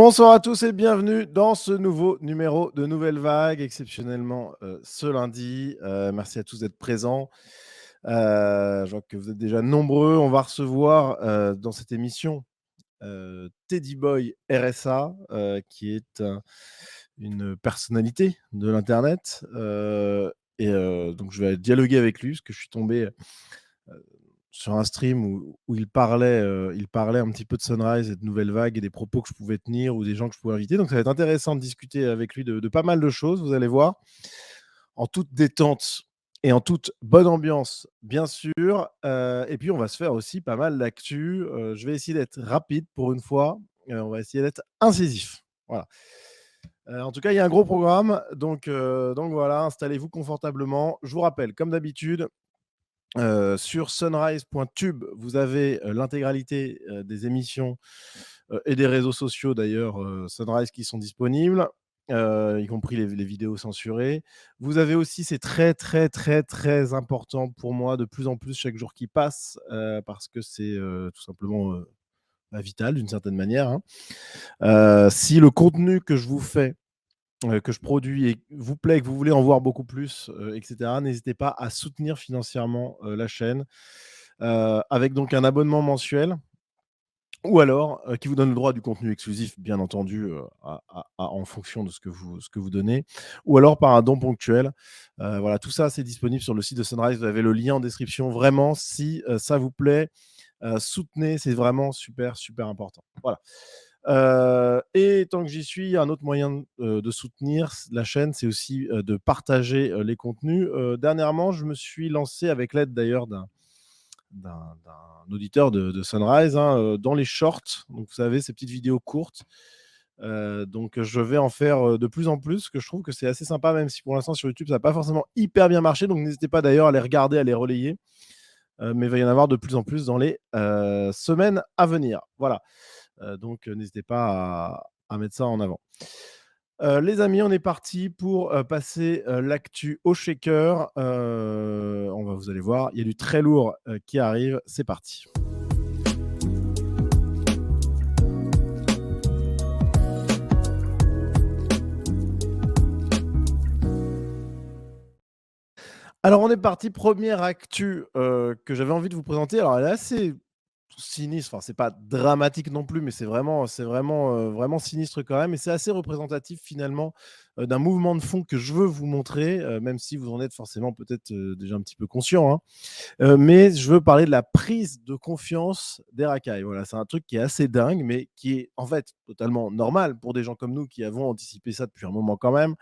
Bonsoir à tous et bienvenue dans ce nouveau numéro de Nouvelle Vague, exceptionnellement ce lundi. Merci à tous d'être présents. Je vois que vous êtes déjà nombreux. On va recevoir dans cette émission Teddy Boy RSA, qui est une personnalité de l'Internet. Donc je vais dialoguer avec lui, parce que je suis tombé sur un stream où il parlait un petit peu de Sunrise et de Nouvelle Vague et des propos que je pouvais tenir ou des gens que je pouvais inviter. Donc ça va être intéressant de discuter avec lui de pas mal de choses, vous allez voir, en toute détente et en toute bonne ambiance, bien sûr. Et puis on va se faire aussi pas mal d'actu. Je vais essayer d'être rapide pour une fois. On va essayer d'être incisif. Voilà. En tout cas, il y a un gros programme. Donc voilà, installez-vous confortablement. Je vous rappelle, comme d'habitude, sur sunrise.tube, vous avez l'intégralité des émissions et des réseaux sociaux d'ailleurs Sunrise qui sont disponibles, y compris les vidéos censurées. Vous avez aussi, c'est très très très très important pour moi, de plus en plus chaque jour qui passe, parce que c'est tout simplement vital d'une certaine manière, hein. Si le contenu que je vous fais, que je produis et vous plaît, que vous voulez en voir beaucoup plus, etc., n'hésitez pas à soutenir financièrement la chaîne avec donc un abonnement mensuel ou alors qui vous donne le droit du contenu exclusif, bien entendu, en fonction de ce que vous donnez, ou alors par un don ponctuel. Voilà, tout ça, c'est disponible sur le site de Sunrise. Vous avez le lien en description. Vraiment, si ça vous plaît, soutenez, c'est vraiment super, super important. Voilà. Et tant que j'y suis, un autre moyen de soutenir la chaîne, c'est aussi de partager les contenus. Dernièrement, je me suis lancé, avec l'aide d'ailleurs d'un auditeur de Sunrise, hein, dans les shorts. Donc, vous savez, ces petites vidéos courtes. Donc, je vais en faire de plus en plus, que je trouve que c'est assez sympa, même si pour l'instant sur YouTube, ça n'a pas forcément hyper bien marché. Donc, n'hésitez pas d'ailleurs à les regarder, à les relayer. Mais il va y en avoir de plus en plus dans les semaines à venir. Voilà. Donc, n'hésitez pas à mettre ça en avant. Les amis, on est parti pour passer l'actu au shaker. Vous allez voir, il y a du très lourd qui arrive. C'est parti. Alors, on est parti. Première actu que j'avais envie de vous présenter. Alors, elle est assez sinistre. Enfin, c'est pas dramatique non plus, mais vraiment sinistre quand même. Et c'est assez représentatif finalement d'un mouvement de fond que je veux vous montrer, même si vous en êtes forcément peut-être déjà un petit peu conscient, hein. Mais je veux parler de la prise de confiance des racailles. Voilà, c'est un truc qui est assez dingue, mais qui est en fait totalement normal pour des gens comme nous qui avons anticipé ça depuis un moment quand même.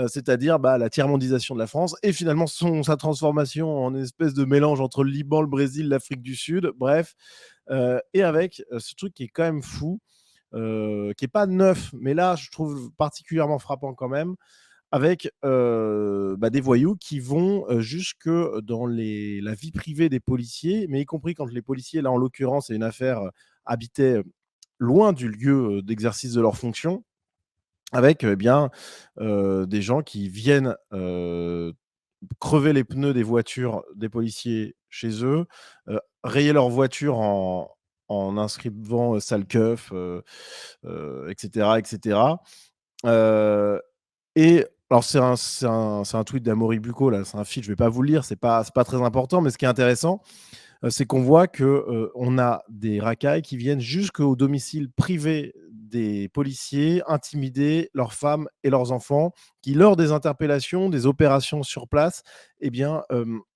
C'est-à-dire la tiers-mondisation de la France et finalement sa transformation en espèce de mélange entre le Liban, le Brésil, l'Afrique du Sud, bref. Et avec ce truc qui est quand même fou, qui n'est pas neuf, mais là, je trouve particulièrement frappant quand même, avec des voyous qui vont jusque dans la vie privée des policiers, mais y compris quand les policiers, là en l'occurrence, c'est une affaire, habitaient loin du lieu d'exercice de leurs fonctions, avec des gens qui viennent crever les pneus des voitures des policiers chez eux, rayer leur voiture en inscrivant sale keuf, et cetera, et cetera. Et alors c'est un tweet d'Amaury Bucco là, c'est un feed, je vais pas vous le lire, c'est pas très important, mais ce qui est intéressant, c'est qu'on voit que, on a des racailles qui viennent jusqu'au domicile privé des policiers, intimider leurs femmes et leurs enfants, qui lors des interpellations, des opérations sur place,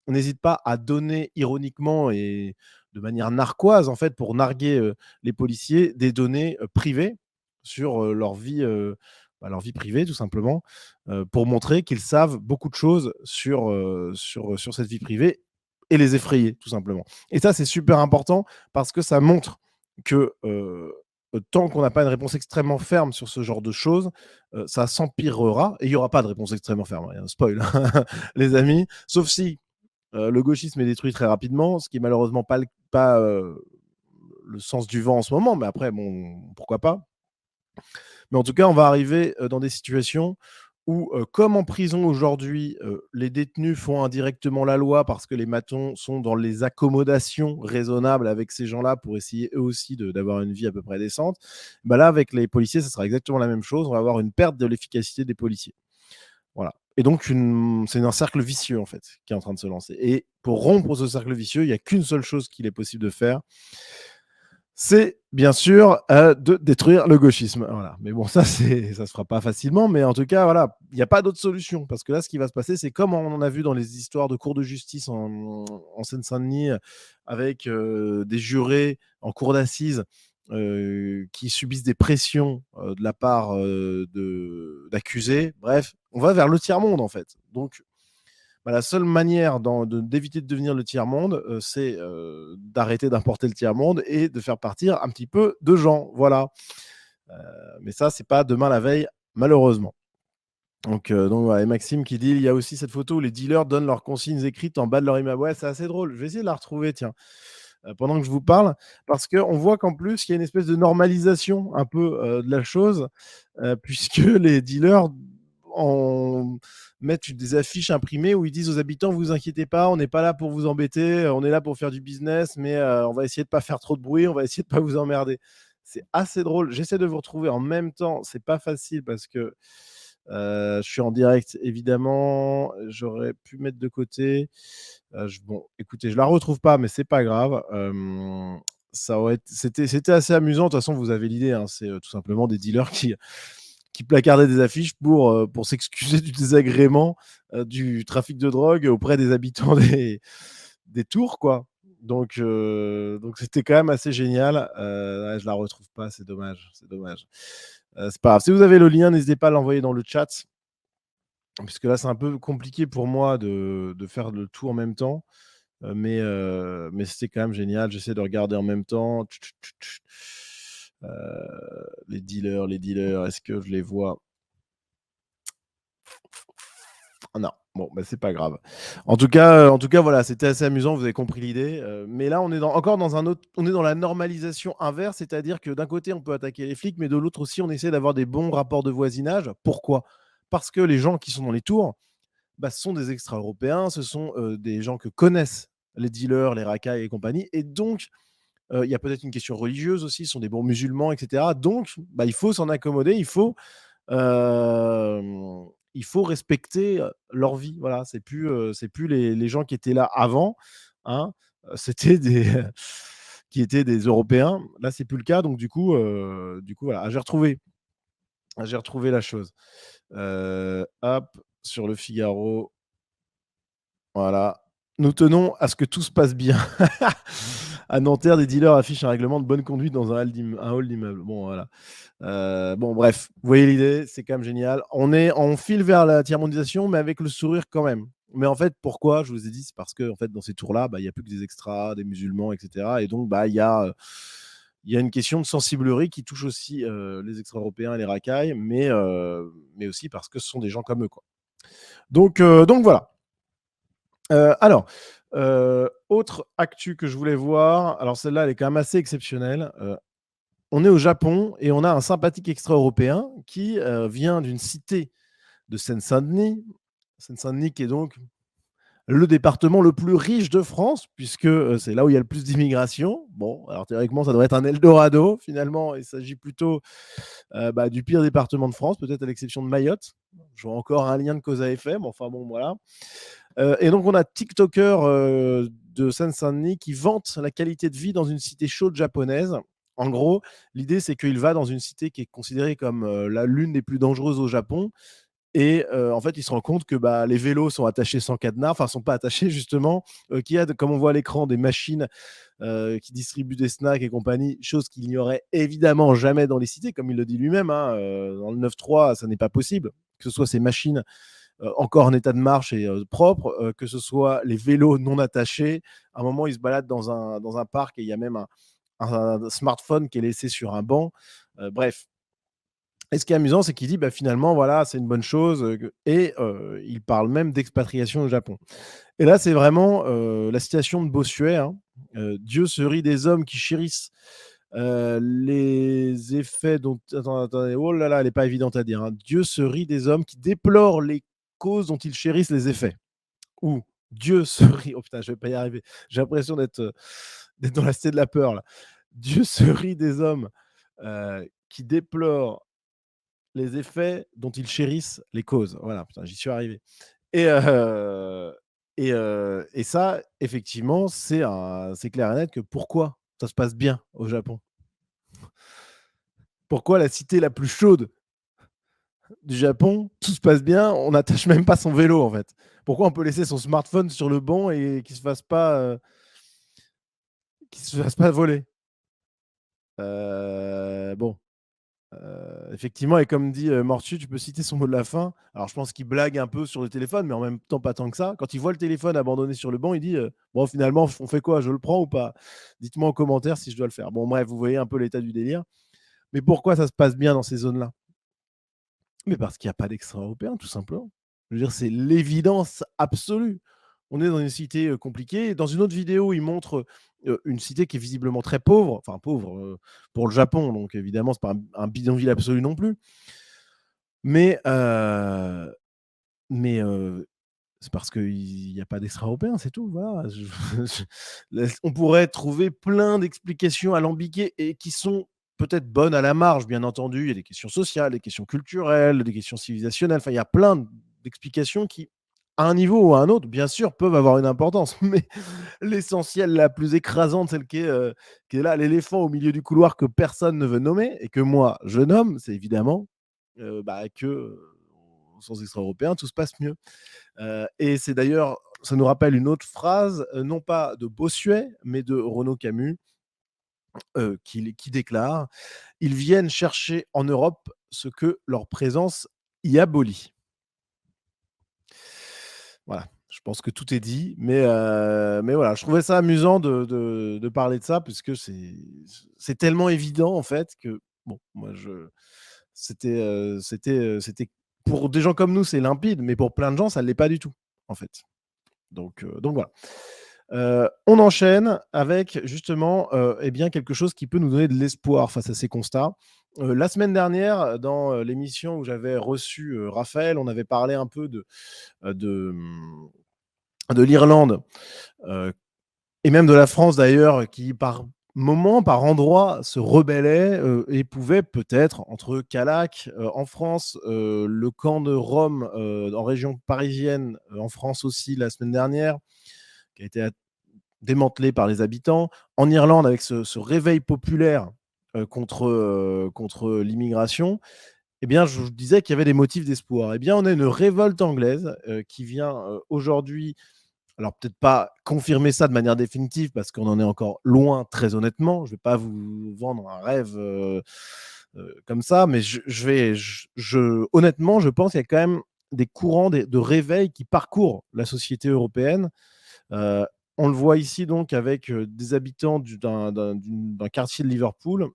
n'hésitent pas à donner ironiquement et de manière narquoise en fait, pour narguer, les policiers, des données, privées sur, leur vie privée tout simplement, pour montrer qu'ils savent beaucoup de choses sur cette vie privée et les effrayer tout simplement. Et ça, c'est super important parce que ça montre que tant qu'on n'a pas une réponse extrêmement ferme sur ce genre de choses, ça s'empirera et il n'y aura pas de réponse extrêmement ferme. Hein, spoil, les amis. Sauf si le gauchisme est détruit très rapidement, ce qui est malheureusement pas le sens du vent en ce moment, mais après, bon, pourquoi pas. Mais en tout cas, on va arriver dans des situations où, comme en prison aujourd'hui, les détenus font indirectement la loi parce que les matons sont dans les accommodations raisonnables avec ces gens-là pour essayer eux aussi d'avoir une vie à peu près décente. Bah là, avec les policiers, ça sera exactement la même chose. On va avoir une perte de l'efficacité des policiers. Voilà. Et donc, c'est un cercle vicieux, en fait, qui est en train de se lancer. Et pour rompre ce cercle vicieux, il n'y a qu'une seule chose qu'il est possible de faire, c'est bien sûr de détruire le gauchisme. Voilà. Mais bon, ça se fera pas facilement. Mais en tout cas, voilà, il n'y a pas d'autre solution. Parce que là, ce qui va se passer, c'est comme on en a vu dans les histoires de cours de justice en Seine-Saint-Denis, avec des jurés en cour d'assises qui subissent des pressions de la part d'accusés. Bref, on va vers le tiers-monde, en fait. Donc, bah, la seule manière d'éviter de devenir le tiers-monde, c'est d'arrêter d'importer le tiers-monde et de faire partir un petit peu de gens. Voilà. Euh, mais ça, c'est pas demain la veille, malheureusement. Donc voilà, et Maxime qui dit il y a aussi cette photo où les dealers donnent leurs consignes écrites en bas de leur immeuble. Ouais, c'est assez drôle. Je vais essayer de la retrouver, tiens, pendant que je vous parle, parce qu'on voit qu'en plus, il y a une espèce de normalisation un peu de la chose, puisque les dealers en mettent des affiches imprimées où ils disent aux habitants, vous inquiétez pas, on n'est pas là pour vous embêter, on est là pour faire du business, mais on va essayer de pas faire trop de bruit, on va essayer de pas vous emmerder. C'est assez drôle. J'essaie de vous retrouver en même temps. C'est pas facile parce que je suis en direct, évidemment. J'aurais pu mettre de côté. Bon, écoutez, je la retrouve pas, mais c'est pas grave. C'était assez amusant. De toute façon, vous avez l'idée. Hein, c'est tout simplement des dealers qui placardaient des affiches pour s'excuser du désagrément du trafic de drogue auprès des habitants des tours, quoi. Donc c'était quand même assez génial. Ouais, je la retrouve pas, c'est dommage. C'est dommage. C'est pas grave. Si vous avez le lien, n'hésitez pas à l'envoyer dans le chat. Puisque là, c'est un peu compliqué pour moi de faire le tout en même temps. Mais c'était quand même génial. J'essaie de regarder en même temps. Les dealers, est-ce que je les vois? Ah non, bon, bah, c'est pas grave. En tout cas, voilà, c'était assez amusant, vous avez compris l'idée. Mais là, on est encore dans on est dans la normalisation inverse, c'est-à-dire que d'un côté, on peut attaquer les flics, mais de l'autre aussi, on essaie d'avoir des bons rapports de voisinage. Pourquoi? Parce que les gens qui sont dans les tours, bah, ce sont des extra-européens, ce sont des gens que connaissent les dealers, les racailles et compagnie. Et donc, il y a peut-être une question religieuse aussi, ce sont des bons musulmans, etc. Donc, bah, il faut s'en accommoder, il faut respecter leur vie. Voilà, c'est plus les gens qui étaient là avant, hein, c'était des qui étaient des Européens. Là, c'est plus le cas. Donc, du coup voilà, j'ai retrouvé la chose. Hop, sur le Figaro. Voilà. Nous tenons à ce que tout se passe bien. À Nanterre, des dealers affichent un règlement de bonne conduite dans un hall d'immeuble. Bon, voilà. Bon, bref, vous voyez l'idée, c'est quand même génial. On file vers la tiers-mondisation, mais avec le sourire quand même. Mais en fait, pourquoi? Je vous ai dit, c'est parce que en fait, dans ces tours-là, bah, il n'y a plus que des extras, des musulmans, etc. Et donc, bah, il y a une question de sensiblerie qui touche aussi les extra-européens et les racailles, mais aussi parce que ce sont des gens comme eux, quoi. Donc voilà. Alors, autre actu que je voulais voir, alors celle-là, elle est quand même assez exceptionnelle. On est au Japon et on a un sympathique extra-européen qui vient d'une cité de Seine-Saint-Denis. Seine-Saint-Denis qui est donc le département le plus riche de France, puisque c'est là où il y a le plus d'immigration. Bon, alors théoriquement, ça devrait être un Eldorado. Finalement, il s'agit plutôt du pire département de France, peut-être à l'exception de Mayotte. Je vois encore un lien de cause à effet, mais enfin bon, voilà. Et donc, on a TikToker de Seine-Saint-Denis qui vante la qualité de vie dans une cité chaude japonaise. En gros, l'idée, c'est qu'il va dans une cité qui est considérée comme l'une des plus dangereuses au Japon. Et en fait, il se rend compte que les vélos sont attachés sans cadenas, enfin, sont pas attachés justement, qu'il y a, comme on voit à l'écran, des machines qui distribuent des snacks et compagnie, chose qu'il n'y aurait évidemment jamais dans les cités, comme il le dit lui-même. Hein, dans le 9-3, ça n'est pas possible que ce soit ces machines encore en état de marche et propre, que ce soit les vélos non attachés. À un moment, ils se baladent dans un parc et il y a même un smartphone qui est laissé sur un banc. Bref. Et ce qui est amusant, c'est qu'il dit finalement, voilà, c'est une bonne chose. Et il parle même d'expatriation au Japon. Et là, c'est vraiment la citation de Bossuet. Hein. Dieu se rit des hommes qui chérissent Les effets dont attendez, oh là là, elle est pas évidente à dire, hein. Dieu se rit des hommes qui déplorent les causes dont ils chérissent les effets. Ou Dieu se rit oh putain, je vais pas y arriver. J'ai l'impression d'être dans la cité de la peur là. Dieu se rit des hommes, qui déplorent les effets dont ils chérissent les causes. Voilà, putain, j'y suis arrivé. Et et ça, effectivement, c'est clair et net que pourquoi ça se passe bien au Japon? Pourquoi la cité la plus chaude du Japon, tout se passe bien, on n'attache même pas son vélo, en fait? Pourquoi on peut laisser son smartphone sur le banc et qu'il se fasse pas voler? Bon, effectivement et comme dit, Mortu, tu peux citer son mot de la fin. Alors je pense qu'il blague un peu sur le téléphone, mais en même temps pas tant que ça. Quand il voit le téléphone abandonné sur le banc, il dit, «Bon finalement on fait quoi? Je le prends ou pas? Dites-moi en commentaire si je dois le faire». Bon bref, vous voyez un peu l'état du délire. Mais pourquoi ça se passe bien dans ces zones-là? Mais parce qu'il y a pas d'extra-européens, tout simplement. Je veux dire, c'est l'évidence absolue. On est dans une cité, compliquée. Dans une autre vidéo, il montre, une cité qui est visiblement très pauvre, enfin pauvre, pour le Japon, donc évidemment, c'est pas un bidonville absolu non plus. Mais, mais c'est parce qu'il y a pas d'extra-européens, c'est tout, voilà. On pourrait trouver plein d'explications alambiquées et qui sont peut-être bonnes à la marge, bien entendu. Il y a des questions sociales, des questions culturelles, des questions civilisationnelles. Enfin, il y a plein d'explications qui, à un niveau ou à un autre, bien sûr, peuvent avoir une importance. Mais l'essentiel, la plus écrasante, celle qui est là, l'éléphant au milieu du couloir que personne ne veut nommer et que moi, je nomme, c'est évidemment, que, sans extra-européens, tout se passe mieux. Et c'est d'ailleurs ça nous rappelle une autre phrase, non pas de Bossuet, mais de Renaud Camus, qui déclare: «Ils viennent chercher en Europe ce que leur présence y abolit». Voilà, je pense que tout est dit, mais voilà, je trouvais ça amusant de parler de ça puisque c'est tellement évident en fait que bon, moi je c'était pour des gens comme nous, c'est limpide, mais pour plein de gens, ça ne l'est pas du tout, en fait. Donc voilà. On enchaîne avec justement, eh bien, quelque chose qui peut nous donner de l'espoir face à ces constats. La semaine dernière, dans, l'émission où j'avais reçu, Raphaël, on avait parlé un peu de l'Irlande, heu et même de la France d'ailleurs, qui par moments, par endroits, se rebellait, et pouvait peut-être, entre Callac, en France, le camp de Rome, en région parisienne, en France aussi la semaine dernière, qui a été démantelé par les habitants. En Irlande, avec ce réveil populaire contre l'immigration, eh bien, je vous disais qu'il y avait des motifs d'espoir. Eh bien, on a une révolte anglaise qui vient aujourd'hui, alors peut-être pas confirmer ça de manière définitive parce qu'on en est encore loin, très honnêtement. Je ne vais pas vous vendre un rêve comme ça, mais honnêtement, je pense qu'il y a quand même des courants de réveil qui parcourent la société européenne. Heu, on le voit ici donc avec, des habitants d'un quartier de Liverpool,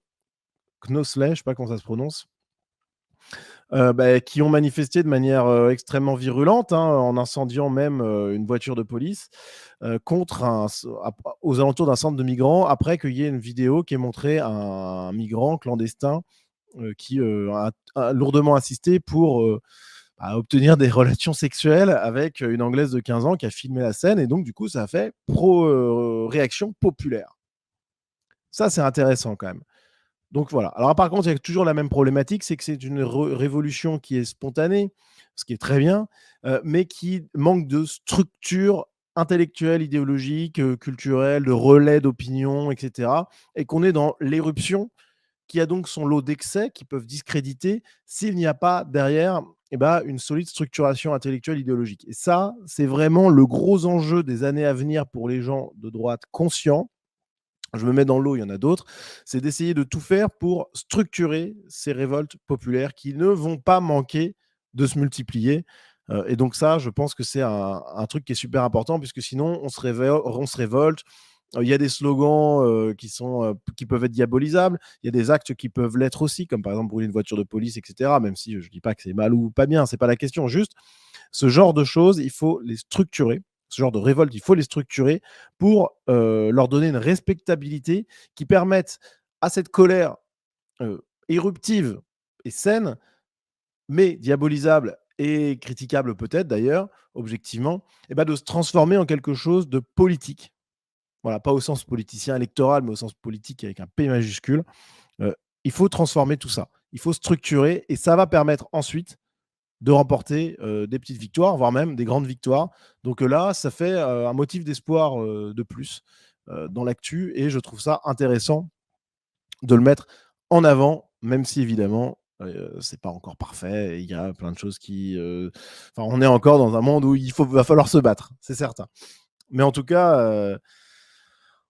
Knowsley, je ne sais pas comment ça se prononce, qui ont manifesté de manière, extrêmement virulente, hein, en incendiant même, une voiture de police, contre aux alentours d'un centre de migrants, après qu'il y ait une vidéo qui ait montré un migrant clandestin, qui, a lourdement insisté pour, obtenir des relations sexuelles avec une Anglaise de 15 ans qui a filmé la scène et donc du coup, ça a fait réaction populaire. Ça, c'est intéressant quand même. Donc voilà. Alors par contre, il y a toujours la même problématique, c'est que c'est une révolution qui est spontanée, ce qui est très bien, mais qui manque de structure intellectuelle, idéologique, culturelle, de relais d'opinion et cetera et qu'on est dans l'éruption qui a donc son lot d'excès qui peuvent discréditer s'il n'y a pas derrière une solide structuration intellectuelle idéologique. Et ça, c'est vraiment le gros enjeu des années à venir pour les gens de droite conscients. Je me mets dans l'eau, il y en a d'autres. C'est d'essayer de tout faire pour structurer ces révoltes populaires qui ne vont pas manquer de se multiplier. Et donc ça, je pense que c'est un truc qui est super important puisque sinon on se révolte. Il y a des slogans qui peuvent être diabolisables. Il y a des actes qui peuvent l'être aussi, comme par exemple brûler une voiture de police, etc. Même si je ne dis pas que c'est mal ou pas bien, c'est pas la question. Juste, ce genre de choses, il faut les structurer. Ce genre de révolte, il faut les structurer pour leur donner une respectabilité qui permette à cette colère éruptive et saine, mais diabolisable et critiquable peut-être d'ailleurs, objectivement, et bah, de se transformer en quelque chose de politique. Voilà, pas au sens politicien électoral, mais au sens politique avec un P majuscule. Heu, il faut transformer tout ça. Il faut structurer et ça va permettre ensuite de remporter, des petites victoires, voire même des grandes victoires. Donc, là, ça fait, un motif d'espoir, de plus, dans l'actu et je trouve ça intéressant de le mettre en avant, même si évidemment, c'est pas encore parfait et il y a plein de choses qui, enfin, on est encore dans un monde où va falloir se battre, c'est certain. Mais en tout cas,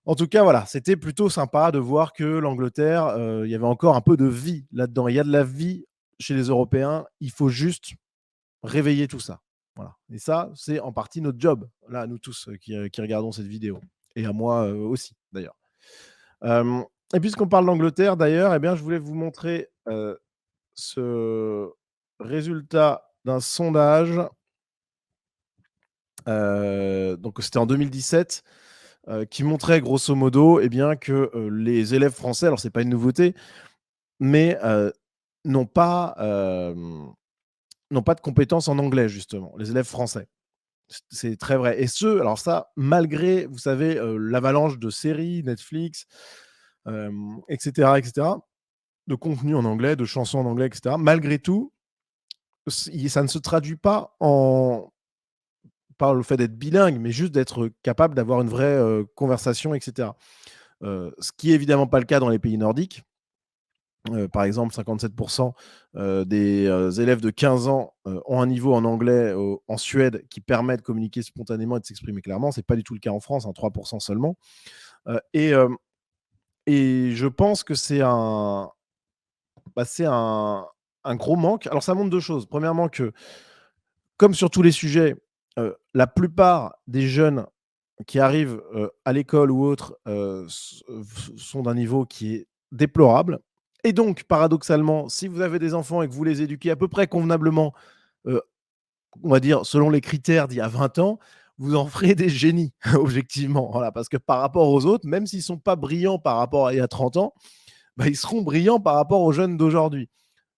voilà, c'était plutôt sympa de voir que l'Angleterre, il y avait encore un peu de vie là-dedans. Il y a de la vie chez les Européens, il faut juste réveiller tout ça. Voilà et ça, c'est en partie notre job, là, nous tous, qui regardons cette vidéo et à moi, aussi d'ailleurs. Hem et puisqu'on parle d'Angleterre d'ailleurs, eh bien, je voulais vous montrer, ce résultat d'un sondage, donc c'était en 2017, qui montrait grosso modo, eh bien, que, les élèves français, alors c'est pas une nouveauté, mais, n'ont pas, n'ont pas de compétences en anglais justement, les élèves français. C'est très vrai et alors ça, malgré, vous savez, l'avalanche de séries Netflix, et cetera, de contenus en anglais, de chansons en anglais et cetera. Malgré tout, ça ne se traduit pas par le fait d'être bilingue, mais juste d'être capable d'avoir une vraie, conversation et cetera. Ce qui est évidemment pas le cas dans les pays nordiques. Par exemple, 57 des, élèves de 15 ans, ont un niveau en anglais, en Suède qui permet de communiquer spontanément et de s'exprimer clairement. C'est pas du tout le cas en France, hein, 3 seulement. Et je pense que c'est un gros manque. Alors ça montre 2 choses. Premièrement que, comme sur tous les sujets, la plupart des jeunes qui arrivent, à l'école ou autre, sont d'un niveau qui est déplorable et donc paradoxalement, si vous avez des enfants et que vous les éduquez à peu près convenablement, heu, on va dire selon les critères d'il y a 20 ans, vous en ferez des génies objectivement. Voilà, parce que par rapport aux autres, même s'ils ne sont pas brillants par rapport à il y a 30 ans, bah, ils seront brillants par rapport aux jeunes d'aujourd'hui.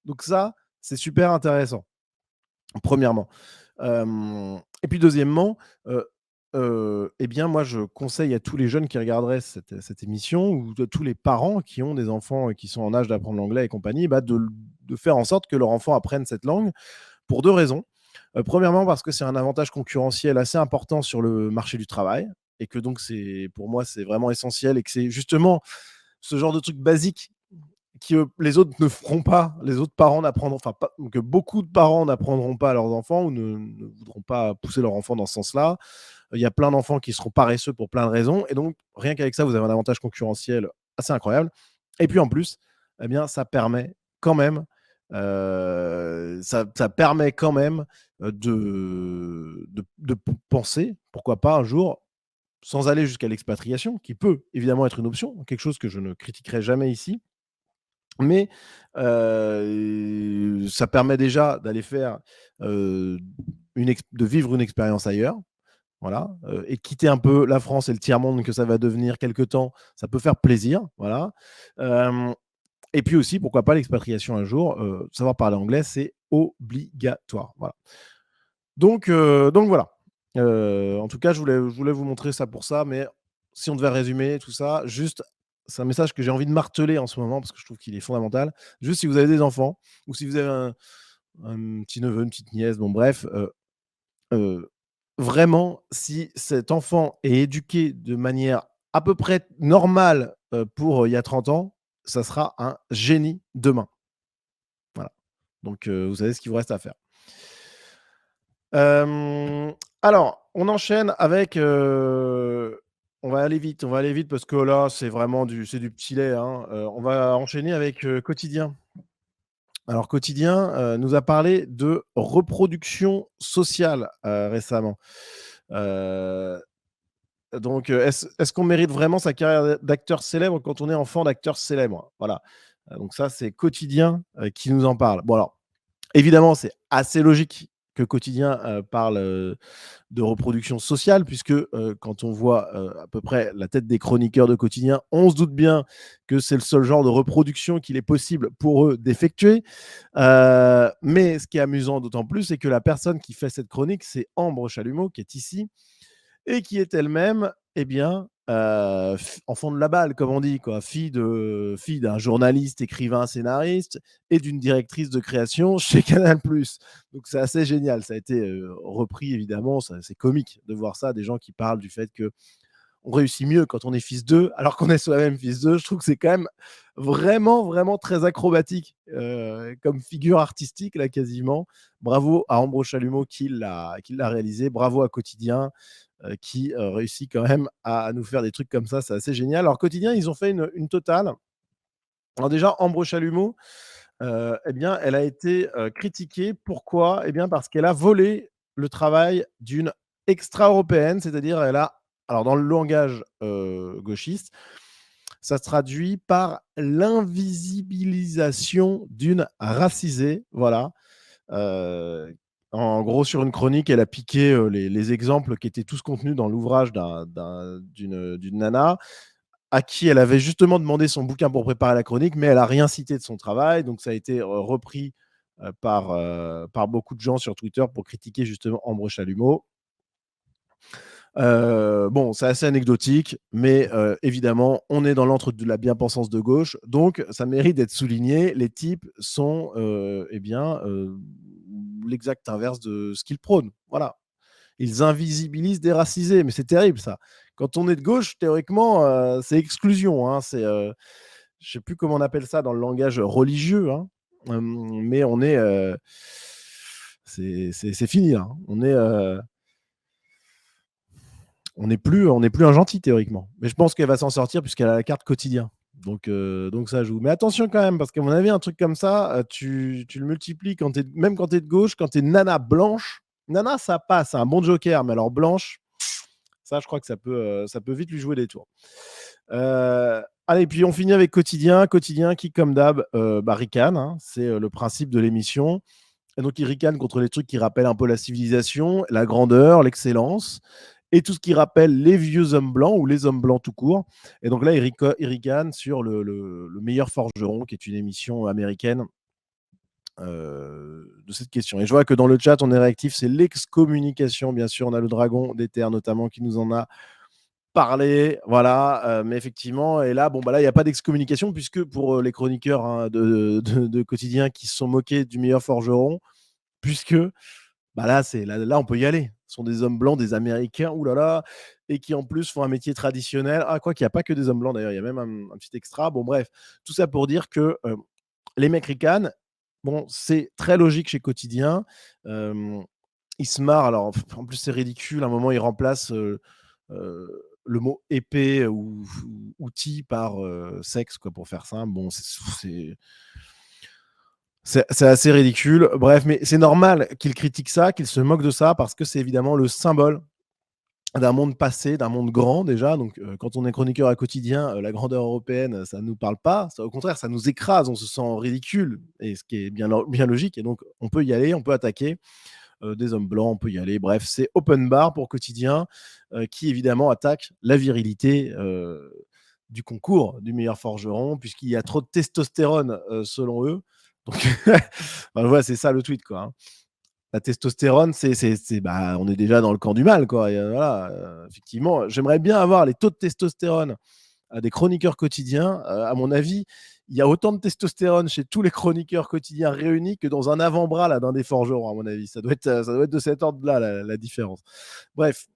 Donc ça, c'est super intéressant, premièrement. Et puis deuxièmement, et bien moi je conseille à tous les jeunes qui regarderaient cette émission ou de tous les parents qui ont des enfants et qui sont en âge d'apprendre l'anglais et compagnie, bah, de faire en sorte que leur enfant apprenne cette langue pour 2 raisons. Premièrement parce que c'est un avantage concurrentiel assez important sur le marché du travail et que donc pour moi, c'est vraiment essentiel et que c'est justement ce genre de truc basique les autres ne feront pas, les autres parents n'apprendront, enfin, pas, que beaucoup de parents n'apprendront pas à leurs enfants ou ne voudront pas pousser leur enfant dans ce sens-là. Il y a plein d'enfants qui seront paresseux pour plein de raisons. Et donc, rien qu'avec ça, vous avez un avantage concurrentiel assez incroyable. Et puis en plus, eh bien, ça permet quand même, ça permet quand même de penser, pourquoi pas un jour, sans aller jusqu'à l'expatriation, qui peut évidemment être une option, quelque chose que je ne critiquerai jamais ici, mais ça permet déjà d'aller faire, heu, de vivre une expérience ailleurs, voilà, et de quitter un peu la France et le tiers-monde que ça va devenir quelque temps, ça peut faire plaisir, voilà. Hem Et puis aussi, pourquoi pas l'expatriation un jour, savoir parler anglais, c'est obligatoire, voilà. Donc voilà. En tout cas, je voulais vous montrer ça pour ça, mais si on devait résumer tout ça, juste, c'est un message que j'ai envie de marteler en ce moment parce que je trouve qu'il est fondamental. Juste si vous avez des enfants ou si vous avez un petit-neveu, une petite nièce, bon bref, heu, vraiment, si cet enfant est éduqué de manière à peu près normale, pour, il y a 30 ans, ça sera un génie demain. Voilà. Donc vous savez ce qu'il vous reste à faire. Hem, alors, on enchaîne avec, on va aller vite parce que là, c'est vraiment du petit lait, hein. On va enchaîner avec, Quotidien. Alors Quotidien, nous a parlé de reproduction sociale, récemment. Heu, est-ce qu'on mérite vraiment sa carrière d'acteur célèbre quand on est enfant d'acteur célèbre? Voilà. Donc ça, c'est Quotidien, qui nous en parle. Bon alors, évidemment, c'est assez logique que Quotidien parle de reproduction sociale, puisque quand on voit à peu près la tête des chroniqueurs de Quotidien, on se doute bien que c'est le seul genre de reproduction qu'il est possible pour eux d'effectuer. Mais ce qui est amusant d'autant plus, c'est que la personne qui fait cette chronique, c'est Ambre Chalumeau, qui est ici, et qui est elle-même, eh bien, enfant de la balle, comme on dit, quoi, fille d'un journaliste, écrivain, scénariste et d'une directrice de création chez Canal+. Donc c'est assez génial. Ça a été repris, évidemment. C'est comique de voir ça, des gens qui parlent du fait que on réussit mieux quand on est fils d'eux, alors qu'on est soi-même fils d'eux. Je trouve que c'est quand même vraiment, vraiment très acrobatique comme figure artistique, là, quasiment. Bravo à Ambro Chalumeau qui l'a réalisé. Bravo à Quotidien qui réussit quand même à nous faire des trucs comme ça. C'est assez génial. Alors, Quotidien, ils ont fait une totale. Alors, déjà, Ambro Chalumeau, eh bien, elle a été critiquée. Pourquoi? Eh bien, parce qu'elle a volé le travail d'une extra-européenne, c'est-à-dire elle a, alors dans le langage gauchiste, ça se traduit par l'invisibilisation d'une racisée, voilà. Euh, En gros, sur une chronique, elle a piqué les exemples qui étaient tous contenus dans l'ouvrage d'une nana à qui elle avait justement demandé son bouquin pour préparer la chronique, mais elle n'a rien cité de son travail. Donc, ça a été repris par beaucoup de gens sur Twitter pour critiquer justement Ambre Chalumeau. Bon, c'est assez anecdotique, mais évidemment, on est dans l'antre de la bien-pensance de gauche, donc ça mérite d'être souligné. Les types sont l'exact inverse de ce qu'ils prônent. Voilà. Ils invisibilisent des racisés, mais c'est terrible ça. Quand on est de gauche, théoriquement, c'est exclusion. Hein, je ne sais plus comment on appelle ça dans le langage religieux, hein, mais c'est fini. Là. On n'est plus un gentil théoriquement. Mais je pense qu'elle va s'en sortir puisqu'elle a la carte quotidien. Donc ça joue. Mais attention quand même, parce qu'à mon avis, un truc comme ça, tu le multiplies même quand tu es de gauche, quand tu es nana blanche. Nana, ça passe, c'est un bon joker, mais alors blanche, ça, je crois que ça peut vite lui jouer des tours. Allez, puis on finit avec Quotidien. Quotidien qui, comme d'hab, ricane. Hein, c'est le principe de l'émission. Et donc, il ricane contre les trucs qui rappellent un peu la civilisation, la grandeur, l'excellence, et tout ce qui rappelle les vieux hommes blancs ou les hommes blancs tout court. Et donc là, il ricane sur le meilleur forgeron, qui est une émission américaine de cette question. Et je vois que dans le chat, on est réactif. C'est l'excommunication, bien sûr. On a le dragon des terres, notamment, qui nous en a parlé. Voilà. Mais effectivement, et là, bon, bah là, il n'y a pas d'excommunication, puisque pour les chroniqueurs hein, de Quotidien qui se sont moqués du meilleur forgeron, puisque bah là, on peut y aller. Ce sont des hommes blancs, des Américains, oulala, et qui en plus font un métier traditionnel. Ah, quoi qu'il n'y a pas que des hommes blancs d'ailleurs, il y a même un petit extra. Bon, bref, tout ça pour dire que les mecs ricanent. Bon, c'est très logique chez Quotidien. Ils se marrent. Alors, en plus, c'est ridicule. À un moment, ils remplacent le mot épée ou outil par sexe, quoi, pour faire simple. Bon, c'est assez ridicule. Bref, mais c'est normal qu'il critique ça, qu'il se moque de ça, parce que c'est évidemment le symbole d'un monde passé, d'un monde grand déjà. Donc, quand on est chroniqueur à Quotidien, la grandeur européenne, ça ne nous parle pas. Ça, au contraire, ça nous écrase, on se sent ridicule, et ce qui est bien logique. Et donc, on peut y aller, on peut attaquer des hommes blancs, on peut y aller. Bref, c'est open bar pour Quotidien, qui évidemment attaque la virilité du concours du meilleur forgeron, puisqu'il y a trop de testostérone selon eux. Donc, enfin, voilà, c'est ça le tweet, quoi. Hein. La testostérone, bah, on est déjà dans le camp du mal, quoi. Et, voilà, effectivement, j'aimerais bien avoir les taux de testostérone à des chroniqueurs quotidiens. À mon avis, il y a autant de testostérone chez tous les chroniqueurs quotidiens réunis que dans un avant-bras là, d'un des forgerons, à mon avis. Ça doit être de cet ordre-là, la différence. Bref,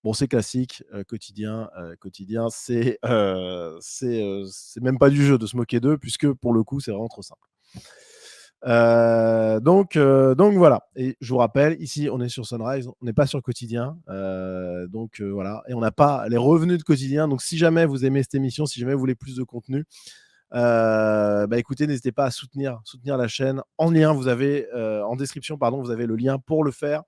bon, c'est classique, quotidien, c'est même pas du jeu de se moquer d'eux, puisque pour le coup, c'est vraiment trop simple. Donc voilà. Et je vous rappelle, ici, on est sur Sunrise, on n'est pas sur Quotidien. Donc voilà. Et on n'a pas les revenus de Quotidien. Donc si jamais vous aimez cette émission, si jamais vous voulez plus de contenu, bah écoutez, n'hésitez pas à soutenir la chaîne. En description, pardon, vous avez le lien pour le faire,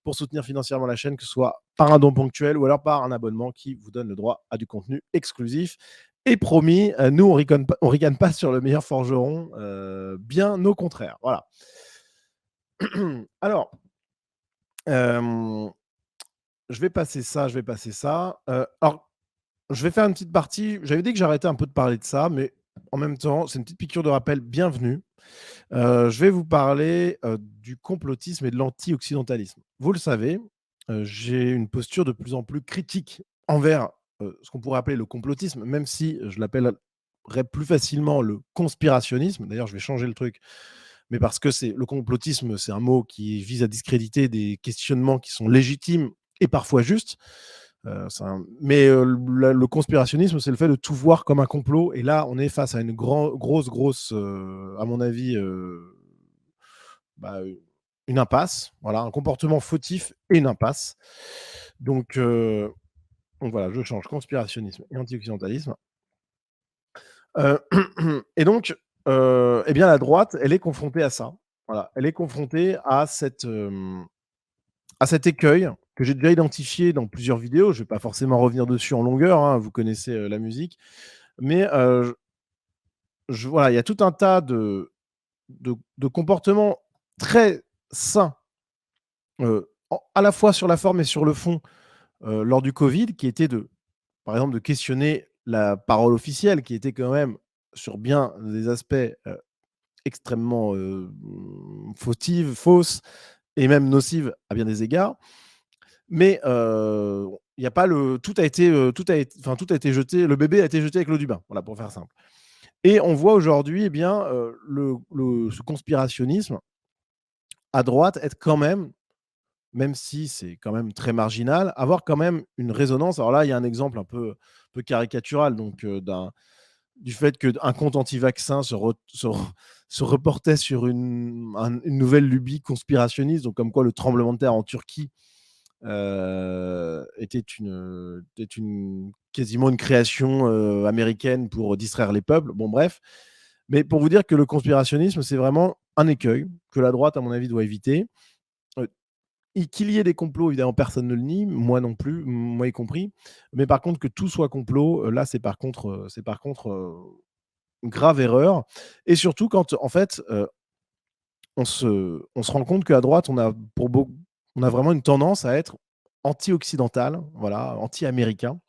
pour soutenir financièrement la chaîne, que ce soit par un don ponctuel ou alors par un abonnement qui vous donne le droit à du contenu exclusif. Et promis, nous, on ricane pas sur le meilleur forgeron, bien au contraire. Voilà. Alors, Hem, je vais passer ça, je vais passer ça. Alors, je vais faire une petite partie. J'avais dit que j'arrêtais un peu de parler de ça, mais en même temps, c'est une petite piqûre de rappel. Bienvenue. Je vais vous parler, du complotisme et de l'anti-occidentalisme. Vous le savez, j'ai une posture de plus en plus critique envers, ce qu'on pourrait appeler le complotisme, même si je l'appellerais plus facilement le conspirationnisme. D'ailleurs, je vais changer le truc, mais parce que c'est le complotisme, c'est un mot qui vise à discréditer des questionnements qui sont légitimes et parfois justes. Mais le conspirationnisme, c'est le fait de tout voir comme un complot. Et là, on est face à une grosse, à mon avis, bah, une impasse. Voilà, un comportement fautif et une impasse. Donc, euh, donc voilà, je change conspirationnisme et anti-occidentalisme. Euh, et donc, eh bien, la droite, elle est confrontée à ça. Voilà, elle est confrontée à cet écueil que j'ai déjà identifié dans plusieurs vidéos. Je ne vais pas forcément revenir dessus en longueur, hein, vous connaissez la musique. Mais voilà, il y a tout un tas de comportements très sains, à la fois sur la forme et sur le fond, lors du Covid, qui était par exemple, de questionner la parole officielle, qui était quand même, sur bien des aspects, extrêmement fautive, fausse et même nocive à bien des égards. Mais il y a pas le tout a été jeté, le bébé a été jeté avec l'eau du bain, voilà, pour faire simple. Et on voit aujourd'hui, eh bien, ce conspirationnisme à droite être quand même si c'est quand même très marginal, avoir quand même une résonance. Alors là, il y a un exemple un peu caricatural, donc du fait qu'un compte anti-vaccin se reportait sur une nouvelle lubie conspirationniste, donc comme quoi le tremblement de terre en Turquie était quasiment une création américaine pour distraire les peuples. Bon, bref. Mais pour vous dire que le conspirationnisme, c'est vraiment un écueil que la droite, à mon avis, doit éviter. Euh, Qu'il y ait des complots, évidemment, personne ne le nie, moi non plus, moi y compris. Mais par contre, que tout soit complot, là, c'est par contre une grave erreur. Et surtout quand, en fait, on se rend compte qu'à droite, on a vraiment une tendance à être anti-occidental, voilà, anti-américain.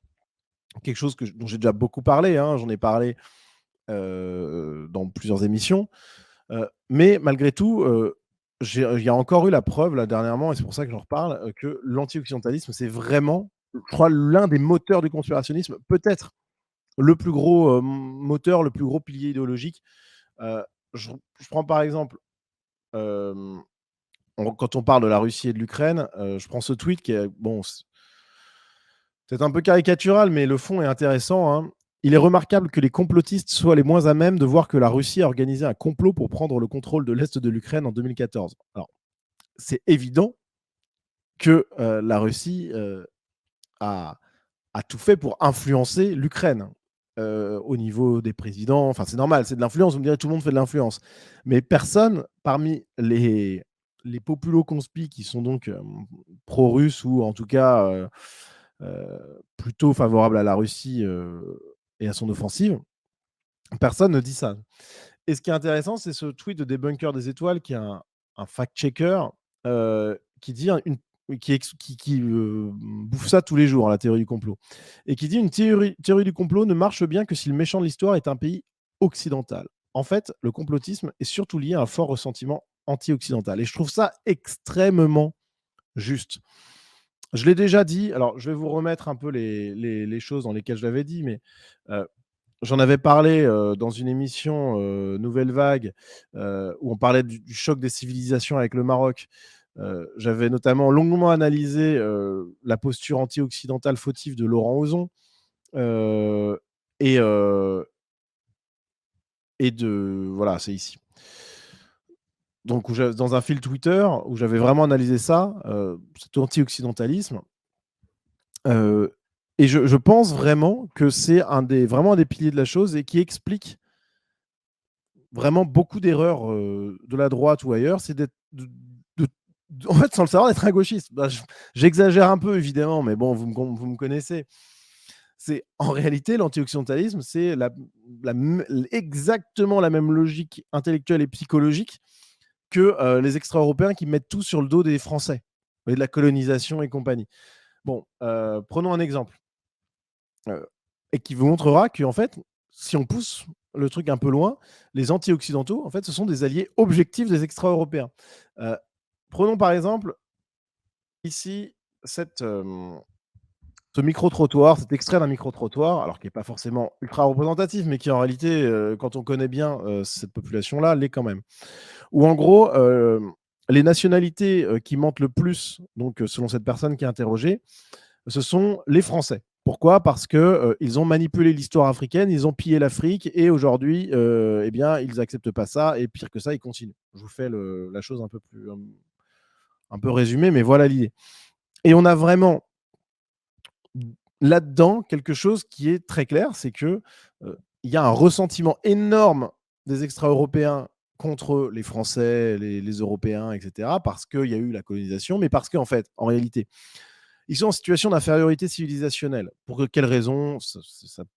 Quelque chose dont j'ai déjà beaucoup parlé, hein, j'en ai parlé dans plusieurs émissions. Mais malgré tout, il y a encore eu la preuve là dernièrement, et c'est pour ça que j'en reparle, que l'anti-occidentalisme, c'est vraiment, je crois, l'un des moteurs du conspirationnisme, peut-être le plus gros moteur, le plus gros pilier idéologique. Euh, je, je prends par exemple, euh, quand on parle de la Russie et de l'Ukraine, je prends ce tweet qui est, bon, c'est peut-être un peu caricatural, mais le fond est intéressant, hein. Il est remarquable que les complotistes soient les moins à même de voir que la Russie a organisé un complot pour prendre le contrôle de l'Est de l'Ukraine en 2014. Alors, c'est évident que la Russie a, a tout fait pour influencer l'Ukraine au niveau des présidents. Enfin, c'est normal, c'est de l'influence. Vous me direz, tout le monde fait de l'influence. Mais personne parmi les populo-conspi qui sont donc pro-russes ou en tout cas plutôt favorables à la Russie et à son offensive, personne ne dit ça. Et ce qui est intéressant, c'est ce tweet de Débunker des Étoiles, qui est un fact-checker qui dit qui bouffe ça tous les jours, hein, la théorie du complot. Et qui dit une théorie du complot ne marche bien que si le méchant de l'histoire est un pays occidental. En fait, le complotisme est surtout lié à un fort ressentiment anti-occidental. Et je trouve ça extrêmement juste. Je l'ai déjà dit, alors je vais vous remettre un peu les choses dans lesquelles je l'avais dit, mais euh, j'en avais parlé dans une émission Nouvelle Vague où on parlait du choc des civilisations avec le Maroc. J'avais notamment longuement analysé la posture anti-occidentale fautive de Laurent Ozon euh, et, euh, Voilà, c'est ici. Donc, dans un fil Twitter où j'avais vraiment analysé ça, cet anti-occidentalisme. Euh, et je pense vraiment que c'est vraiment un des piliers de la chose et qui explique vraiment beaucoup d'erreurs de la droite ou ailleurs, c'est de- en fait, sans le savoir, d'être un gauchiste. Bah, j'exagère un peu, évidemment, mais bon, vous me connaissez. C'est en réalité l'anti-occidentalisme, c'est exactement la même logique intellectuelle et psychologique que les extra-européens qui mettent tout sur le dos des Français. et de la colonisation et compagnie. Bon, prenons un exemple, heu et qui vous montrera qu'en fait, si on pousse le truc un peu loin, les anti-occidentaux, en fait, ce sont des alliés objectifs des extra-européens. Heu, Prenons par exemple ici cette, ce micro-trottoir, cet extrait d'un micro-trottoir, alors qui est pas forcément ultra représentatif, mais qui en réalité, quand on connaît bien, cette population-là, l'est quand même. Où en gros, les nationalités, qui mentent le plus, donc selon cette personne qui est interrogée, ce sont les Français. Pourquoi? Parce que, ils ont manipulé l'histoire africaine, ils ont pillé l'Afrique et aujourd'hui, eh bien, ils acceptent pas ça et pire que ça, ils continuent. Je vous fais la chose un peu plus, un peu résumée, mais voilà l'idée. Et on a vraiment là-dedans quelque chose qui est très clair, c'est que, il y a un ressentiment énorme des extra-européens contre les Français, les Européens et cetera, parce qu'il y a eu la colonisation, mais parce qu'en fait, en réalité, ils sont en situation d'infériorité civilisationnelle. Pour quelles raisons?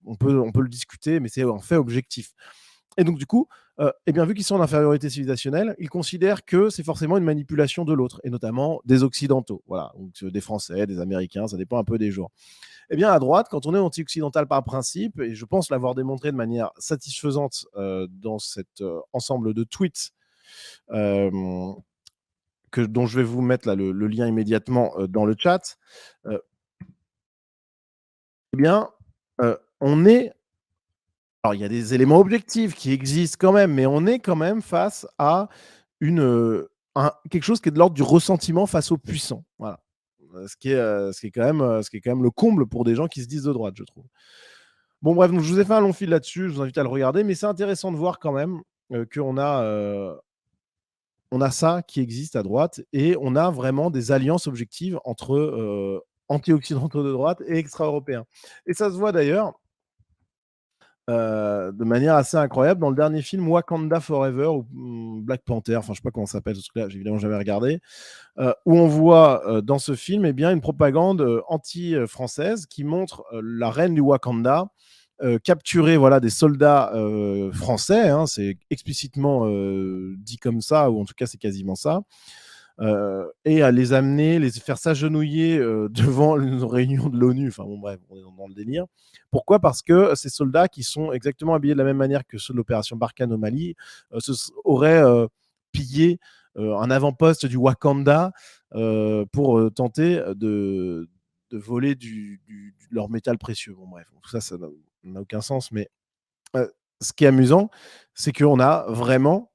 On peut le discuter, mais c'est en fait objectif. Et donc, du coup, eh bien, vu qu'ils sont en infériorité civilisationnelle, ils considèrent que c'est forcément une manipulation de l'autre, et notamment des Occidentaux. Voilà, donc des Français, des Américains, ça dépend un peu des jours. Eh bien, à droite, quand on est anti-occidental par principe, et je pense l'avoir démontré de manière satisfaisante dans cet ensemble de tweets euh, dont je vais vous mettre là, le lien immédiatement dans le chat, euh, eh bien, on est. Alors, il y a des éléments objectifs qui existent quand même, mais on est quand même face à quelque chose qui est de l'ordre du ressentiment face aux puissants. Voilà. Ce qui est quand même le comble pour des gens qui se disent de droite, je trouve. Bon, bref, donc je vous ai fait un long fil là-dessus, je vous invite à le regarder, mais c'est intéressant de voir quand même on a ça qui existe à droite et on a vraiment des alliances objectives entre anti-occidentaux de droite et extra-européens. Et ça se voit d'ailleurs de manière assez incroyable dans le dernier film Wakanda Forever ou Black Panther, enfin je sais pas comment ça s'appelle ce truc-là, j'ai évidemment jamais regardé, où on voit dans ce film eh bien, une propagande anti-française qui montre la reine du Wakanda capturer voilà, des soldats français, hein, c'est explicitement dit comme ça, ou en tout cas c'est quasiment ça, et à les amener, les faire s'agenouiller devant une réunion de l'ONU. Enfin bon, bref, on est dans le délire. Pourquoi? Parce que ces soldats qui sont exactement habillés de la même manière que ceux de l'opération Barkhane au Mali auraient pillé un avant-poste du Wakanda pour tenter de voler leur métal précieux. Bon, bref, tout ça, ça n'a aucun sens. Mais ce qui est amusant, c'est qu'on a vraiment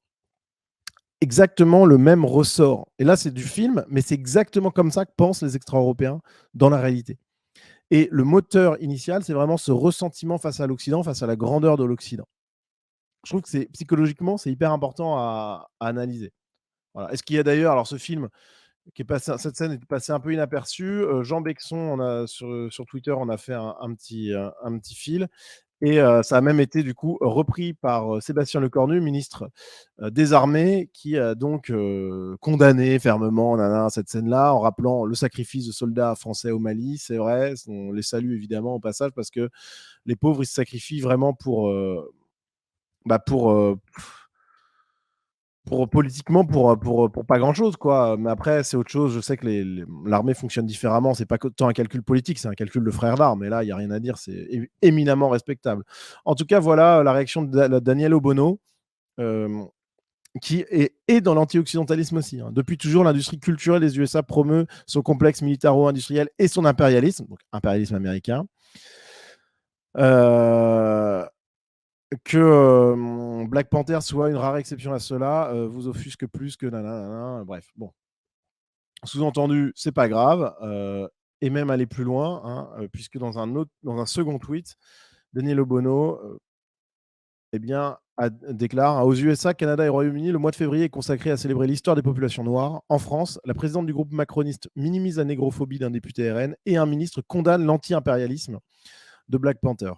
exactement le même ressort. Et là, c'est du film, mais c'est exactement comme ça que pensent les extra-européens dans la réalité. Et le moteur initial, c'est vraiment ce ressentiment face à l'Occident, face à la grandeur de l'Occident. Je trouve que psychologiquement, c'est hyper important à analyser. Voilà. Est-ce qu'il y a d'ailleurs, alors ce film, cette scène est passée un peu inaperçue. Jean Bexon, sur Twitter, on a fait un petit fil. Et ça a même été du coup repris par Sébastien Lecornu, ministre des Armées, qui a donc condamné fermement cette scène-là en rappelant le sacrifice de soldats français au Mali. C'est vrai, on les salue évidemment au passage parce que les pauvres, ils se sacrifient vraiment bah, pour politiquement, pour pas grand-chose, quoi. Mais après, c'est autre chose. Je sais que l'armée fonctionne différemment. C'est pas tant un calcul politique, c'est un calcul de frères d'armes. Et là, il n'y a rien à dire. C'est éminemment respectable. En tout cas, voilà la réaction de Daniel Obono, euh, qui est dans l'anti-occidentalisme aussi, hein. Depuis toujours, l'industrie culturelle des USA promeut son complexe militaro-industriel et son impérialisme, donc impérialisme américain. Euh, que Black Panther soit une rare exception à cela vous offusque plus que nanana. Bref, bon. Sous-entendu, c'est pas grave. Et même aller plus loin, hein, puisque dans un second tweet, Daniel Obono eh bien, déclare aux USA, Canada et Royaume-Uni, le mois de février est consacré à célébrer l'histoire des populations noires. En France, la présidente du groupe macroniste minimise la négrophobie d'un député RN et un ministre condamne l'anti-impérialisme de Black Panther.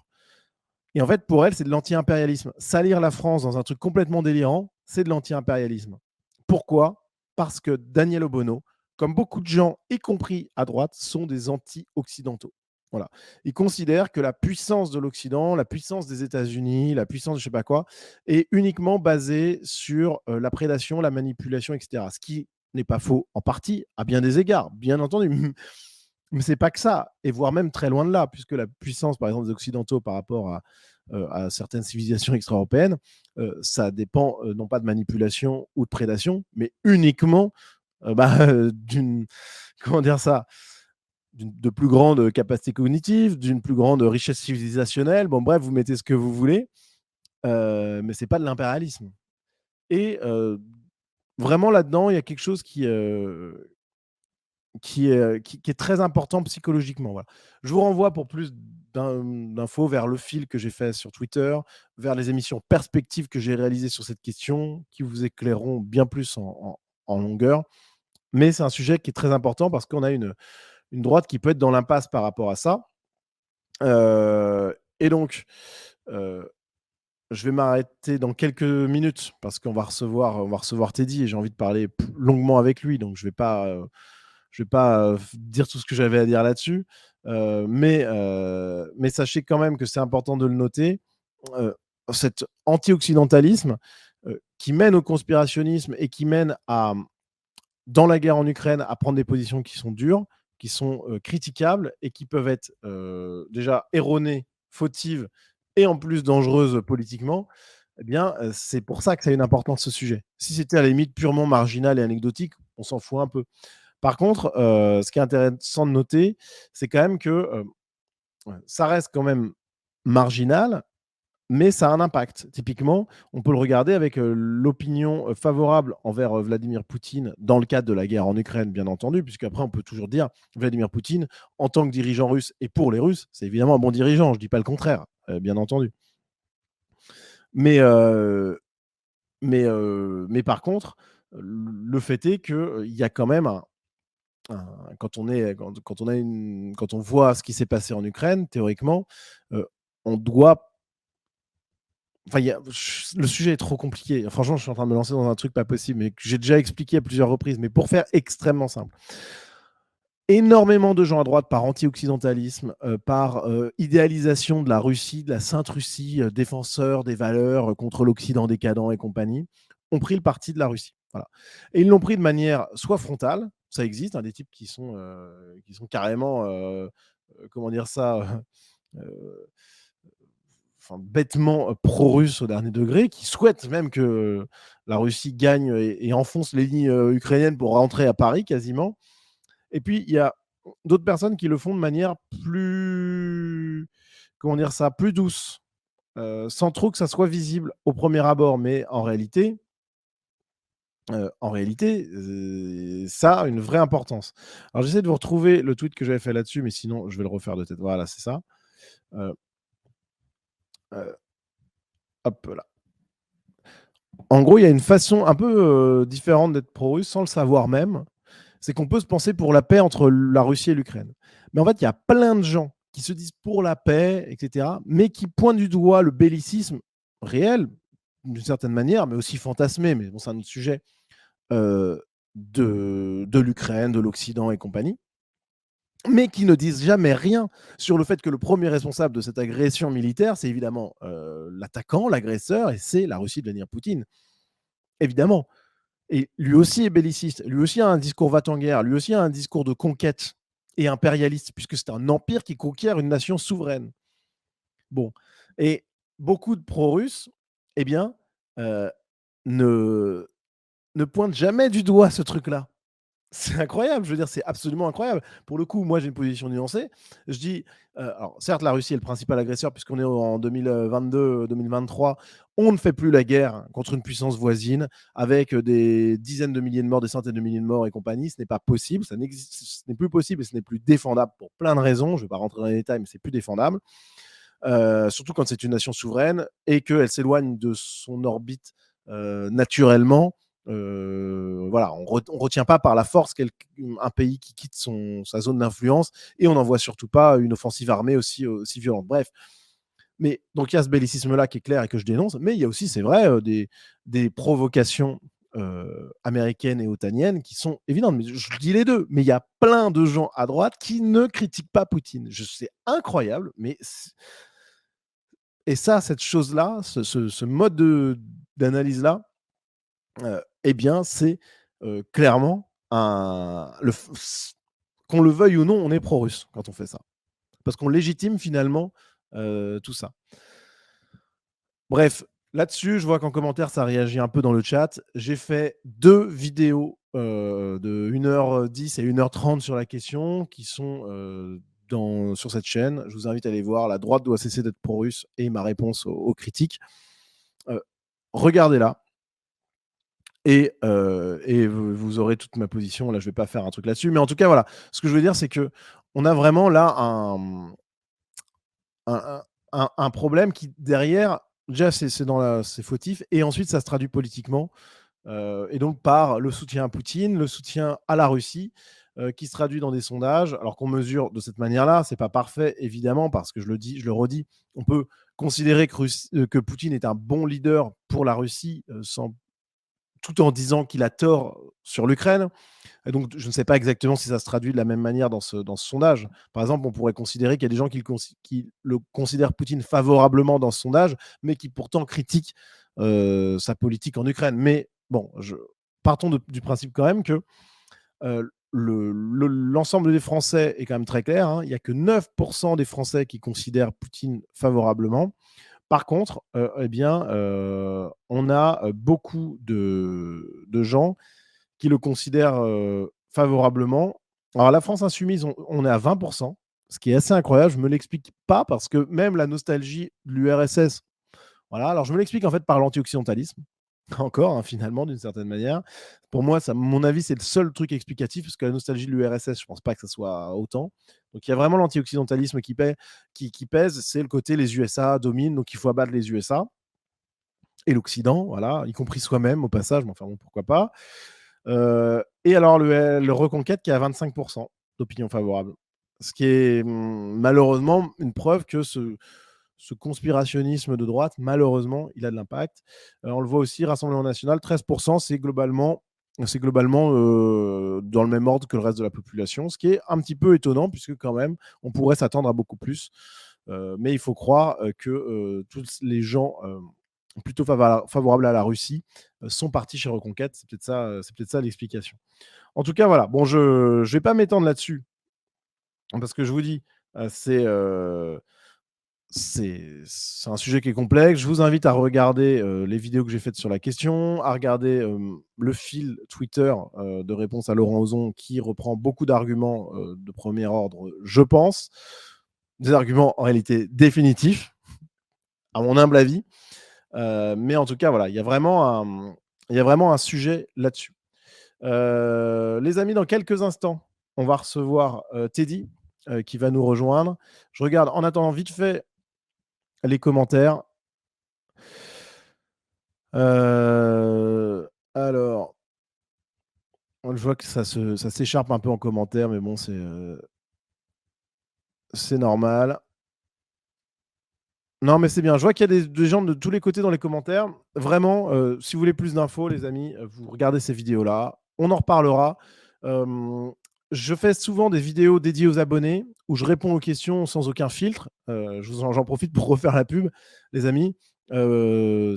Et en fait, pour elle, c'est de l'anti-impérialisme. Salir la France dans un truc complètement délirant, c'est de l'anti-impérialisme. Pourquoi? Parce que Daniel Obono, comme beaucoup de gens, y compris à droite, sont des anti-occidentaux. Voilà. Ils considèrent que la puissance de l'Occident, la puissance des États-Unis, la puissance de je ne sais pas quoi, est uniquement basée sur la prédation, la manipulation, etc. Ce qui n'est pas faux en partie, à bien des égards, bien entendu. Mais c'est pas que ça, et voire même très loin de là, puisque la puissance, par exemple, des Occidentaux par rapport à certaines civilisations extra-européennes, ça dépend non pas de manipulation ou de prédation, mais uniquement d'une, comment dire ça, de plus grande capacité cognitive, d'une plus grande richesse civilisationnelle. Bon, bref, vous mettez ce que vous voulez, mais c'est pas de l'impérialisme. Et vraiment là-dedans, il y a quelque chose qui est très important psychologiquement. Voilà. Je vous renvoie pour plus d'infos vers le fil que j'ai fait sur Twitter, vers les émissions perspectives que j'ai réalisées sur cette question, qui vous éclaireront bien plus en longueur. Mais c'est un sujet qui est très important parce qu'on a une droite qui peut être dans l'impasse par rapport à ça. Et donc, euh, je vais m'arrêter dans quelques minutes parce qu'on va recevoir Teddy et j'ai envie de parler longuement avec lui. Donc, je vais pas dire tout ce que j'avais à dire là-dessus. Mais sachez quand même que c'est important de le noter. Euh, Cet anti-occidentalisme qui mène au conspirationnisme et qui mène dans la guerre en Ukraine, à prendre des positions qui sont dures, qui sont critiquables et qui peuvent être déjà erronées, fautives et en plus dangereuses politiquement, eh bien, c'est pour ça que ça a une importance ce sujet. Si c'était à la limite purement marginal et anecdotique, on s'en fout un peu. Par contre, ce qui est intéressant de noter, c'est quand même que ça reste quand même marginal, mais ça a un impact. Typiquement, on peut le regarder avec l'opinion favorable envers Vladimir Poutine dans le cadre de la guerre en Ukraine, bien entendu, puisqu'après, on peut toujours dire Vladimir Poutine, en tant que dirigeant russe et pour les Russes, c'est évidemment un bon dirigeant, je ne dis pas le contraire, bien entendu. Mais, mais par contre, le fait est qu'il y a quand même quand on voit ce qui s'est passé en Ukraine, théoriquement, on doit. Enfin, le sujet est trop compliqué. Franchement, je suis en train de me lancer dans un truc pas possible, mais que j'ai déjà expliqué à plusieurs reprises. Mais pour faire extrêmement simple, énormément de gens à droite, par anti-occidentalisme, par idéalisation de la Russie, de la Sainte Russie, défenseur des valeurs contre l'Occident décadent et compagnie, ont pris le parti de la Russie. Voilà. Et ils l'ont pris de manière soit frontale, ça existe, hein, des types qui sont carrément, comment dire ça, euh, enfin, bêtement pro-russe au dernier degré, qui souhaitent même que la Russie gagne et enfonce les lignes ukrainiennes pour rentrer à Paris quasiment. Et puis, il y a d'autres personnes qui le font de manière plus, comment dire ça, plus douce, sans trop que ça soit visible au premier abord. Mais en réalité, ça a une vraie importance. Alors, j'essaie de vous retrouver le tweet que j'avais fait là-dessus, mais sinon, je vais le refaire de tête. Voilà, c'est ça. Euh, euh, Hop là. En gros, il y a une façon un peu différente d'être pro-russe sans le savoir même. C'est qu'on peut se penser pour la paix entre la Russie et l'Ukraine. Mais en fait, il y a plein de gens qui se disent pour la paix, etc., mais qui pointent du doigt le bellicisme réel, d'une certaine manière, mais aussi fantasmé, mais bon, c'est un autre sujet, euh, de l'Ukraine, de l'Occident et compagnie, mais qui ne disent jamais rien sur le fait que le premier responsable de cette agression militaire, c'est évidemment l'attaquant, l'agresseur, et c'est la Russie de Vladimir Poutine. Évidemment. Et lui aussi est belliciste, lui aussi a un discours va-t-en-guerre, lui aussi a un discours de conquête et impérialiste, puisque c'est un empire qui conquiert une nation souveraine. Bon, et beaucoup de pro-russes, eh bien, euh, ne, ne pointent jamais du doigt ce truc-là. C'est incroyable, je veux dire, c'est absolument incroyable. Pour le coup, moi, j'ai une position nuancée. Je dis, alors, certes, la Russie est le principal agresseur, puisqu'on est en 2022-2023. On ne fait plus la guerre contre une puissance voisine avec des dizaines de milliers de morts, des centaines de milliers de morts et compagnie. Ce n'est pas possible, ça n'existe, ce n'est plus possible et ce n'est plus défendable pour plein de raisons. Je ne vais pas rentrer dans les détails, mais c'est plus défendable. Surtout quand c'est une nation souveraine et qu'elle s'éloigne de son orbite naturellement. Voilà, on ne retient pas par la force un pays qui quitte sa zone d'influence et on n'envoie surtout pas une offensive armée aussi violente. Bref, mais donc il y a ce bellicisme-là qui est clair et que je dénonce, mais il y a aussi, c'est vrai, des provocations américaines et otaniennes qui sont évidentes. Mais je dis les deux, mais il y a plein de gens à droite qui ne critiquent pas Poutine. C'est incroyable, mais et ça, cette chose-là, ce mode d'analyse-là, eh bien, c'est clairement, qu'on le veuille ou non, on est pro-russe quand on fait ça. Parce qu'on légitime finalement tout ça. Bref, là-dessus, je vois qu'en commentaire, ça réagit un peu dans le chat. J'ai fait 2 vidéos de 1h10 et 1h30 sur la question qui sont sur cette chaîne. Je vous invite à aller voir. La droite doit cesser d'être pro-russe et ma réponse aux critiques. Regardez-la. Et vous aurez toute ma position. Là, je ne vais pas faire un truc là-dessus. Mais en tout cas, voilà. Ce que je veux dire, c'est qu'on a vraiment là un problème qui, derrière, déjà, c'est fautif. Et ensuite, ça se traduit politiquement. Et donc, par le soutien à Poutine, le soutien à la Russie, qui se traduit dans des sondages, alors qu'on mesure de cette manière-là. Ce n'est pas parfait, évidemment, parce que je le redis, on peut considérer que Poutine est un bon leader pour la Russie, tout en disant qu'il a tort sur l'Ukraine. Et donc, je ne sais pas exactement si ça se traduit de la même manière dans ce sondage. Par exemple, on pourrait considérer qu'il y a des gens qui le considèrent Poutine favorablement dans ce sondage, mais qui pourtant critiquent sa politique en Ukraine. Mais bon, partons du principe quand même que l'ensemble des Français est quand même très clair. Hein. Il n'y a que 9% des Français qui considèrent Poutine favorablement. Par contre, on a beaucoup de gens qui le considèrent favorablement. Alors, la France insoumise, on est à 20%, ce qui est assez incroyable. Je ne me l'explique pas parce que même la nostalgie de l'URSS, voilà. Alors, je me l'explique en fait par l'anti-occidentalisme, encore, hein, finalement, d'une certaine manière. Pour moi, mon avis, c'est le seul truc explicatif parce que la nostalgie de l'URSS, je ne pense pas que ça soit autant. Donc, il y a vraiment l'anti-occidentalisme qui pèse. C'est le côté les USA dominent, donc il faut abattre les USA et l'Occident, voilà, y compris soi-même au passage, mais enfin bon, pourquoi pas. Et alors, le Reconquête qui est à 25% d'opinion favorable. Ce qui est malheureusement une preuve que ce conspirationnisme de droite, malheureusement, il a de l'impact. On le voit aussi, Rassemblement national, 13%, c'est globalement dans le même ordre que le reste de la population, ce qui est un petit peu étonnant, puisque quand même, on pourrait s'attendre à beaucoup plus. Mais il faut croire que tous les gens plutôt favorables à la Russie sont partis chez Reconquête. C'est peut-être ça l'explication. En tout cas, voilà. Bon, je ne vais pas m'étendre là-dessus, parce que je vous dis, c'est un sujet qui est complexe. Je vous invite à regarder les vidéos que j'ai faites sur la question, à regarder le fil Twitter de réponse à Laurent Ozon, qui reprend beaucoup d'arguments de premier ordre, je pense. Des arguments en réalité définitifs, à mon humble avis. Mais en tout cas, voilà, il y a vraiment un sujet là-dessus. Les amis, dans quelques instants, on va recevoir Teddy qui va nous rejoindre. Je regarde en attendant vite fait les commentaires. Alors, je vois que ça s'écharpe un peu en commentaire, mais bon, c'est normal. Non, mais c'est bien. Je vois qu'il y a des gens de tous les côtés dans les commentaires. Vraiment, si vous voulez plus d'infos, les amis, vous regardez ces vidéos-là. On en reparlera. Je fais souvent des vidéos dédiées aux abonnés où je réponds aux questions sans aucun filtre. J'en profite pour refaire la pub, les amis.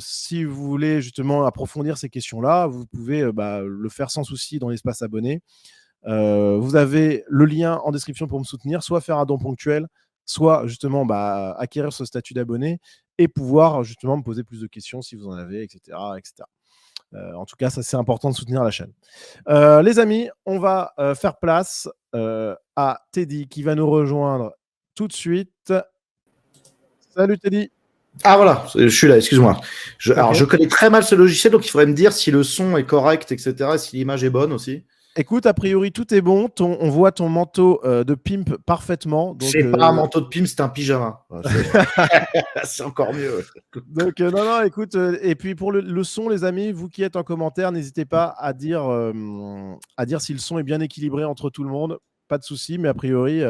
Si vous voulez justement approfondir ces questions-là, vous pouvez le faire sans souci dans l'espace abonné. Vous avez le lien en description pour me soutenir, soit faire un don ponctuel, soit justement acquérir ce statut d'abonné et pouvoir justement me poser plus de questions si vous en avez, etc. etc. En tout cas, ça c'est important de soutenir la chaîne. Les amis, on va faire place à Teddy qui va nous rejoindre tout de suite. Salut Teddy. Ah voilà, je suis là, excuse-moi. Alors, Ok. je connais très mal ce logiciel, donc il faudrait me dire si le son est correct, etc., et si l'image est bonne aussi. Écoute, a priori, tout est bon. On voit ton manteau de pimp parfaitement. Donc, C'est pas un manteau de pim, c'est un pyjama. C'est encore mieux. donc non, non, écoute. Et puis pour le son, les amis, vous qui êtes en commentaire, n'hésitez pas à dire si le son est bien équilibré entre tout le monde. Pas de souci, mais a priori,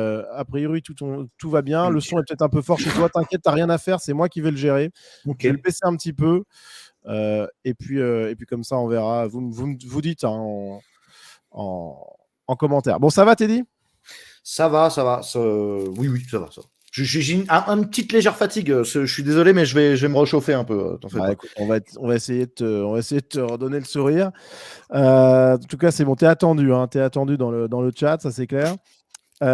tout va bien. Le son est peut-être un peu fort chez toi. T'inquiète, t'as rien à faire. C'est moi qui vais le gérer. Ok. Je vais le baisser un petit peu. Et puis comme ça, on verra. Vous dites hein, en commentaire. Bon, ça va, Teddy? Ça va, ça va. Oui, oui, ça va, ça va. J'ai une petite légère fatigue. Je suis désolé, mais je vais me réchauffer un peu. T'en fais Bah, pas. écoute, on va essayer on va essayer de te redonner le sourire. En tout cas, c'est bon, t'es attendu, hein, t'es attendu dans le chat, ça c'est clair. Bon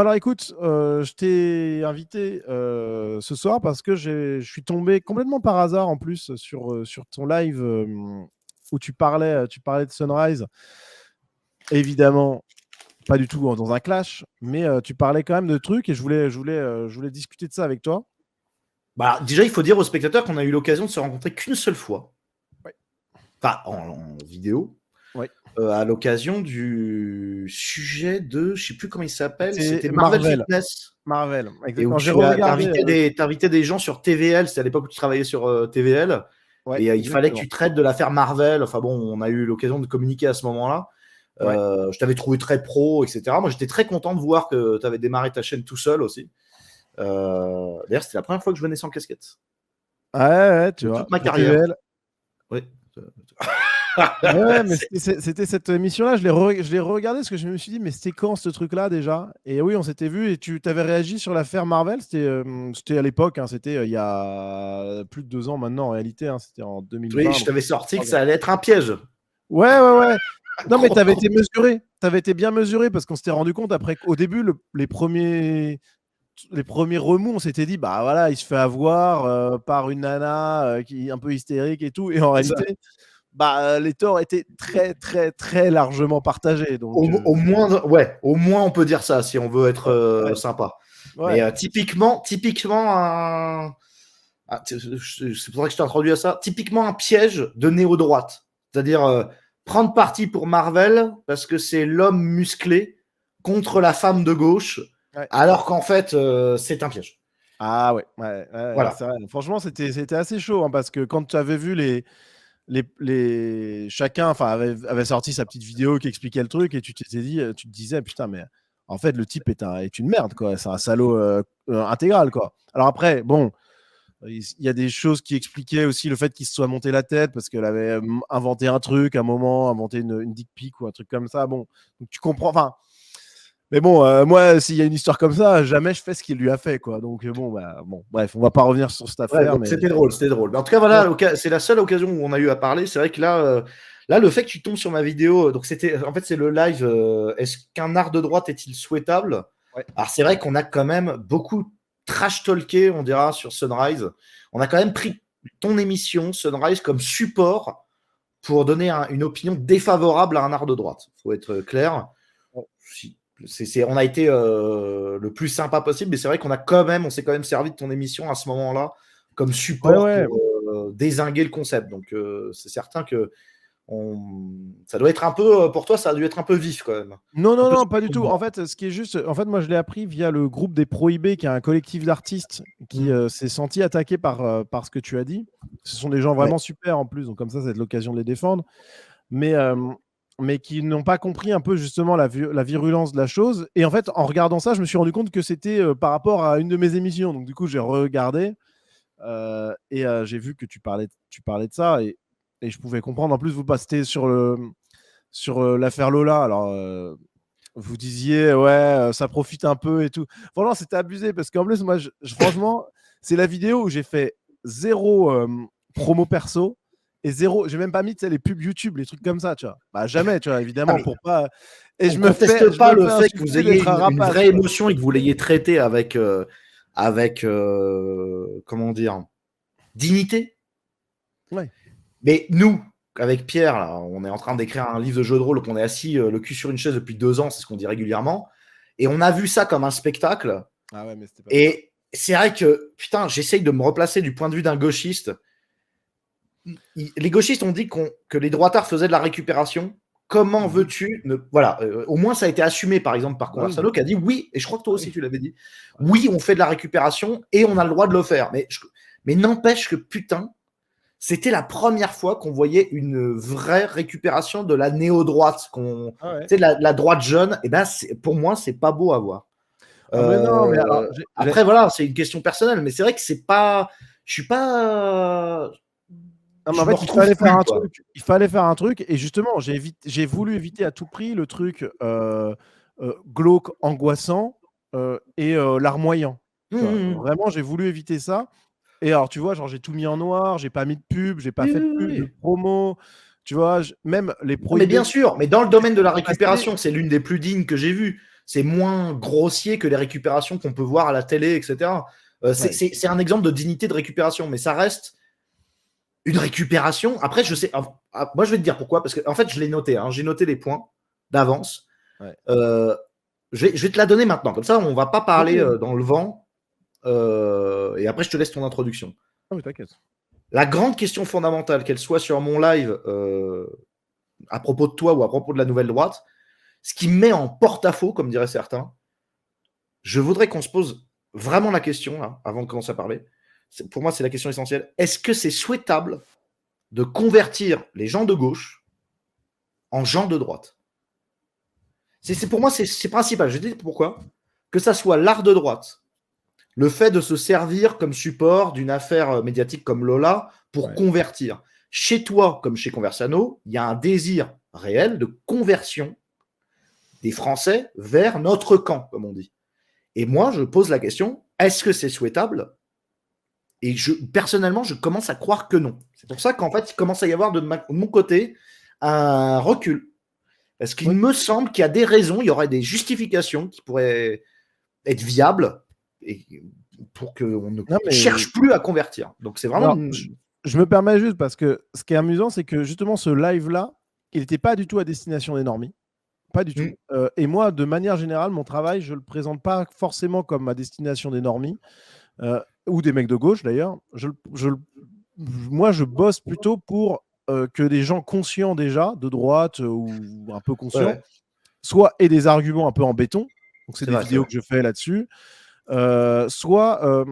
alors écoute, je t'ai invité ce soir parce que je suis tombé complètement par hasard en plus sur ton live où tu parlais de Sunrise. Évidemment, pas du tout dans un clash, mais tu parlais quand même de trucs et je voulais discuter de ça avec toi. Bah, déjà, il faut dire aux spectateurs qu'on a eu l'occasion de se rencontrer qu'une seule fois. Ouais. Enfin, en vidéo. Ouais. À l'occasion du sujet de, je sais plus comment il s'appelle, C'était c'était Marvel Marvel. Fitness. Marvel, Et où exactement. J'ai tu regardé. t'invitais des gens sur TVL, c'était à l'époque où tu travaillais sur TVL, Ouais, et il fallait que exactement. tu traites de l'affaire Marvel. Enfin bon, on a eu l'occasion de communiquer à ce moment-là. Ouais. Je t'avais trouvé très pro, etc. Moi, j'étais très content de voir que tu avais démarré ta chaîne tout seul aussi. D'ailleurs, c'était la première fois que je venais sans casquette. Ouais, tu De vois, toute ma pour carrière. TVL. Oui. Ouais, mais c'était cette émission-là, je l'ai regardée parce que je me suis dit, mais c'était quand ce truc-là déjà? Et oui, on s'était vu et tu t'avais réagi sur l'affaire Marvel. C'était à l'époque, hein, c'était il y a plus de 2 ans maintenant en réalité, hein, c'était en Oui, 2020. je Donc, t'avais sorti que ça allait être un piège. ouais. Non, mais t'avais été mesuré. T'avais été bien mesuré parce qu'on s'était rendu compte après qu'au début, les premiers remous, on s'était dit, bah voilà, il se fait avoir par une nana qui est un peu hystérique et tout. Et en réalité, bah, les torts étaient très largement partagés. Donc, Au moins, ouais, au moins on peut dire ça si on veut être ouais, sympa. ouais. Mais typiquement, c'est pour ça que je t'ai introduit à ça. Typiquement un piège de néo-droite, c'est-à-dire prendre parti pour Marvel parce que c'est l'homme musclé contre la femme de gauche, Ouais. alors qu'en fait c'est un piège. Ah ouais, Voilà. c'est vrai. Franchement, c'était assez chaud hein, parce que quand tu avais vu chacun enfin, avait sorti sa petite vidéo qui expliquait le truc et tu te disais, putain, mais en fait, le type est une merde, quoi. C'est un salaud intégral, quoi. Alors après, bon, il y a des choses qui expliquaient aussi le fait qu'il se soit monté la tête parce qu'elle avait inventé un truc à un moment, inventé une dick pic ou un truc comme ça. Bon, donc tu comprends. Enfin, mais bon, moi, s'il y a une histoire comme ça, jamais je fais ce qu'il lui a fait, quoi. Donc bon, bah, bon, bref, on va pas revenir sur cette Ouais, affaire, donc mais c'était drôle, c'était drôle. Mais en tout cas, ouais, voilà, c'est la seule occasion où on a eu à parler. C'est vrai que là, le fait que tu tombes sur ma vidéo, donc en fait, c'est le live. Est-ce qu'un art de droite est-il souhaitable? ouais, Alors, c'est vrai qu'on a quand même beaucoup trash talké, on dira, sur Sunrise. On a quand même pris ton émission, Sunrise, comme support pour donner une opinion défavorable à un art de droite. Il faut être clair. On a été le plus sympa possible, mais c'est vrai on s'est quand même servi de ton émission à ce moment-là comme support ouais. pour dézinguer le concept. Donc c'est certain que ça doit être un peu, pour toi, ça a dû être un peu vif quand même. Non, Un non, peu non, sur pas du ton tout. bras. En fait, ce qui est juste, en fait, moi, je l'ai appris via le groupe des Prohibés, qui est un collectif d'artistes qui s'est senti attaqué par ce que tu as dit. Ce sont des gens Ouais. vraiment super en plus, donc comme ça, c'est l'occasion de les défendre. Mais, qui n'ont pas compris un peu justement la virulence de la chose. Et en fait, en regardant ça, je me suis rendu compte que c'était par rapport à une de mes émissions. Donc du coup, j'ai regardé et j'ai vu que tu parlais de ça et je pouvais comprendre. En plus, vous passez sur l'affaire Lola. Alors, vous disiez, ouais, ça profite un peu et tout. Franchement, c'était abusé parce qu'en plus, moi, franchement, c'est la vidéo où j'ai fait zéro promo perso et zéro. J'ai même pas mis les pubs YouTube, les trucs comme ça, tu vois. Bah, jamais, tu vois, Ah, évidemment, mais pour pas. Et on conteste je pas me le fais fait que vous insulter ayez d'être un une rapace, vraie quoi. émotion et que vous l'ayez traité avec, comment dire, dignité. Ouais. Mais nous, avec Pierre, là, on est en train d'écrire un livre de jeu de rôle, qu'on est assis le cul sur une chaise depuis 2 ans, c'est ce qu'on dit régulièrement. Et on a vu ça comme un spectacle. Ah ouais, mais c'était pas ça. Et c'est vrai que, putain, j'essaye de me replacer du point de vue d'un gauchiste. Les gauchistes ont dit que les droitards faisaient de la récupération. Comment veux-tu Voilà, au moins ça a été assumé, par exemple, par Bah oui. Conversano, qui a dit oui, et je crois que toi Bah aussi oui. tu l'avais dit. Oui, on fait de la récupération et on a le droit de le faire. Mais n'empêche que, putain, c'était la première fois qu'on voyait une vraie récupération de la néo-droite, Ah ouais. la droite jeune. Et ben, pour moi, c'est pas beau à voir. Ah mais non, mais alors, Après, voilà, c'est une question personnelle, mais c'est vrai que c'est pas. Je suis pas. non, mais en Je me fait, il retrouve fallait faire plus, un quoi. truc. Il fallait faire un truc. Et justement, j'ai voulu éviter à tout prix le truc glauque, angoissant et larmoyant. Tu vois, vraiment, j'ai voulu éviter ça. Et alors, tu vois, genre, j'ai tout mis en noir, j'ai pas mis de pub, j'ai pas Oui, fait de oui, pub, de oui. promo. Tu vois, même les Non, mais bien prohibés. sûr, mais dans le domaine de la Passer. récupération, c'est l'une des plus dignes que j'ai vues. C'est moins grossier que les récupérations qu'on peut voir à la télé, etc. Ouais. C'est un exemple de dignité de récupération, mais ça reste une récupération. Après, je sais. Moi, je vais te dire pourquoi. Parce que, en fait, je l'ai noté. Hein, j'ai noté les points d'avance. Ouais. Je vais te la donner maintenant. Comme ça, on va pas parler Ok. dans le vent. Et après, je te laisse ton introduction. Ah oui, t'inquiète. La grande question fondamentale, qu'elle soit sur mon live à propos de toi ou à propos de la nouvelle droite, ce qui me met en porte-à-faux, comme diraient certains, je voudrais qu'on se pose vraiment la question, là, avant de commencer à parler. Pour moi, c'est la question essentielle. Est-ce que c'est souhaitable de convertir les gens de gauche en gens de droite? Pour moi, c'est principal. Je dis pourquoi. Que ça soit l'art de droite, le fait de se servir comme support d'une affaire médiatique comme Lola pour convertir. Chez toi, comme chez Conversano, il y a un désir réel de conversion des Français vers notre camp, comme on dit. Et moi, je pose la question, est-ce que c'est souhaitable? Et personnellement, je commence à croire que non. C'est pour ça qu'en fait, il commence à y avoir de mon côté un recul. Parce qu'il me semble qu'il y a des raisons, il y aurait des justifications qui pourraient être viables et pour qu'on ne cherche plus à convertir. Donc c'est vraiment... Alors, je me permets juste parce que ce qui est amusant, c'est que justement ce live-là, il n'était pas du tout à destination des normies. Pas du tout. Et moi, de manière générale, mon travail, je ne le présente pas forcément comme à destination des normies ou des mecs de gauche d'ailleurs. Moi, je bosse plutôt pour que des gens conscients déjà, de droite ou un peu conscients, soit aient des arguments un peu en béton. Donc, c'est des vidéos que je fais là-dessus. Soit,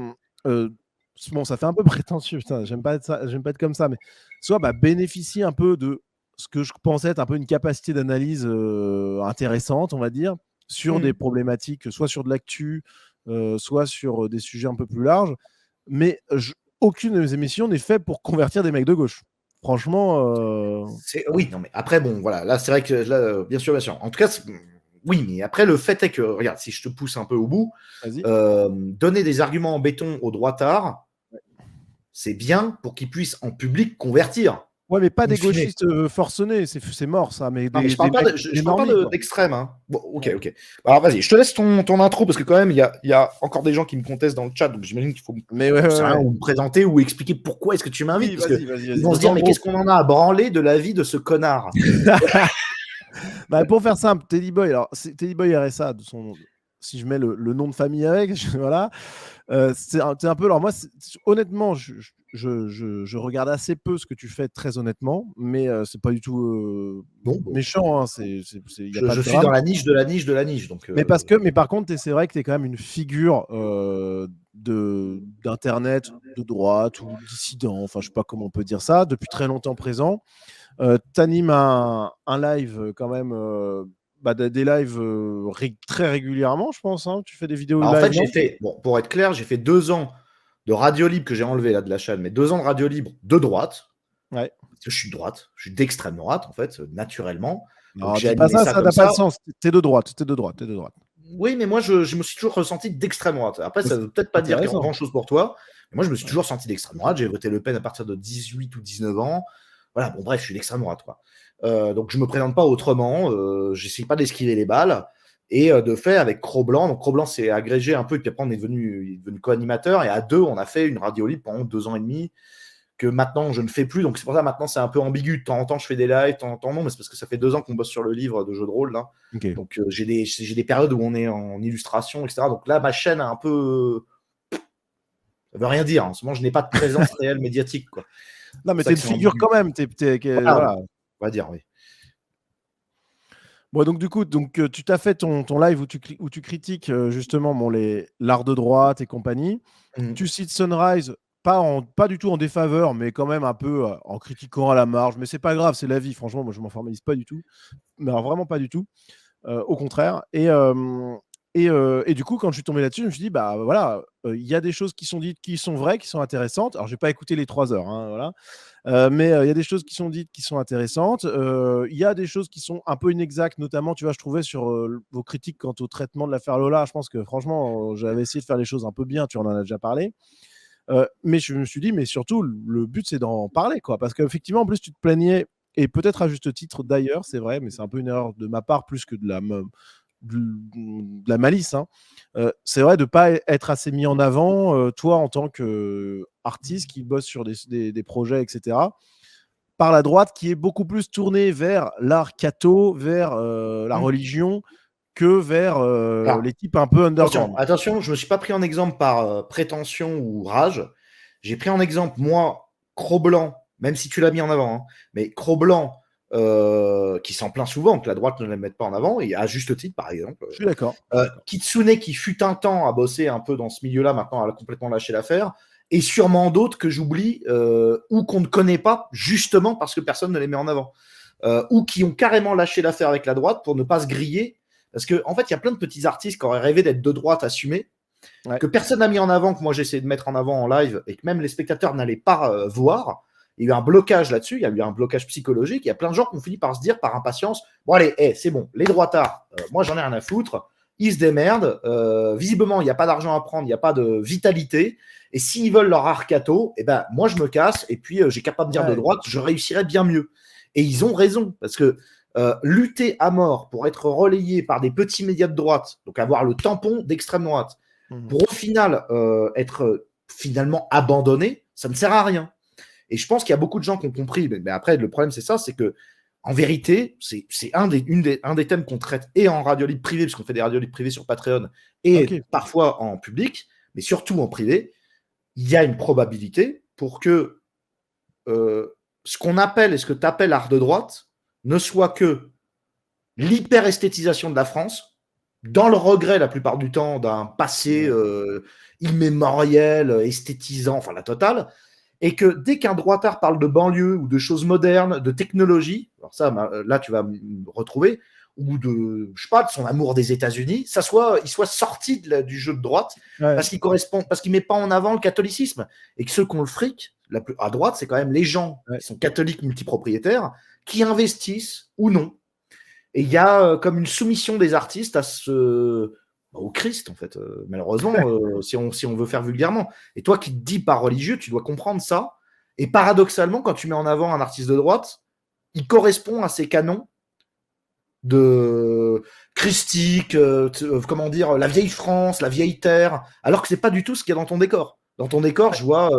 bon, ça fait un peu prétentieux, putain, j'aime pas être comme ça, mais soit bénéficier un peu de ce que je pensais être un peu une capacité d'analyse intéressante, on va dire, sur des problématiques, soit sur de l'actu, soit sur des sujets un peu plus larges. Mais aucune de mes émissions n'est faite pour convertir des mecs de gauche. Franchement. Oui, non, mais après, bon, voilà, là, c'est vrai que, là, bien sûr, bien sûr. En tout cas, oui, mais après, le fait est que, regarde, si je te pousse un peu au bout, donner des arguments en béton aux droitards, c'est bien pour qu'ils puissent en public convertir. Ouais, mais pas des gauchistes forcenés, c'est mort ça. Mais non, mais je parle pas d'extrême. Hein. Bon, ok. Alors vas-y, je te laisse ton intro parce que quand même, il y a encore des gens qui me contestent dans le chat, donc j'imagine qu'il faut ou me présenter ou expliquer pourquoi est-ce que tu m'invites. Parce qu'ils vont se dire, mais qu'est-ce qu'on en a à branler de la vie de ce connard? Pour faire simple, Teddy Boy, alors c'est Teddy Boy RSA, de son, si je mets le nom de famille avec, voilà. C'est un peu. Alors moi, honnêtement, je regarde assez peu ce que tu fais, très honnêtement, mais c'est pas du tout méchant. Hein, je suis dans la niche de la niche de la niche. Donc, mais par contre, c'est vrai que tu es quand même une figure d'internet, de droite ou dissident, enfin je sais pas comment on peut dire ça, depuis très longtemps présent. Tu animes un live quand même. Des lives très régulièrement, je pense. Hein. Tu fais des vidéos live. En fait, pour être clair, j'ai fait 2 ans de radio libre que j'ai enlevé là de la chaîne, mais 2 ans de radio libre de droite. Ouais. Parce que je suis de droite, je suis d'extrême droite en fait, naturellement. Non, dis pas ça, ça n'a pas de sens. T'es de droite. Oui, mais moi, je me suis toujours ressenti d'extrême droite. Après, ça ne veut peut-être pas dire grand-chose pour toi, mais moi, je me suis toujours senti d'extrême droite. J'ai voté Le Pen à partir de 18 ou 19 ans. Voilà, bon, bref, je suis d'extrême droite, quoi. Donc, je ne me présente pas autrement. J'essaye pas d'esquiver les balles. Et de fait, avec Cro-Blanc, donc Cro-Blanc s'est agrégé un peu, et puis après, il est devenu co-animateur. Et à 2, on a fait une radio libre pendant 2 ans et demi, que maintenant, je ne fais plus. Donc, c'est pour ça, maintenant, c'est un peu ambigu. De temps en temps, je fais des lives, de temps en temps, non, mais c'est parce que ça fait 2 ans qu'on bosse sur le livre de jeu de rôle, là. Okay. Donc, j'ai des périodes où on est en illustration, etc. Donc là, ma chaîne a un peu... Ça veut rien dire. En ce moment, je n'ai pas de présence réelle médiatique, quoi. Non, mais t'es une figure quand même. Voilà. On va dire, oui. Bon, donc du coup, tu t'as fait ton live où tu critiques justement l'art de droite et compagnie. Tu cites Sunrise, pas du tout en défaveur, mais quand même un peu en critiquant à la marge. Mais c'est pas grave, c'est la vie. Franchement, moi, je m'en formalise pas du tout. Mais alors, vraiment pas du tout. Au contraire. Et Et du coup, quand je suis tombé là-dessus, je me suis dit, bah voilà, il y a des choses qui sont dites qui sont vraies, qui sont intéressantes. Alors, je n'ai pas écouté les 3 heures, hein, voilà. Mais il y a des choses qui sont dites qui sont intéressantes. Il y a des choses qui sont un peu inexactes, notamment, tu vois, je trouvais sur vos critiques quant au traitement de l'affaire Lola. Je pense que franchement, j'avais essayé de faire les choses un peu bien, tu en as déjà parlé. Mais je me suis dit, mais surtout, le but, c'est d'en parler, quoi. Parce qu'effectivement, en plus, tu te plaignais, et peut-être à juste titre d'ailleurs, c'est vrai, mais c'est un peu une erreur de ma part plus que de la malice, hein. C'est vrai de ne pas être assez mis en avant, toi en tant qu'artiste qui bosse sur des projets, etc., par la droite qui est beaucoup plus tournée vers l'art catho, vers la Hum. religion, que vers Alors, les types un peu attention, underground. attention, je ne me suis pas pris en exemple par prétention ou rage. J'ai pris en exemple, moi, Cro-Blanc, même si tu l'as mis en avant, hein, mais Cro-Blanc, qui s'en plaint souvent que la droite ne le mette pas en avant, et à juste titre, par exemple. Je suis d'accord. Je suis d'accord. Kitsune, qui fut un temps à bosser un peu dans ce milieu-là, maintenant elle a complètement lâché l'affaire, et sûrement d'autres que j'oublie ou qu'on ne connaît pas, justement parce que personne ne les met en avant. Ou qui ont carrément lâché l'affaire avec la droite pour ne pas se griller. Parce qu'en en fait, il y a plein de petits artistes qui auraient rêvé d'être de droite assumés, Ouais. que personne n'a mis en avant, que moi j'ai essayé de mettre en avant en live, et que même les spectateurs n'allaient pas voir. Il y a eu un blocage là-dessus, il y a eu un blocage psychologique. Il y a plein de gens qui ont fini par se dire par impatience, bon allez, c'est bon, les droitards, moi j'en ai rien à foutre, ils se démerdent, visiblement il n'y a pas d'argent à prendre, il n'y a pas de vitalité, et s'ils veulent leur arcato, ben moi je me casse, et puis j'ai qu'à pas me dire de droite, je réussirais bien mieux. Et ils ont raison, parce que lutter à mort pour être relayé par des petits médias de droite, donc avoir le tampon d'extrême droite, pour au final être finalement abandonné, ça ne sert à rien. Et je pense qu'il y a beaucoup de gens qui ont compris, mais après, le problème, c'est ça, c'est que en vérité, c'est un des thèmes qu'on traite et en radio libre privée, parce qu'on fait des radios libres privées sur Patreon, et Ok. parfois en public, mais surtout en privé. Il y a une probabilité pour que ce qu'on appelle et ce que tu appelles art de droite ne soit que l'hyper-esthétisation de la France, dans le regret la plupart du temps d'un passé immémoriel, esthétisant, enfin la totale, et que dès qu'un droitard parle de banlieue ou de choses modernes, de technologie, alors ça, là tu vas me retrouver, ou de, je sais pas, de son amour des États-Unis, il soit sorti du jeu de droite Ouais. parce qu'il met pas en avant le catholicisme, et que ceux qui ont le fric, à droite, c'est quand même les gens qui sont catholiques multipropriétaires, qui investissent ou non. Et il y a comme une soumission des artistes au Christ, en fait, malheureusement, si on veut faire vulgairement. Et toi qui te dis pas religieux, tu dois comprendre ça. Et paradoxalement, quand tu mets en avant un artiste de droite, il correspond à ces canons de christique, comment dire, la vieille France, la vieille terre, alors que c'est pas du tout ce qu'il y a dans ton décor. Dans ton décor, je vois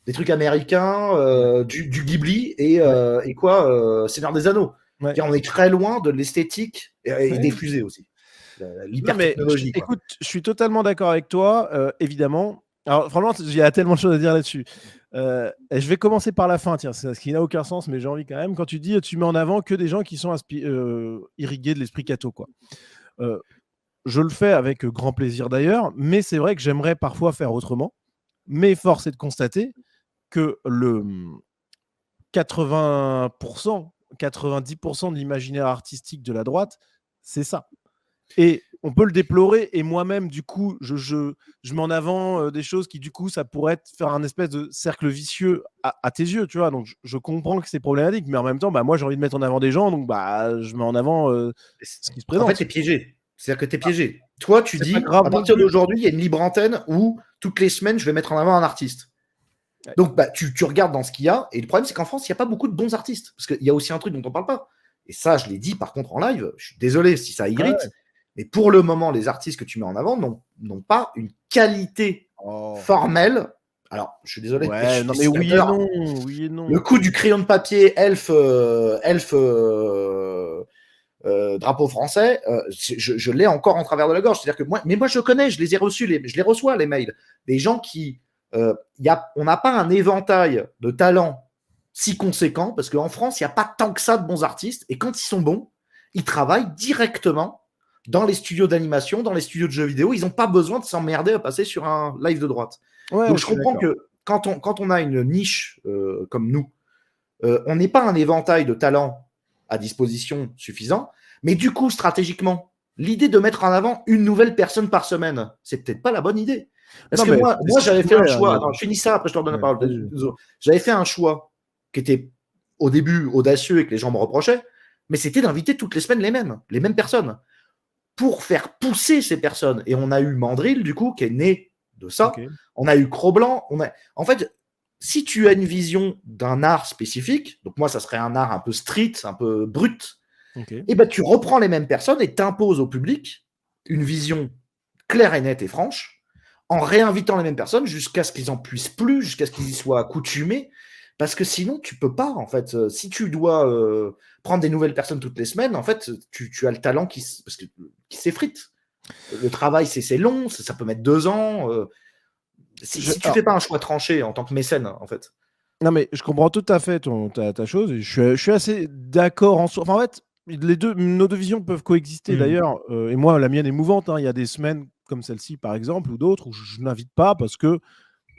des trucs américains, du Ghibli et Seigneur des Anneaux. Ouais. On est très loin de l'esthétique et des Ouais. fusées aussi. Non, mais L'hyper-technologie. écoute, je suis totalement d'accord avec toi, évidemment. Alors, franchement, il y a tellement de choses à dire là-dessus. Et je vais commencer par la fin, tiens, ce qui n'a aucun sens, mais j'ai envie quand même. Quand tu dis, tu mets en avant que des gens qui sont irrigués de l'esprit catho, quoi. Je le fais avec grand plaisir d'ailleurs, mais c'est vrai que j'aimerais parfois faire autrement. Mais force est de constater que le 80%, 90% de l'imaginaire artistique de la droite, c'est ça. Et on peut le déplorer, et moi-même, du coup, je mets en avant des choses qui, du coup, ça pourrait faire un espèce de cercle vicieux à tes yeux, tu vois. Donc, je comprends que c'est problématique, mais en même temps, bah, moi, j'ai envie de mettre en avant des gens, donc bah, je mets en avant ce qui se En fait, présente. t'es piégé. C'est-à-dire que t'es piégé. Toi, tu C'est pas dis, grave à non partir plus. d'aujourd'hui, il y a une libre antenne où toutes les semaines, je vais mettre en avant un artiste. Ouais. Donc, tu regardes dans ce qu'il y a, et le problème, c'est qu'en France, il n'y a pas beaucoup de bons artistes. Parce qu'il y a aussi un truc dont on ne parle pas. Et ça, je l'ai dit par contre en live, je suis désolé si ça irrite, Ouais. mais pour le moment, les artistes que tu mets en avant n'ont pas une qualité Oh. formelle. Alors, je suis désolé, je Ouais, suis non, mais oui et dessinateur. non, oui et non. Le coup du crayon de papier elfe, drapeau français, je l'ai encore en travers de la gorge. C'est-à-dire que moi je connais, je les ai reçus, je les reçois les mails. Des gens qui, on n'a pas un éventail de talents si conséquent, parce qu'en France, il n'y a pas tant que ça de bons artistes, et quand ils sont bons, ils travaillent directement dans les studios d'animation, dans les studios de jeux vidéo. Ils n'ont pas besoin de s'emmerder à passer sur un live de droite. Ouais, Donc je je suis comprends d'accord. que quand on a une niche comme nous, on n'est pas un éventail de talents à disposition suffisant, mais du coup, stratégiquement, l'idée de mettre en avant une nouvelle personne par semaine, c'est peut-être pas la bonne idée. Parce Non, que mais moi c'est j'avais ce fait qu'il un fait, choix. Attends, je finis ça, après je te redonne la parole. vas-y. J'avais fait un choix qui était au début audacieux et que les gens me reprochaient, mais c'était d'inviter toutes les semaines les mêmes personnes, pour faire pousser ces personnes. Et on a eu Mandrill, du coup, qui est né de ça. Ok. On a eu Cro-Blanc. En fait, si tu as une vision d'un art spécifique, donc moi, ça serait un art un peu street, un peu brut, Ok. et ben tu reprends les mêmes personnes et t'imposes au public une vision claire et nette et franche, en réinvitant les mêmes personnes jusqu'à ce qu'ils en puissent plus, jusqu'à ce qu'ils y soient accoutumés, parce que sinon tu peux pas, en fait. Si tu dois prendre des nouvelles personnes toutes les semaines, en fait, tu as le talent qui s'effrite. Le travail, c'est long, ça peut mettre 2 ans. Si tu Alors, fais pas un choix tranché en tant que mécène, en fait. non, mais je comprends tout à fait ta chose. Et je suis assez d'accord en soi. Enfin, en fait, nos deux visions peuvent coexister d'ailleurs. Et moi, la mienne est mouvante, hein. Il y a des semaines comme celle-ci, par exemple, ou d'autres où je n'invite pas parce que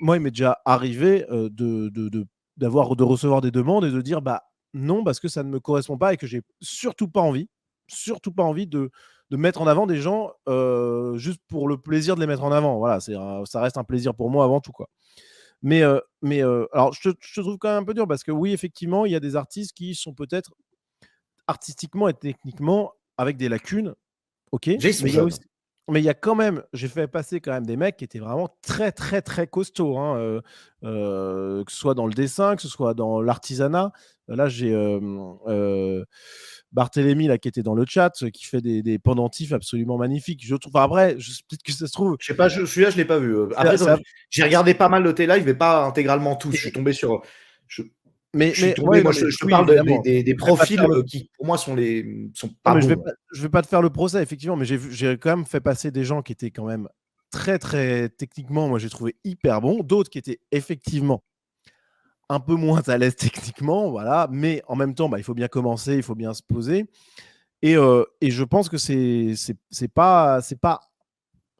moi, il m'est déjà arrivé de recevoir des demandes et de dire bah non, parce que ça ne me correspond pas et que j'ai surtout pas envie de mettre en avant des gens juste pour le plaisir de les mettre en avant. Voilà, ça reste un plaisir pour moi avant tout, quoi. Alors, je te trouve quand même un peu dur parce que oui, effectivement, il y a des artistes qui sont peut-être artistiquement et techniquement avec des lacunes, ok, Jason mais il y a Jeune. aussi, mais il y a quand même, j'ai fait passer quand même des mecs qui étaient vraiment très, très, très costauds, hein, que ce soit dans le dessin, que ce soit dans l'artisanat. Là, j'ai Barthélémy là, qui était dans le chat, qui fait des pendentifs absolument magnifiques. Je trouve, enfin, après, peut-être que ça se trouve, Je sais pas, celui-là, je l'ai pas vu. Après, ça- j'ai regardé pas mal de tes lives, mais pas intégralement tous. Je suis et- tombé sur. Je, je suis mais tombé, ouais, moi, non, mais je te oui, parle évidemment. des Je vais pas te profils faire le qui, pour moi, sont Non, pas mais bons. je vais pas te faire le procès, effectivement, mais j'ai quand même fait passer des gens qui étaient quand même très, très techniquement, moi j'ai trouvé hyper bons, d'autres qui étaient effectivement un peu moins à l'aise techniquement, voilà, mais en même temps, bah, il faut bien commencer, il faut bien se poser. Et je pense que c'est pas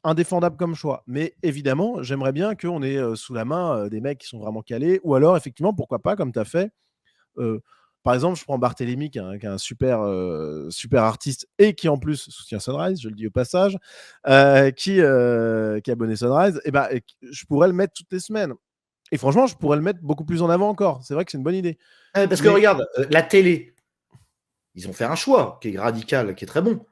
indéfendable comme choix. Mais évidemment, j'aimerais bien qu'on ait sous la main des mecs qui sont vraiment calés, ou alors effectivement, pourquoi pas, comme tu as fait, euh, par exemple, je prends Barthélémy, qui est un super, super artiste et qui en plus soutient Sunrise, je le dis au passage, qui est abonné Sunrise, et ben, je pourrais le mettre toutes les semaines. Et franchement, je pourrais le mettre beaucoup plus en avant encore. C'est vrai que c'est une bonne idée. Parce que Mais regarde, la télé, ils ont fait un choix qui est radical, qui est très bon.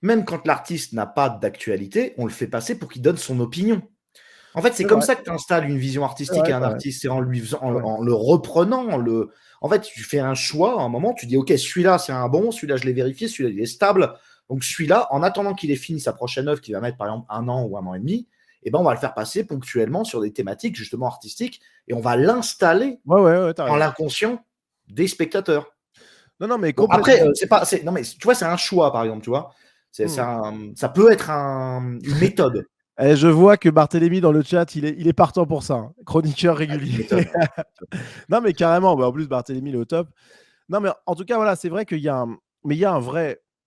Même quand l'artiste n'a pas d'actualité, on le fait passer pour qu'il donne son opinion. En fait, c'est c'est comme vrai, ça que tu installes une vision c'est artistique vrai, à un c'est vrai, artiste, c'est en lui faisant, c'est vrai. en le reprenant. En fait, tu fais un choix à un moment, tu dis, OK, celui-là, c'est un bon, celui-là, je l'ai vérifié, celui-là, il est stable. Donc, celui-là, en attendant qu'il ait fini sa prochaine œuvre, qui va mettre par exemple 1 an ou 1 an et demi, eh ben, on va le faire passer ponctuellement sur des thématiques justement artistiques et on va l'installer Ouais, ouais, ouais, t'as dans raison. l'inconscient des spectateurs. Non, non, mais Bon, après, complètement. non, mais tu vois, c'est un choix, par exemple, tu vois. Hmm. Ça peut être une méthode. Et je vois que Barthélémy dans le chat, il est partant pour ça, hein. Chroniqueur Ah, tu régulier. m'étonnes. Non, mais carrément. Bah, en plus, Barthélémy, il est au top. Non, mais en tout cas, voilà, c'est vrai mais il y a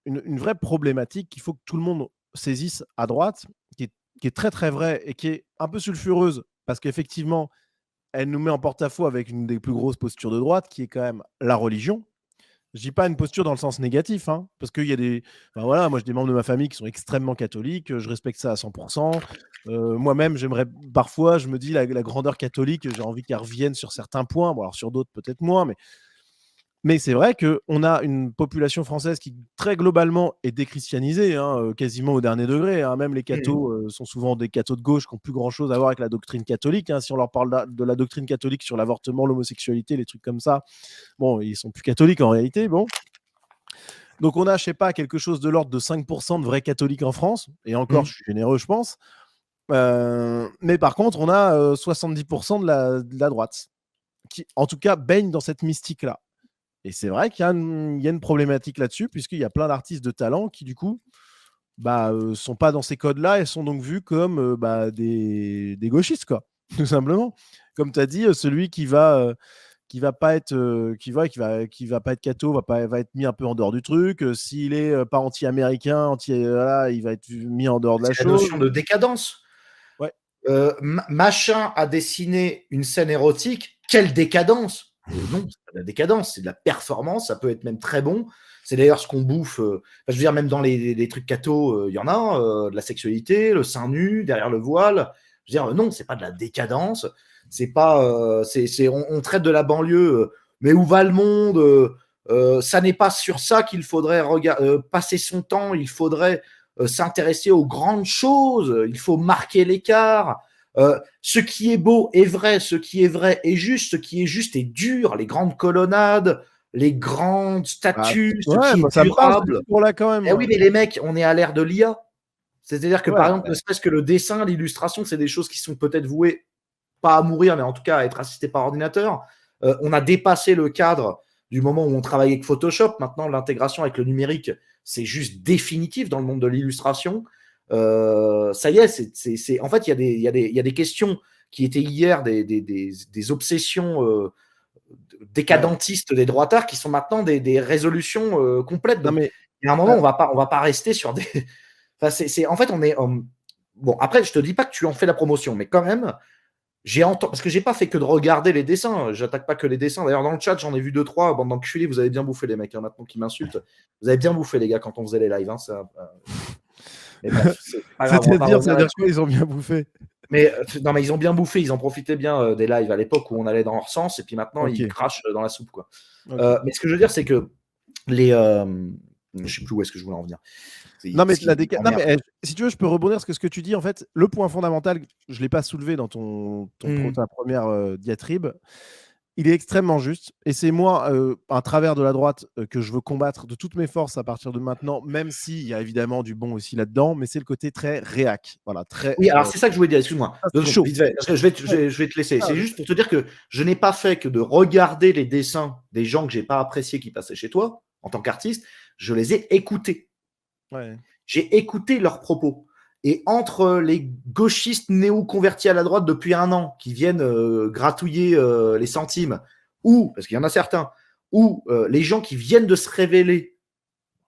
une vraie problématique qu'il faut que tout le monde saisisse à droite, qui est très, très vraie et qui est un peu sulfureuse, parce qu'effectivement, elle nous met en porte-à-faux avec une des plus grosses postures de droite, qui est quand même la religion. Je dis pas une posture dans le sens négatif, hein, parce qu'il y a des. Enfin, voilà, moi, j'ai des membres de ma famille qui sont extrêmement catholiques, je respecte ça à 100%. Moi-même, j'aimerais parfois, je me dis, la grandeur catholique, j'ai envie qu'elle revienne sur certains points, bon, alors sur d'autres, peut-être moins, mais c'est vrai qu'on a une population française qui, très globalement, est déchristianisée, hein, quasiment au dernier degré, hein. Même les Mhm. cathos sont souvent des cathos de gauche qui n'ont plus grand-chose à voir avec la doctrine catholique, hein. Si on leur parle de la doctrine catholique sur l'avortement, l'homosexualité, les trucs comme ça, bon, ils sont plus catholiques en réalité. Bon. Donc on a, je sais pas, quelque chose de l'ordre de 5% de vrais catholiques en France. Et encore, Mhm. je suis généreux, je pense. Mais par contre, on a 70% de la droite, qui, en tout cas, baigne dans cette mystique-là. Et c'est vrai qu'il y a une problématique là-dessus, puisqu'il y a plein d'artistes de talent qui, du coup, bah, sont pas dans ces codes-là et sont donc vus comme bah, des gauchistes, quoi, tout simplement. Comme tu as dit, celui qui va pas être qui va pas être catho va être mis un peu en dehors du truc. S'il est pas anti-américain, voilà, il va être mis en dehors de la C'est la chose. notion de décadence. Ouais. Machin a dessiné une scène érotique. Quelle décadence! Non, c'est pas de la décadence, c'est de la performance. Ça peut être même très bon. C'est d'ailleurs ce qu'on bouffe. Je veux dire, même dans les trucs catho, il y en a, de la sexualité, le sein nu, derrière le voile. Je veux dire, non, c'est pas de la décadence. C'est pas, on traite de la banlieue, mais où va le monde ça n'est pas sur ça qu'il faudrait passer son temps. Il faudrait s'intéresser aux grandes choses. Il faut marquer l'écart. Ce qui est beau est vrai, ce qui est vrai est juste, ce qui est juste est dur. Les grandes colonnades, les grandes statues, ce Ouais, qui moi, est ça me parle ce durable. discours-là quand même. Eh oui, mais les mecs, on est à l'ère de l'IA. C'est-à-dire que, Ouais, par exemple, ne serait-ce que le dessin, l'illustration, c'est des choses qui sont peut-être vouées, pas à mourir, mais en tout cas à être assistées par ordinateur. On a dépassé le cadre du moment où on travaillait avec Photoshop. Maintenant, l'intégration avec le numérique, c'est juste définitif dans le monde de l'illustration. Ça y est, en fait, il y a des questions qui étaient hier des obsessions décadentistes des droitards qui sont maintenant des résolutions complètes. non Donc, mais il y a un moment, on va pas rester sur des. Enfin, en fait, on est. Bon, après, je te dis pas que tu en fais la promotion, mais quand même, parce que j'ai pas fait que de regarder les dessins. J'attaque pas que les dessins. D'ailleurs, dans le chat, j'en ai vu 2-3. Bande d'enculés, vous avez bien bouffé les mecs. Hein, maintenant qui m'insultent, vous avez bien bouffé les gars quand on faisait les lives. Hein, mais bref, c'est pas grave. c'est-à-dire quoi, ils ont bien bouffé. Mais non, mais ils ont bien bouffé. Ils en profitaient bien des lives à l'époque où on allait dans leur sens, et puis maintenant Ok. ils crachent dans la soupe, quoi. Ok. Mais ce que je veux dire, c'est que les, je sais plus où est-ce que je voulais en venir. Non, mais, non, mais si tu veux, je peux rebondir parce que ce que tu dis, en fait, le point fondamental, je ne l'ai pas soulevé dans ta première diatribe, il est extrêmement juste. Et c'est moi, à travers de la droite, que je veux combattre de toutes mes forces à partir de maintenant, même s'il y a évidemment du bon aussi là-dedans, mais c'est le côté très réac. Voilà, très, Oui, alors c'est ça que je voulais dire, excuse-moi. c'est chaud. Vite fait, parce que je vais te laisser. C'est juste pour te dire que je n'ai pas fait que de regarder les dessins des gens que j'ai pas appréciés qui passaient chez toi, en tant qu'artiste, je les ai écoutés. Ouais. J'ai écouté leurs propos. Et entre les gauchistes néo-convertis à la droite depuis 1 an, qui viennent gratouiller les centimes, ou, parce qu'il y en a certains, ou les gens qui viennent de se révéler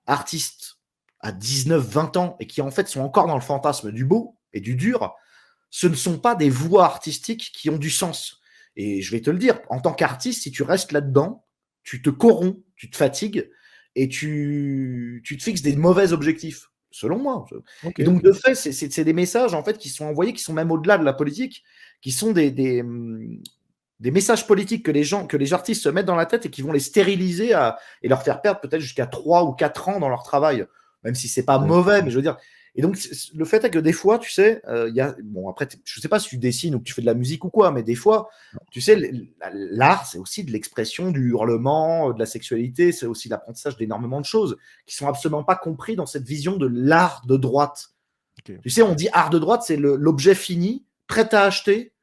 artistes à 19-20 ans et qui en fait sont encore dans le fantasme du beau et du dur, ce ne sont pas des voies artistiques qui ont du sens. Et je vais te le dire, en tant qu'artiste, si tu restes là-dedans, tu te corromps, tu te fatigues et tu te fixes des mauvais objectifs, selon moi. Okay. Et donc, de fait, c'est des messages en fait qui sont envoyés, qui sont même au-delà de la politique, qui sont des messages politiques que les artistes se mettent dans la tête et qui vont les stériliser et leur faire perdre peut-être jusqu'à 3 ou 4 ans dans leur travail, même si c'est pas mauvais, mais je veux dire. Et donc, le fait est que des fois, tu sais, bon, après, je sais pas si tu dessines ou que tu fais de la musique ou quoi, mais des fois, tu sais, l'art, c'est aussi de l'expression, du hurlement, de la sexualité, c'est aussi l'apprentissage d'énormément de choses qui sont absolument pas compris dans cette vision de l'art de droite. Okay. Tu sais, on dit art de droite, c'est l'objet fini, prêt à acheter,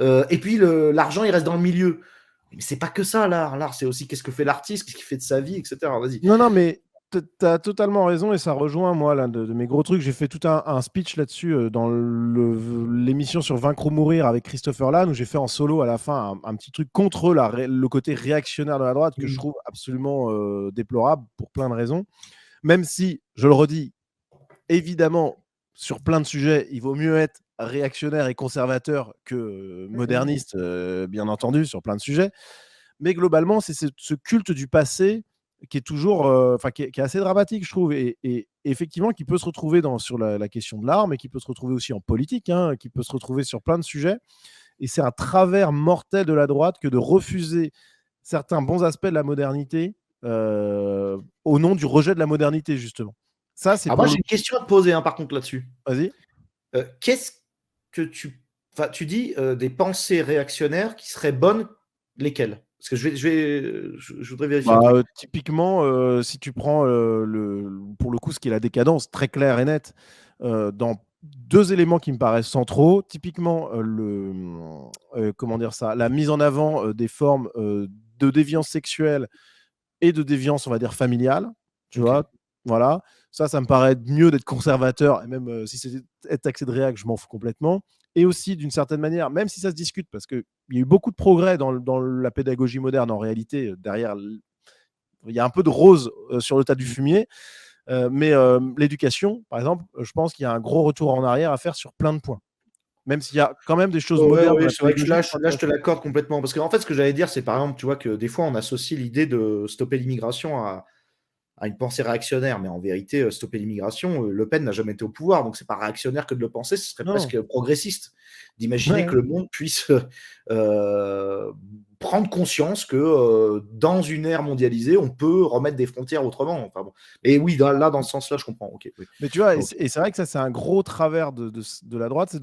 et puis l'argent, il reste dans le milieu. Mais c'est pas que ça, l'art. L'art, c'est aussi qu'est-ce que fait l'artiste, qu'est-ce qu'il fait de sa vie, etc. Vas-y. Non, mais tu as totalement raison et ça rejoint, moi, l'un de mes gros trucs. J'ai fait tout un speech là-dessus dans l'émission sur Vaincre ou Mourir avec Christopher Lann, où j'ai fait en solo à la fin un petit truc contre le côté réactionnaire de la droite que je trouve absolument déplorable pour plein de raisons. Même si, je le redis, évidemment, sur plein de sujets, il vaut mieux être réactionnaire et conservateur que moderniste, bien entendu, sur plein de sujets. Mais globalement, c'est ce culte du passé qui est toujours, qui est assez dramatique, je trouve, et effectivement, qui peut se retrouver sur la question de l'art, mais qui peut se retrouver aussi en politique, hein, qui peut se retrouver sur plein de sujets. Et c'est un travers mortel de la droite que de refuser certains bons aspects de la modernité au nom du rejet de la modernité, justement. Ça, c'est moi, j'ai une question à te poser, par contre, là-dessus. Vas-y. Qu'est-ce que tu dis des pensées réactionnaires qui seraient bonnes, lesquelles? Parce que je voudrais vérifier. Typiquement, si tu prends pour le coup ce qui est la décadence, très claire et nette, dans 2 éléments qui me paraissent centraux, typiquement comment dire ça, la mise en avant des formes de déviance sexuelle et de déviance, on va dire, familiale, tu vois, voilà. Ça me paraît mieux d'être conservateur, et même si c'est être taxé de réac, je m'en fous complètement. Et aussi, d'une certaine manière, même si ça se discute, parce qu'il y a eu beaucoup de progrès dans la pédagogie moderne, en réalité, derrière, il y a un peu de rose sur le tas du fumier, mais l'éducation, par exemple, je pense qu'il y a un gros retour en arrière à faire sur plein de points. Même s'il y a quand même des choses modernes. Oui, c'est vrai que là, je te l'accorde complètement. Parce qu'en fait, ce que j'allais dire, c'est par exemple, tu vois, que des fois, on associe l'idée de stopper l'immigration a une pensée réactionnaire, mais en vérité, stopper l'immigration, Le Pen n'a jamais été au pouvoir, donc c'est pas réactionnaire que de le penser, ce serait Non. presque progressiste d'imaginer Ouais. que le monde puisse prendre conscience que dans une ère mondialisée, on peut remettre des frontières autrement. Enfin, bon. Et oui, dans ce sens-là, je comprends. Ok, oui. Mais tu vois, et Ok. c'est vrai que ça, c'est un gros travers de la droite,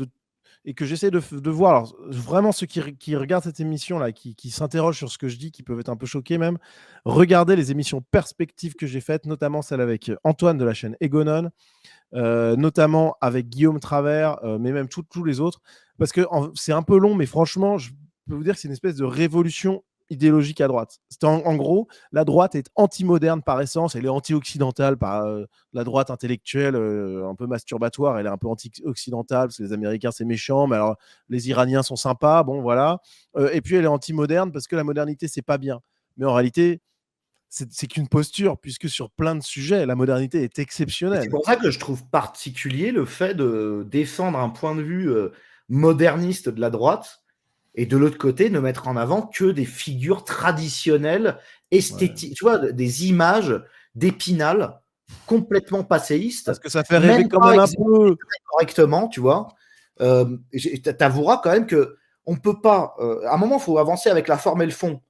et que j'essaie de voir. Alors, vraiment, ceux qui regardent cette émission-là, qui s'interrogent sur ce que je dis, qui peuvent être un peu choqués même, regardez les émissions perspectives que j'ai faites, notamment celle avec Antoine de la chaîne Egonon, notamment avec Guillaume Travers, mais même tous les autres, parce que c'est un peu long, mais franchement, je peux vous dire que c'est une espèce de révolution idéologique à droite. En gros, la droite est anti-moderne par essence, elle est anti-occidentale par la droite intellectuelle, un peu masturbatoire, elle est un peu anti-occidentale, parce que les Américains c'est méchant, mais alors les Iraniens sont sympas, bon voilà. Et puis elle est anti-moderne parce que la modernité c'est pas bien. Mais en réalité, c'est qu'une posture, puisque sur plein de sujets, la modernité est Et c'est exceptionnelle. pour ça que je trouve particulier le fait de défendre un point de vue moderniste de la droite et de l'autre côté, ne mettre en avant que des figures traditionnelles, Ouais. esthétiques, tu vois, des images d'Épinal complètement passéistes, Parce que ça fait rêver même quand pas même un exécutées peu. correctement, tu vois. T'avoueras quand même que on peut pas. À un moment, il faut avancer avec la forme et le fond.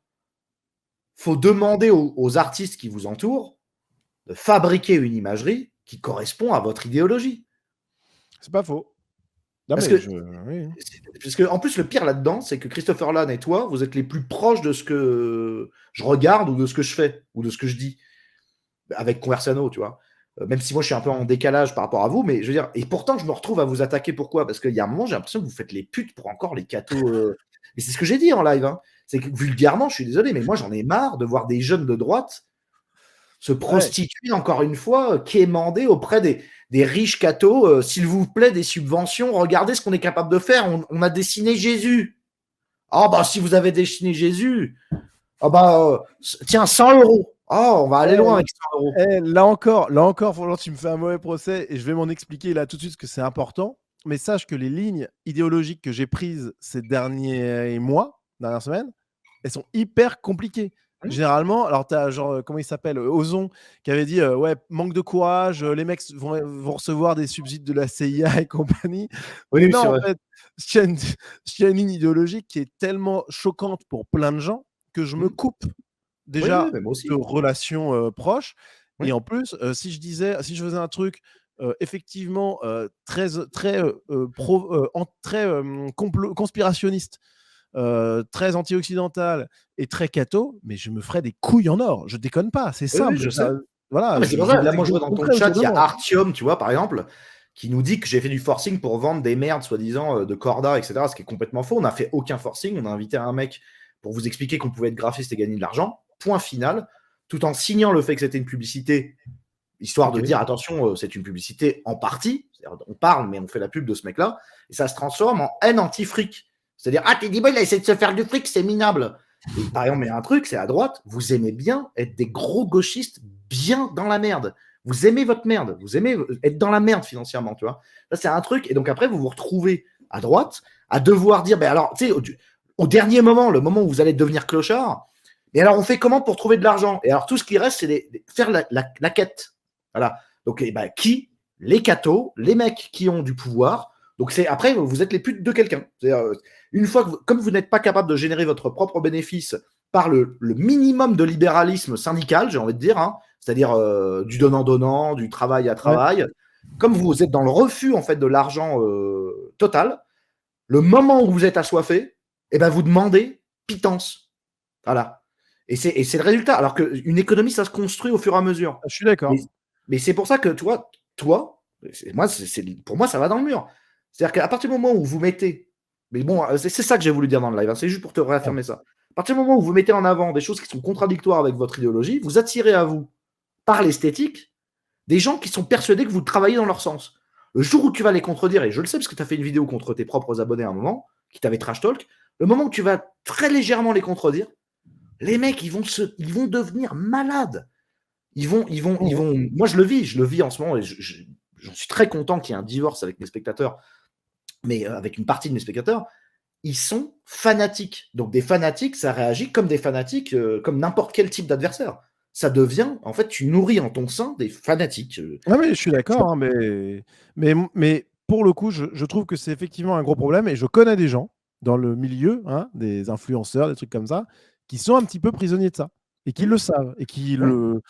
Il faut demander aux artistes qui vous entourent de fabriquer une imagerie qui correspond à votre idéologie. C'est pas faux. Non, Parce mais que oui. Parce que, en plus, le pire là-dedans, c'est que Christopher Lann et toi, vous êtes les plus proches de ce que je regarde ou de ce que je fais ou de ce que je dis avec Conversano, tu vois. Même si moi, je suis un peu en décalage par rapport à vous, mais je veux dire, et pourtant, je me retrouve à vous attaquer. Pourquoi? Parce qu'il y a un moment, j'ai l'impression que vous faites les putes pour encore les cathos. Et c'est ce que j'ai dit en live. Hein. C'est que vulgairement, je suis désolé, mais moi, j'en ai marre de voir des jeunes de droite se Ouais. prostituer, encore une fois, quémander auprès des riches cathos. S'il vous plaît, des subventions. Regardez ce qu'on est capable de faire. On a dessiné Jésus. Ah, bah, si vous avez dessiné Jésus, ah bah, tiens, 100 euros. Ah, on va aller loin avec 100 euros. Là encore, franchement, tu me fais un mauvais procès et je vais m'en expliquer là tout de suite parce que c'est important. Mais sache que les lignes idéologiques que j'ai prises ces derniers mois, dernières semaines, elles sont hyper compliquées. Hum. Généralement, alors tu as genre, comment il s'appelle, Ozon, qui avait dit ouais, manque de courage, les mecs vont recevoir des subsides de la CIA et compagnie. Oui, Mais oui, non, c'est en vrai. fait, il y a une ligne idéologique qui est tellement choquante pour plein de gens que je me Hum. coupe Oui, oui, déjà mais moi de aussi. relations proches. Oui. Et en plus, si je faisais un truc effectivement très, très, très conspirationniste, très anti-occidental et très catho, mais je me ferais des couilles en or. Je déconne pas, c'est Oui, oui, simple. je sais. Voilà, Non, mais c'est pour j'ai ça, là, des moi, je vois exemples dans ton concrets chat, autour de il y a moi. Artium, tu vois, par exemple, qui nous dit que j'ai fait du forcing pour vendre des merdes, soi-disant, de Corda, etc., ce qui est complètement faux. On n'a fait aucun forcing. On a invité un mec pour vous expliquer qu'on pouvait être graphiste et gagner de l'argent. Point final. Tout en signant le fait que c'était une publicité, histoire Ok. de dire attention, c'est une publicité en partie. On parle, mais on fait la pub de ce mec-là. Et ça se transforme en haine anti-fric. C'est-à-dire, ah, Teddy Boy, il a essayé de se faire du fric, c'est minable. Et par exemple, il y a un truc, c'est à droite, vous aimez bien être des gros gauchistes bien dans la merde. Vous aimez votre merde, vous aimez être dans la merde financièrement, tu vois. Ça, c'est un truc. Et donc après, vous vous retrouvez à droite à devoir dire, ben alors, tu sais, au dernier moment, le moment où vous allez devenir clochard, et alors on fait comment pour trouver de l'argent? Et alors tout ce qui reste, c'est faire la quête. Voilà. Donc, ben, qui? Les cathos, les mecs qui ont du pouvoir. Donc c'est après, vous êtes les putes de quelqu'un. Une fois que comme vous n'êtes pas capable de générer votre propre bénéfice par le minimum de libéralisme syndical, j'ai envie de dire, hein, c'est-à-dire du donnant-donnant, du travail à Ouais. travail, comme vous êtes dans le refus en fait de l'argent total, le moment où vous êtes assoiffé, eh ben, vous demandez pitance. Voilà. Et c'est le résultat. Alors qu'une économie, ça se construit au fur et à mesure. Je suis Mais, d'accord. mais c'est pour ça que toi, pour moi, ça va dans le mur. C'est-à-dire qu'à partir du moment où vous mettez, mais bon, c'est ça que j'ai voulu dire dans le live, hein, c'est juste pour te Ouais. réaffirmer ça. À partir du moment où vous mettez en avant des choses qui sont contradictoires avec votre idéologie, vous attirez à vous, par l'esthétique, des gens qui sont persuadés que vous travaillez dans leur sens. Le jour où tu vas les contredire, et je le sais parce que tu as fait une vidéo contre tes propres abonnés à un moment, qui t'avaient trash talk, le moment où tu vas très légèrement les contredire, les mecs, ils vont devenir malades. Mhm. Moi, je le vis en ce moment, et j'en suis très content qu'il y ait un divorce avec mes spectateurs, mais avec une partie de mes spectateurs, ils sont fanatiques. Donc, des fanatiques, ça réagit comme des fanatiques, comme n'importe quel type d'adversaire. ça devient, en fait, tu nourris en ton sein des fanatiques. Ah mais je suis d'accord, hein, mais pour le coup, je trouve que c'est effectivement un gros problème et je connais des gens dans le milieu, hein, des influenceurs, des trucs comme ça, qui sont un petit peu prisonniers de ça et qui Mmh. le savent et qui Ouais. le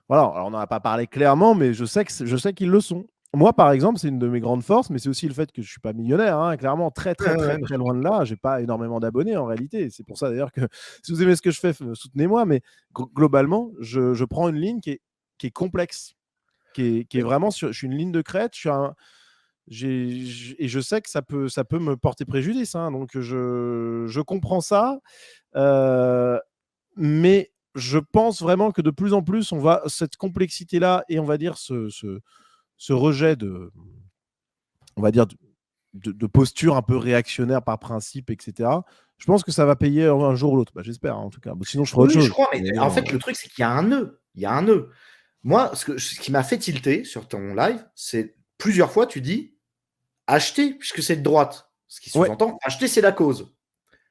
voilà, alors on n'en a pas parlé clairement, mais je sais qu'ils le sont. Moi, par exemple, c'est une de mes grandes forces, mais c'est aussi le fait que je suis pas millionnaire, hein, clairement, très, Ouais, très, ouais, très, bien très sûr. loin de là. J'ai pas énormément d'abonnés en réalité. C'est pour ça d'ailleurs que si vous aimez ce que je fais, soutenez-moi. Mais globalement, je prends une ligne qui est complexe, qui est vraiment sur. Je suis une ligne de crête. Et je sais que ça peut me porter préjudice, hein, donc je comprends ça. Euh, mais je pense vraiment que de plus en plus, on va cette complexité-là et on va dire ce rejet on va dire, de posture un peu réactionnaire par principe, etc. Je pense que ça va payer un jour ou l'autre. Bah, j'espère, hein, en tout cas. Bon, sinon, je ferai autre Oui, je chose. crois, mais Mais en bon, fait, le truc, c'est qu'il y a un nœud. Il y a un nœud. Moi, ce qui m'a fait tilter sur ton live, c'est plusieurs fois, tu dis acheter, puisque c'est de droite. Ce qui ouais. sous-entend acheter, c'est la cause.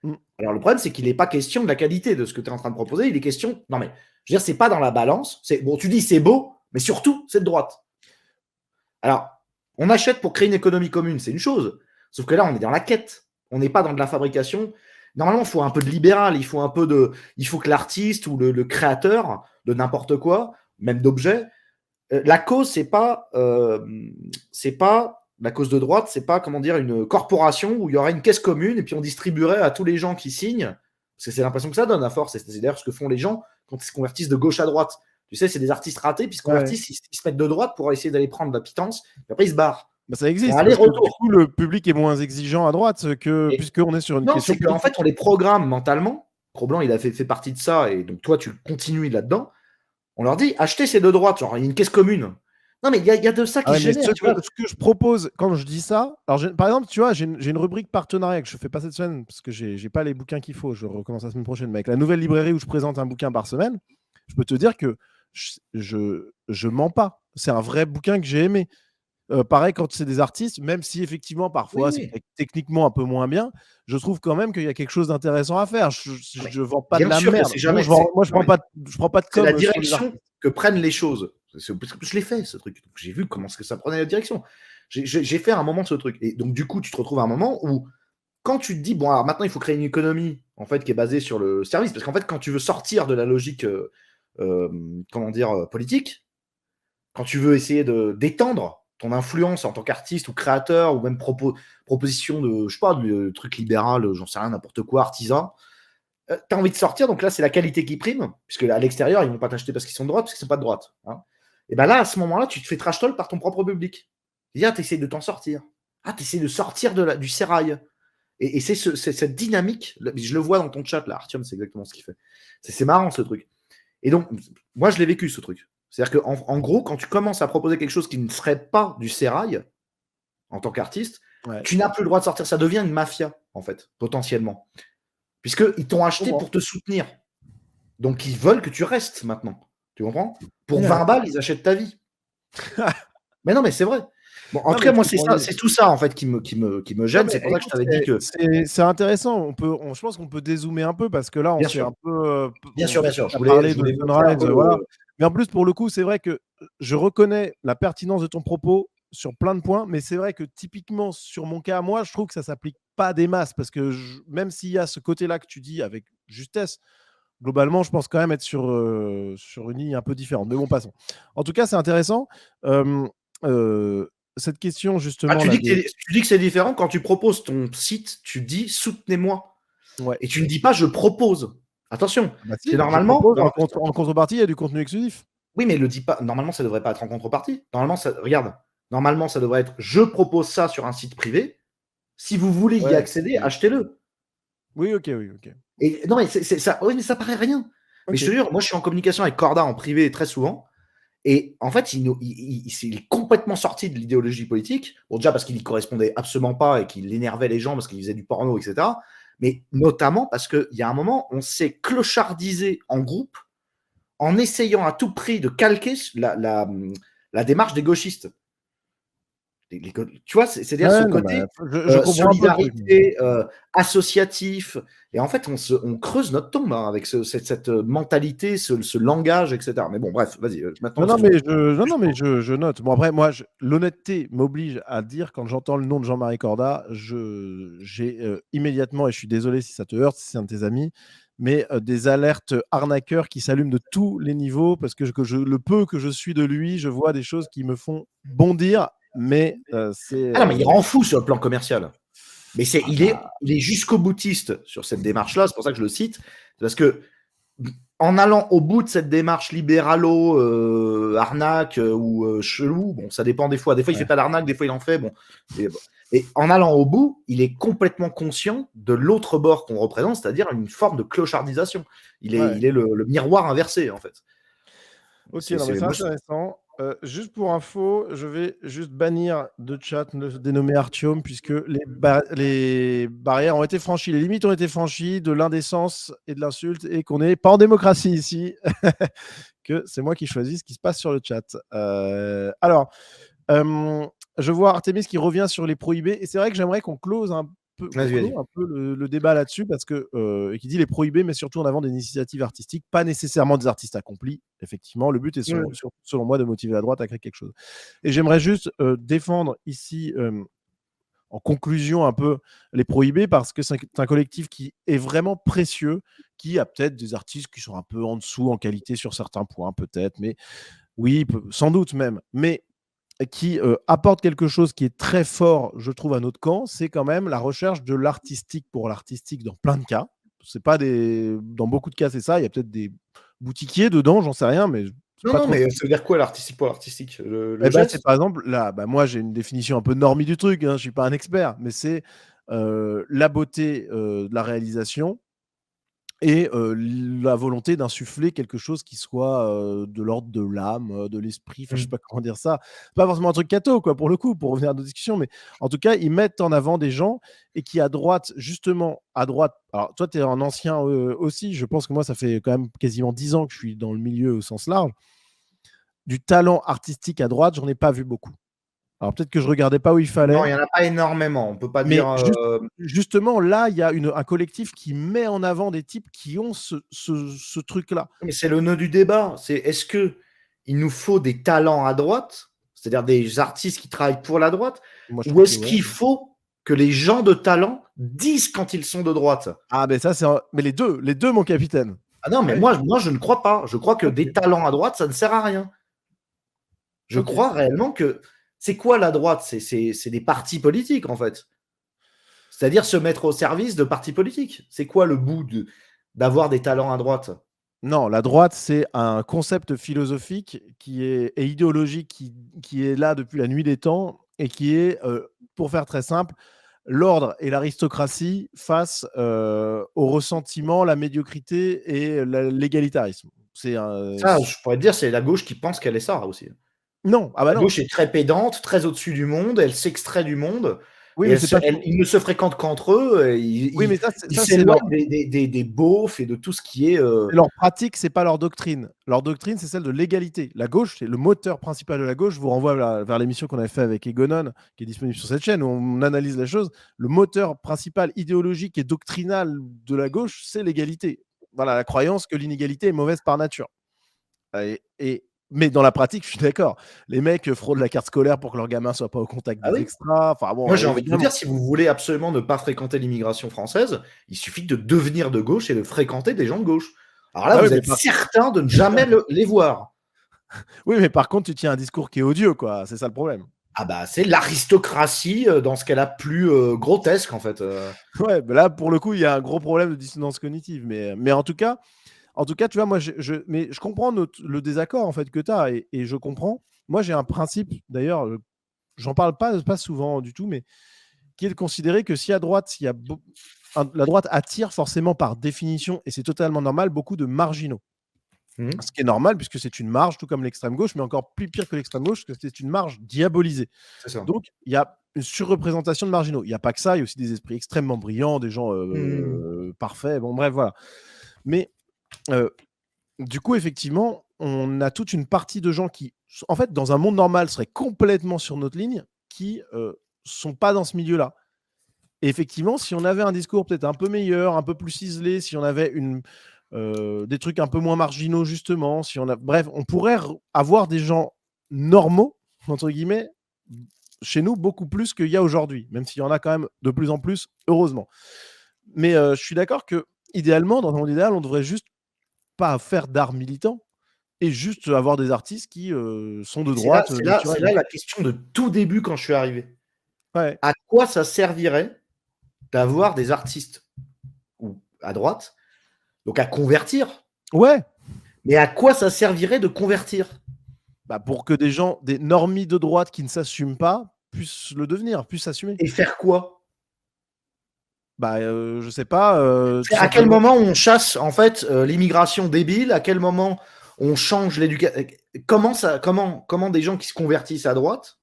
Mm. Alors, le problème, c'est qu'il n'est pas question de la qualité de ce que tu es en train de proposer. Il est question. Non, mais je veux dire, c'est pas dans la balance. Bon, tu dis c'est beau, mais surtout, c'est de droite. Alors, on achète pour créer une économie commune, c'est une chose. Sauf que là, on est dans la quête. On n'est pas dans de la fabrication. Normalement, il faut un peu de libéral. Il faut que l'artiste ou le créateur de n'importe quoi, même d'objets, la cause, c'est pas la cause de droite, c'est pas comment dire une corporation où il y aurait une caisse commune et puis on distribuerait à tous les gens qui signent. Parce que c'est l'impression que ça donne à force. C'est d'ailleurs ce que font les gens quand ils se convertissent de gauche à droite. Tu sais, c'est des artistes ratés, puis ils se Ouais. convertissent, ils se mettent de droite pour essayer d'aller prendre de la pitance, puis après ils se barrent. Bah, ça Ils font existe parce que du aller-retour. coup, le public est moins exigeant à droite que Et puisqu'on est sur une non, question c'est qu'en fait, politique. on les programme mentalement. Pro-Blanc, il a fait partie de ça, et donc toi, tu continues là-dedans. On leur dit, achetez ces deux droites, genre, il y a une caisse commune. Non, mais il y a de ça Ah qui ouais, se mais génère, tu vois. ce que je propose quand je dis ça, alors par exemple, tu vois, j'ai une rubrique partenariat que je fais pas cette semaine parce que j'ai pas les bouquins qu'il faut. Je recommence la semaine prochaine, mais avec la nouvelle librairie où je présente un bouquin par semaine, je peux te dire que je mens pas. C'est un vrai bouquin que j'ai aimé. Pareil quand c'est des artistes, même si effectivement Oui, parfois c'est oui. techniquement un peu moins bien, je trouve quand même qu'il y a quelque chose d'intéressant à faire. Non, mais Je vends pas de bien la sûr que merde. c'est Bon, jamais. moi Non, mais je prends pas de c'est la com sur les direction artistes. que prennent les choses. Je l'ai fait, ce truc. Donc, j'ai vu comment ce que ça prenait la direction. J'ai fait un moment de ce truc. Et donc, du coup, tu te retrouves à un moment où, quand tu te dis, bon, alors maintenant, il faut créer une économie en fait, qui est basée sur le service. Parce qu'en fait, quand tu veux sortir de la logique comment dire, politique, quand tu veux essayer d'étendre ton influence en tant qu'artiste ou créateur ou même proposition de, je sais pas, de trucs libéral, j'en sais rien, n'importe quoi, artisan, tu as envie de sortir, donc là, c'est la qualité qui prime, puisque à l'extérieur, ils ne vont pas t'acheter parce qu'ils sont de droite, parce qu'ils ne sont pas de droite. Hein. Et bien là, à ce moment-là, tu te fais trash talk par ton propre public. C'est-à-dire, tu essaies de t'en sortir. Ah, tu essaies de sortir du sérail. Et c'est cette dynamique, je le vois dans ton chat, là, Artyom, c'est exactement ce qu'il fait. C'est marrant, ce truc. Et donc, moi, je l'ai vécu, ce truc. C'est-à-dire qu'en en gros, quand tu commences à proposer quelque chose qui ne serait pas du sérail, en tant qu'artiste, Ouais. tu n'as plus le droit de sortir. Ça devient une mafia, en fait, potentiellement. Puisqu'ils t'ont Je acheté comprends. pour te soutenir. Donc, ils veulent que tu restes maintenant. Tu comprends? Pour Ouais. 20 balles, ils achètent ta vie. Mais non, mais c'est vrai. Bon, en Non, tout mais cas, je moi, comprends c'est tout ça, en fait, qui me non, gêne. mais C'est pour ça que je écoute, t'avais dit que. c'est intéressant. Je pense qu'on peut dézoomer un peu parce que là, on Bien s'est sûr, un peu, bien sûr, bien sûr. on a parlé Je de voulais montrer un Sunrise, peu voilà. le. Mais en plus, pour le coup, c'est vrai que je reconnais la pertinence de ton propos sur plein de points, mais c'est vrai que typiquement sur mon cas, moi, je trouve que ça s'applique pas des masses parce que même s'il y a ce côté-là que tu dis avec justesse, globalement, je pense quand même être sur une ligne un peu différente. Mais bon, passons. En tout cas, c'est intéressant. Euh, euh, cette question Ah, justement là de tu dis que c'est différent quand tu proposes ton site, tu dis soutenez-moi. ouais. Et tu ne dis pas je propose. Attention, Ah bah c'est si, je normalement. propose en contrepartie, il y a du contenu exclusif. Oui, mais le dis pas. Normalement, ça devrait pas être en contrepartie. Normalement, regarde. Normalement, ça devrait être je propose ça sur un site privé. Si vous voulez y Ouais. accéder, achetez-le. Oui, ok, oui, ok. Et non, mais ça. Oui, mais ça paraît rien. Mais Ok. je te jure, moi, je suis en communication avec Corda en privé très souvent. Et en fait, il est complètement sorti de l'idéologie politique. Bon, déjà parce qu'il y correspondait absolument pas et qu'il énervait les gens parce qu'il faisait du porno, etc. Mais notamment parce qu'il y a un moment, on s'est clochardisé en groupe en essayant à tout prix de calquer la démarche des gauchistes. Tu vois, c'est-à-dire ce Ouais, non, côté je comprends un peu le truc. solidarité, associatif. Et en fait, on creuse notre tombe avec cette mentalité, ce langage, etc. Mais bon, bref, vas-y. Maintenant, Non, excuse-moi. mais je note. Bon, après, moi, l'honnêteté m'oblige à dire, quand j'entends le nom de Jean-Marie Corda, j'ai immédiatement, et je suis désolé si ça te heurte, si c'est un de tes amis, mais des alertes arnaqueurs qui s'allument de tous les niveaux, parce que le peu que je suis de lui, je vois des choses qui me font bondir, mais c'est. Ah non, mais il rend fou sur le plan commercial. Mais Ah bah, il est jusqu'au boutiste sur cette démarche-là. C'est pour ça que je le cite. Parce que en allant au bout de cette démarche libéralo, arnaque ou chelou, bon, ça dépend des fois. Des fois, il ouais. fait pas d'arnaque, des fois, il en fait. Bon. Et en allant au bout, il est complètement conscient de l'autre bord qu'on représente, c'est-à-dire une forme de clochardisation. Ouais. Il est le miroir inversé, en fait. Ok, non, mais c'est Moi, intéressant. Juste pour info, je vais juste bannir de chat le dénommé Artium, puisque les barrières ont été franchies, les limites ont été franchies de l'indécence et de l'insulte, et qu'on n'est pas en démocratie ici, que c'est moi qui choisis ce qui se passe sur le chat. Alors, je vois Artemis qui revient sur les prohibés, et c'est vrai que j'aimerais qu'on close qu'on vas-y, vas-y. clôt un peu le débat là-dessus, parce que et qui dit les prohibés, mais surtout en avant des initiatives artistiques, pas nécessairement des artistes accomplis. Effectivement, le but est selon moi de motiver la droite à créer quelque chose. Et j'aimerais juste défendre ici, en conclusion, un peu les prohibés, parce que c'est un collectif qui est vraiment précieux, qui a peut-être des artistes qui sont un peu en dessous en qualité sur certains points, peut-être, mais oui, sans doute même, mais qui apporte quelque chose qui est très fort, je trouve, à notre camp, c'est quand même la recherche de l'artistique pour l'artistique dans plein de cas. C'est pas dans beaucoup de cas, c'est ça. Il y a peut-être des boutiquiers dedans, j'en sais rien, mais c'est Non, pas non, trop. mais ça veut dire quoi l'artistique pour l'artistique? Le Eh ben, c'est geste? par exemple, là, bah, moi j'ai une définition un peu normie du truc, hein, je ne suis pas un expert, mais c'est la beauté de la réalisation, et la volonté d'insuffler quelque chose qui soit de l'ordre de l'âme, de l'esprit, enfin, je sais pas comment dire ça. Pas forcément un truc catho, quoi, pour le coup, pour revenir à nos discussions, mais en tout cas, ils mettent en avant des gens, et qui, à droite, justement, à droite. Alors, toi, tu es un ancien aussi, je pense que moi, ça fait quand même quasiment 10 ans que je suis dans le milieu au sens large. Du talent artistique à droite, j'en ai pas vu beaucoup. Alors, peut-être que je regardais pas où il Non, fallait, il y en a pas énormément. On peut pas mais dire, justement, là, il y a un collectif qui met en avant des types qui ont ce truc-là. mais c'est le nœud du débat. C'est est-ce que il nous faut des talents à droite, c'est-à-dire des artistes qui travaillent pour la droite, Moi, je ou trouve que est-ce ouais. qu'il faut que les gens de talent disent quand ils sont de droite? Ah, mais ça, mais les deux, mon capitaine. Ah non, mais Ouais. moi, je ne crois pas. Je crois que Ok, des talents à droite, ça ne sert à rien. Je ok. crois réellement que c'est quoi la droite? C'est des partis politiques, en fait. C'est-à-dire se mettre au service de partis politiques. C'est quoi le bout d'avoir des talents à droite? Non, la droite, c'est un concept philosophique et idéologique qui est là depuis la nuit des temps, et qui est, pour faire très simple, l'ordre et l'aristocratie face au ressentiment, la médiocrité et l'égalitarisme. Ça, je pourrais te dire, c'est la gauche qui pense qu'elle est ça aussi. Non, ah bah La non. gauche est très pédante, très au-dessus du monde, elle s'extrait du monde, Oui, et mais c'est pas. ils ne se fréquentent qu'entre eux, et Oui, mais ils ça, c'est leur. s'éloignent des beaufs et de tout ce qui est. C'est leur pratique, c'est pas leur doctrine. Leur doctrine, c'est celle de l'égalité. La gauche, c'est le moteur principal de la gauche. Je vous renvoie vers l'émission qu'on avait fait avec Egonon, qui est disponible sur cette chaîne, où on analyse la chose. Le moteur principal idéologique et doctrinal de la gauche, c'est l'égalité. Voilà, la croyance que l'inégalité est mauvaise par nature. Mais dans la pratique, je suis d'accord. Les mecs fraudent la carte scolaire pour que leurs gamins soient pas au contact Ah des oui? extras. Enfin bon, Moi, j'ai envie de vous évidemment. dire, si vous voulez absolument ne pas fréquenter l'immigration française, il suffit de devenir de gauche et de fréquenter des gens de gauche. Alors là, Bah oui, vous êtes certain de ne jamais les voir. oui, mais par contre, tu tiens un discours qui est odieux, quoi. C'est ça le problème. Ah bah, c'est l'aristocratie dans ce qu'elle a plus grotesque, en fait. Ouais, bah là, pour le coup, il y a un gros problème de dissonance cognitive. Mais en tout cas, tu vois, moi, mais je comprends le désaccord en fait que tu as, et je comprends. Moi, j'ai un principe, d'ailleurs, j'en parle pas souvent du tout, mais qui est de considérer que si à droite, la droite attire forcément par définition, et c'est totalement normal, beaucoup de marginaux. Mmh. Ce qui est normal, puisque c'est une marge, tout comme l'extrême gauche, mais encore plus pire que l'extrême gauche, parce que c'est une marge diabolisée. C'est ça. Donc, il y a une surreprésentation de marginaux. Il n'y a pas que ça, il y a aussi des esprits extrêmement brillants, des gens Mmh. parfaits. Bon, bref, voilà. Mais du coup, effectivement, on a toute une partie de gens qui, en fait, dans un monde normal, seraient complètement sur notre ligne, qui sont pas dans ce milieu-là. Et effectivement, si on avait un discours peut-être un peu meilleur, un peu plus ciselé, si on avait des trucs un peu moins marginaux, justement, bref, on pourrait avoir des gens normaux, entre guillemets, chez nous, beaucoup plus qu'il y a aujourd'hui, même s'il y en a quand même de plus en plus, heureusement. Mais je suis d'accord que, idéalement, dans un monde idéal, on devrait juste pas faire d'art militant et juste avoir des artistes qui sont de droite. C'est là la question de tout début quand je suis arrivé. Ouais. À quoi ça servirait d'avoir des artistes à droite, donc à convertir? Ouais. Mais à quoi ça servirait de convertir? Bah pour que des gens, des normies de droite qui ne s'assument pas, puissent le devenir, puissent s'assumer. Et faire quoi? Bah je sais pas. À quel moment on chasse en fait l'immigration débile? À quel moment on change l'éducation? Comment des gens qui se convertissent à droite,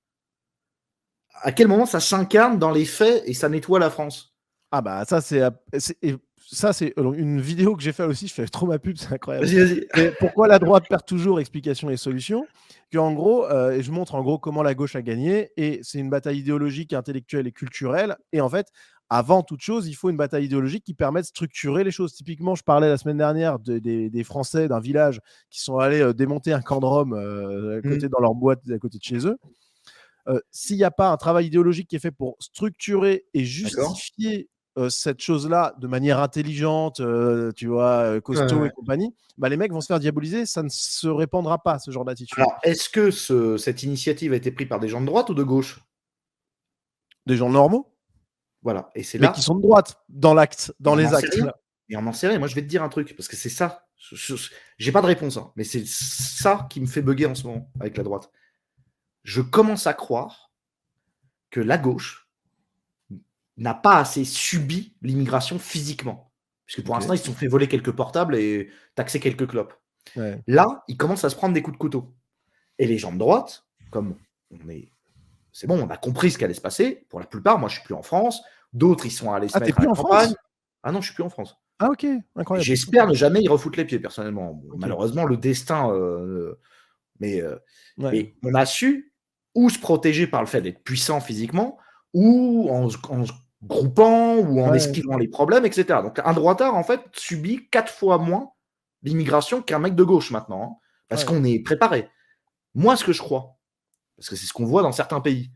à quel moment ça s'incarne dans les faits et ça nettoie la France? Ah bah ça c'est une vidéo que j'ai fait aussi, je fais trop ma pub, c'est incroyable. Vas-y. Et pourquoi la droite perd toujours, explication et solution. En gros, et je montre en gros comment la gauche a gagné, et c'est une bataille idéologique, intellectuelle et culturelle. Et en fait, avant toute chose, il faut une bataille idéologique qui permette de structurer les choses. Typiquement, je parlais la semaine dernière des Français d'un village qui sont allés démonter un camp de Rome dans leur boîte à côté de chez eux. S'il n'y a pas un travail idéologique qui est fait pour structurer et justifier cette chose-là de manière intelligente, tu vois, costaud et compagnie, bah, les mecs vont se faire diaboliser, ça ne se répandra pas, ce genre d'attitude. Alors, est-ce que cette initiative a été prise par des gens de droite ou de gauche? Des gens normaux. Voilà, et c'est mais là. qui sont de droite, dans l'acte, dans les actes. Et on n'en sait rien. Moi, je vais te dire un truc, parce que c'est ça. J'ai pas de réponse, hein, mais c'est ça qui me fait bugger en ce moment avec la droite. Je commence à croire que la gauche n'a pas assez subi l'immigration physiquement. Puisque pour l'instant, ils se sont fait voler quelques portables et taxer quelques clopes. Ouais. Là, ils commencent à se prendre des coups de couteau. Et les gens de droite, comme c'est bon, on a compris ce qui allait se passer. Pour la plupart, moi, je suis plus en France. D'autres, ils sont allés se mettre à la campagne. Ah non, je suis plus en France. Ah ok, incroyable. J'espère ne jamais y refoutre les pieds, personnellement. Bon, malheureusement, le destin... mais on a su ou se protéger par le fait d'être puissant physiquement, ou en se groupant, ou en esquivant les problèmes, etc. Donc un droitard, en fait, subit 4 fois moins d'immigration qu'un mec de gauche maintenant, hein, parce qu'on est préparé. Moi, ce que je crois, parce que c'est ce qu'on voit dans certains pays,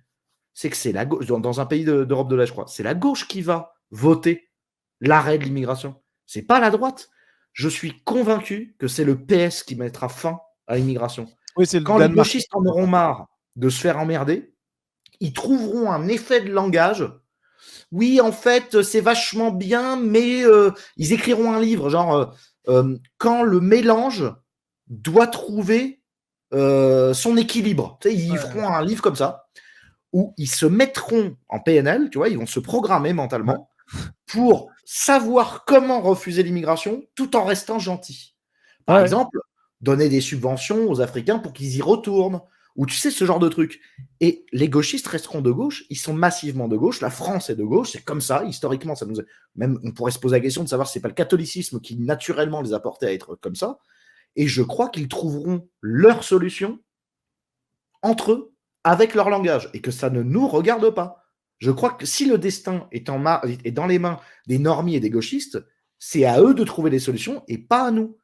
c'est que c'est la gauche, dans un pays d'Europe de l'Est, je crois, c'est la gauche qui va voter l'arrêt de l'immigration. C'est pas la droite. Je suis convaincu que c'est le PS qui mettra fin à l'immigration. Quand les gauchistes en auront marre de se faire emmerder, ils trouveront un effet de langage. Oui, en fait, c'est vachement bien, mais ils écriront un livre, genre quand le mélange doit trouver son équilibre. Tu sais, ils feront un livre comme ça, où ils se mettront en PNL, tu vois, ils vont se programmer mentalement pour savoir comment refuser l'immigration tout en restant gentils. Par exemple, donner des subventions aux Africains pour qu'ils y retournent, ou tu sais, ce genre de truc. Et les gauchistes resteront de gauche, ils sont massivement de gauche, la France est de gauche, c'est comme ça, historiquement, même on pourrait se poser la question de savoir si c'est pas le catholicisme qui naturellement les a portés à être comme ça, et je crois qu'ils trouveront leur solution entre eux, avec leur langage, et que ça ne nous regarde pas. Je crois que si le destin est dans les mains des normies et des gauchistes, c'est à eux de trouver des solutions et pas à nous.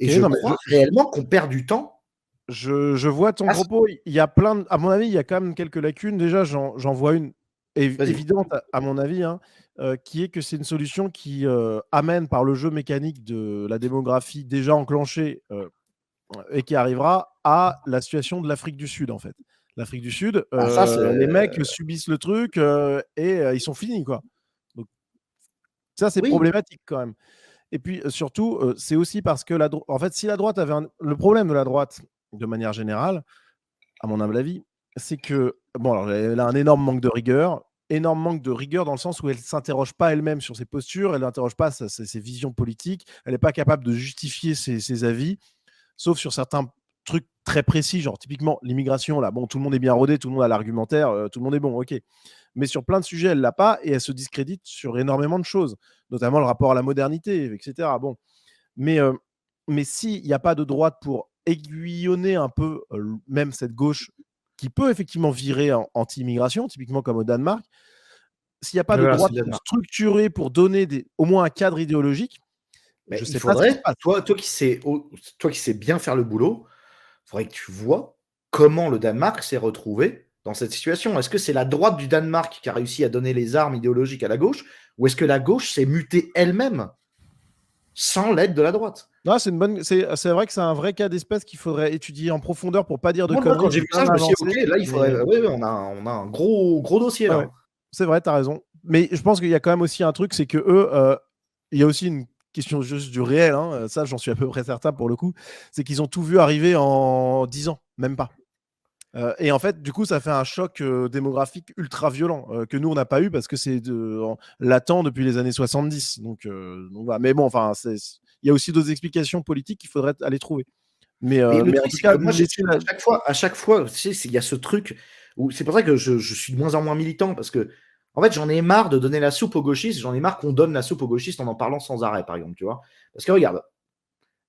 Et je crois réellement qu'on perd du temps. Je vois ton propos. Il y a à mon avis, il y a quand même quelques lacunes. Déjà, j'en vois une évidente, à mon avis, hein, qui est que c'est une solution qui amène par le jeu mécanique de la démographie déjà enclenchée et qui arrivera à la situation de l'Afrique du Sud, en fait. L'Afrique du Sud, les mecs subissent le truc et ils sont finis, quoi. Donc, ça, c'est problématique quand même. Et puis surtout, c'est aussi parce que en fait, si la droite avait le problème de la droite, de manière générale, à mon humble avis, c'est que bon, alors elle a un énorme manque de rigueur dans le sens où elle ne s'interroge pas elle-même sur ses postures, elle n'interroge pas ses visions politiques, elle n'est pas capable de justifier ses avis, sauf sur certains trucs très précis, genre typiquement l'immigration, là, bon, tout le monde est bien rodé, tout le monde a l'argumentaire, tout le monde est bon, ok. Mais sur plein de sujets, elle l'a pas et elle se discrédite sur énormément de choses, notamment le rapport à la modernité, etc. Bon, mais s'il n'y a pas de droite pour aiguillonner un peu même cette gauche qui peut effectivement virer en anti-immigration, typiquement comme au Danemark, s'il n'y a pas de Voilà, c'est droite le Danemark. structurée pour donner au moins un cadre idéologique, Mais je ne il sais pas ce qui se faudrait, passe. toi qui sais bien faire le boulot, il faudrait que tu vois comment le Danemark s'est retrouvé dans cette situation. Est-ce que c'est la droite du Danemark qui a réussi à donner les armes idéologiques à la gauche, ou est-ce que la gauche s'est mutée elle-même sans l'aide de la droite? Non, c'est vrai que c'est un vrai cas d'espèce qu'il faudrait étudier en profondeur pour pas dire de Moi, quand conneries, j'ai mais vu bien ça, je me suis dit, avancer. ok, là, il faudrait. Mais Ouais, ouais, on a un gros, gros dossier ouais, là. ouais. C'est vrai, tu as raison. Mais je pense qu'il y a quand même aussi un truc, c'est que eux, il y a aussi une question juste du réel, hein, ça j'en suis à peu près certain pour le coup, c'est qu'ils ont tout vu arriver en 10 ans, même pas. Et en fait, du coup, ça fait un choc démographique ultra violent que nous, on n'a pas eu parce que c'est latent depuis les années 70. Donc voilà. Mais bon, enfin, il y a aussi d'autres explications politiques qu'il faudrait aller trouver. Mais Mais le en truc, tout c'est cas, que moi, laisser la... à chaque fois, tu sais, il y a ce truc où c'est pour ça que je suis de moins en moins militant parce que, en fait, j'en ai marre de donner la soupe aux gauchistes. J'en ai marre qu'on donne la soupe aux gauchistes en parlant sans arrêt, par exemple, tu vois. Parce que regarde,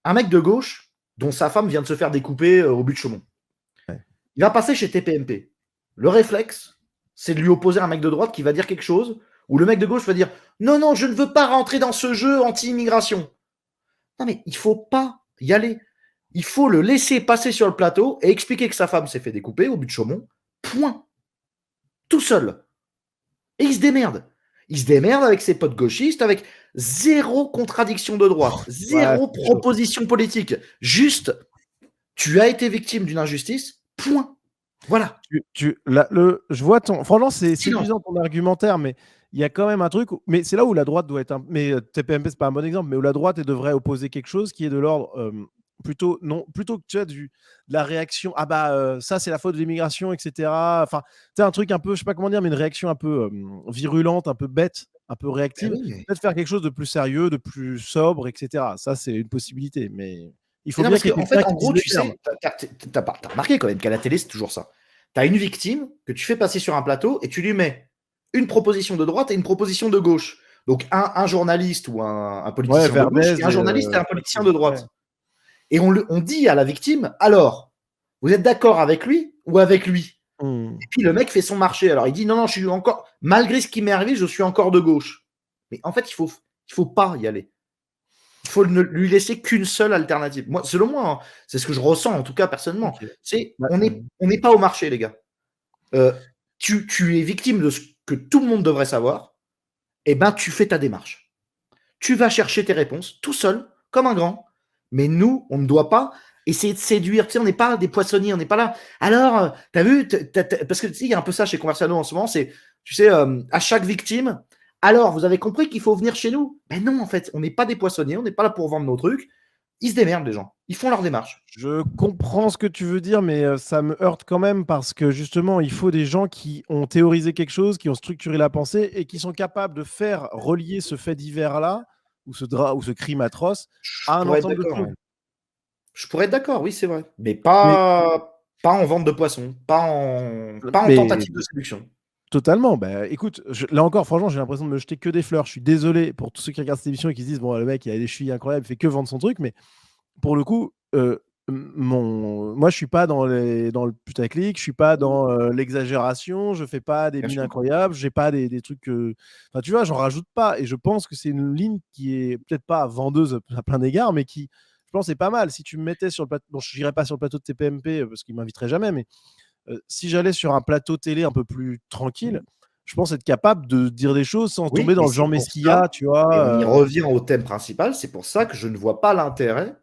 un mec de gauche dont sa femme vient de se faire découper au but de Chaumont, Ouais. il va passer chez TPMP. Le réflexe, c'est de lui opposer un mec de droite qui va dire quelque chose, ou le mec de gauche va dire non, non, je ne veux pas rentrer dans ce jeu anti-immigration. Non, mais il faut pas y aller. Il faut le laisser passer sur le plateau et expliquer que sa femme s'est fait découper au but de Chaumont. Point. Tout seul. Et il se démerde. Il se démerde avec ses potes gauchistes, avec zéro contradiction de droite, Ouais, zéro c'est chaud. proposition politique. Juste, tu as été victime d'une injustice. Point. Voilà. Je vois ton. Franchement, c'est Silence. séduisant ton argumentaire, mais il y a quand même un truc. Mais c'est là où la droite doit être. Mais TPMP, c'est pas un bon exemple, mais où la droite elle devrait opposer quelque chose qui est de l'ordre plutôt non, plutôt que tu as de la réaction. Ah bah ça c'est la faute de l'immigration, etc. Enfin, tu as un truc un peu, je sais pas comment dire, mais une réaction un peu virulente, un peu bête, un peu Ben réactive. oui, mais... Peut-être faire quelque chose de plus sérieux, de plus sobre, etc. Ça c'est une possibilité, mais il faut Mais non, bien parce qu'il y ait qu'en fait, quelqu'un en qui dise gros, les tu termes. sais, t'as remarqué quand même qu'à la télé, c'est toujours ça. Tu as une victime que tu fais passer sur un plateau et tu lui mets une proposition de droite et une proposition de gauche. Donc, un journaliste ou un Ouais, politicien de gauche et Verdez un et journaliste et un politicien Poitiers. de Ouais. droite. Et on dit à la victime, alors, vous êtes d'accord avec lui ou avec lui? Et Hmm. puis le mec fait son marché. Alors il dit, non, non, je suis encore, malgré ce qui m'est arrivé, je suis encore de gauche. Mais en fait, il faut pas y aller. Il faut ne lui laisser qu'une seule alternative. Moi, selon moi, hein, c'est ce que je ressens, en tout cas personnellement. Ok. C'est Ouais. on n'est pas au marché, les gars. Euh, tu es victime de ce que tout le monde devrait savoir. Et ben, tu fais ta démarche. Tu vas chercher tes réponses tout seul, comme un grand. Mais nous, on ne doit pas essayer de séduire. Tu sais, on n'est pas des poissonniers, on n'est pas là. Alors, t'as vu, parce que tu sais, il y a un peu ça chez Conversano en ce moment, c'est, tu sais, à chaque victime, alors, vous avez compris qu'il faut venir chez nous? Ben non, en fait, on n'est pas des poissonniers, on n'est pas là pour vendre nos trucs. Ils se démerdent, les gens. Ils font leur démarche. Je comprends ce que tu veux dire, mais ça me heurte quand même parce que justement, il faut des gens qui ont théorisé quelque chose, qui ont structuré la pensée et qui sont capables de faire relier ce fait divers-là ou ou ce crime atroce Je à un pourrais être ensemble de d'accord, trucs. ouais. Je pourrais être d'accord, oui, c'est vrai. Mais Mais, pas en vente de poissons, pas en mais tentative de séduction. totalement. Bah, écoute, là encore, franchement, j'ai l'impression de me jeter que des fleurs. Je suis désolé pour tous ceux qui regardent cette émission et qui se disent, bon, le mec, il a des chevilles incroyables, il fait que vendre son truc, mais pour le coup, moi, je suis pas dans le putaclic, je suis pas dans l'exagération, je fais pas des Bien mines sûr. incroyables, j'ai pas des trucs. Enfin, tu vois, j'en rajoute pas. Et je pense que c'est une ligne qui est peut-être pas vendeuse à plein d'égards, mais qui, je pense, est pas mal. Si tu me mettais sur le plateau, bon, je n'irais pas sur le plateau de TPMP parce qu'ils m'inviteraient jamais, mais si j'allais sur un plateau télé un peu plus tranquille, je pense être capable de dire des choses sans Oui, tomber dans mais le c'est Jean pour ça, Messia, tu et on y vois. revient au thème principal, c'est pour ça que je ne vois pas l'intérêt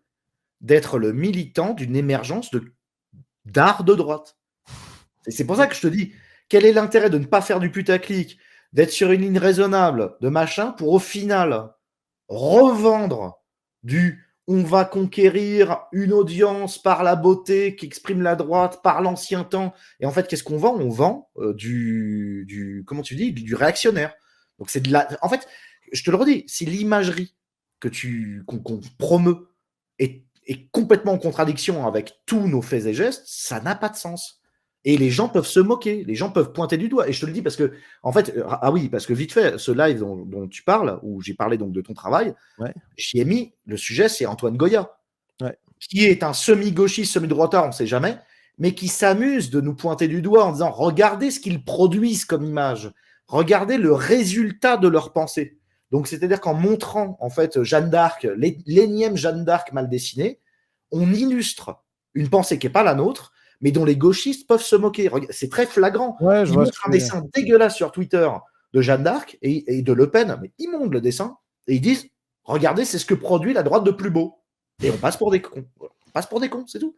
d'être le militant d'une émergence d'art de droite. C'est pour ça que je te dis, quel est l'intérêt de ne pas faire du putaclic, d'être sur une ligne raisonnable, de machin, pour au final revendre du on va conquérir une audience par la beauté qui exprime la droite, par l'ancien temps. Et en fait, qu'est-ce qu'on vend? On vend comment tu dis, du réactionnaire. Donc c'est de la. En fait, je te le redis, si l'imagerie qu'on promeut est complètement en contradiction avec tous nos faits et gestes, ça n'a pas de sens. Et les gens peuvent se moquer, les gens peuvent pointer du doigt. Et je te le dis parce que, en fait, ah oui, parce que vite fait, ce live dont tu parles, où j'ai parlé donc de ton travail, Ouais, j'y ai mis, le sujet, c'est Antoine Goya, ouais. qui est un semi-gauchiste, semi-droitard, on ne sait jamais, mais qui s'amusent de nous pointer du doigt en disant regardez ce qu'ils produisent comme image, regardez le résultat de leur pensée. Donc, c'est-à-dire qu'en montrant en fait Jeanne d'Arc, l'énième Jeanne d'Arc mal dessinée, on illustre une pensée qui n'est pas la nôtre, mais dont les gauchistes peuvent se moquer. C'est très flagrant. Ouais, je Ils vois ce montrent que un tu veux dire. dessin dégueulasse sur Twitter de Jeanne d'Arc et de Le Pen, mais immonde le dessin, et ils disent regardez, c'est ce que produit la droite de plus beau. Et on passe pour des cons. On passe pour des cons, c'est tout.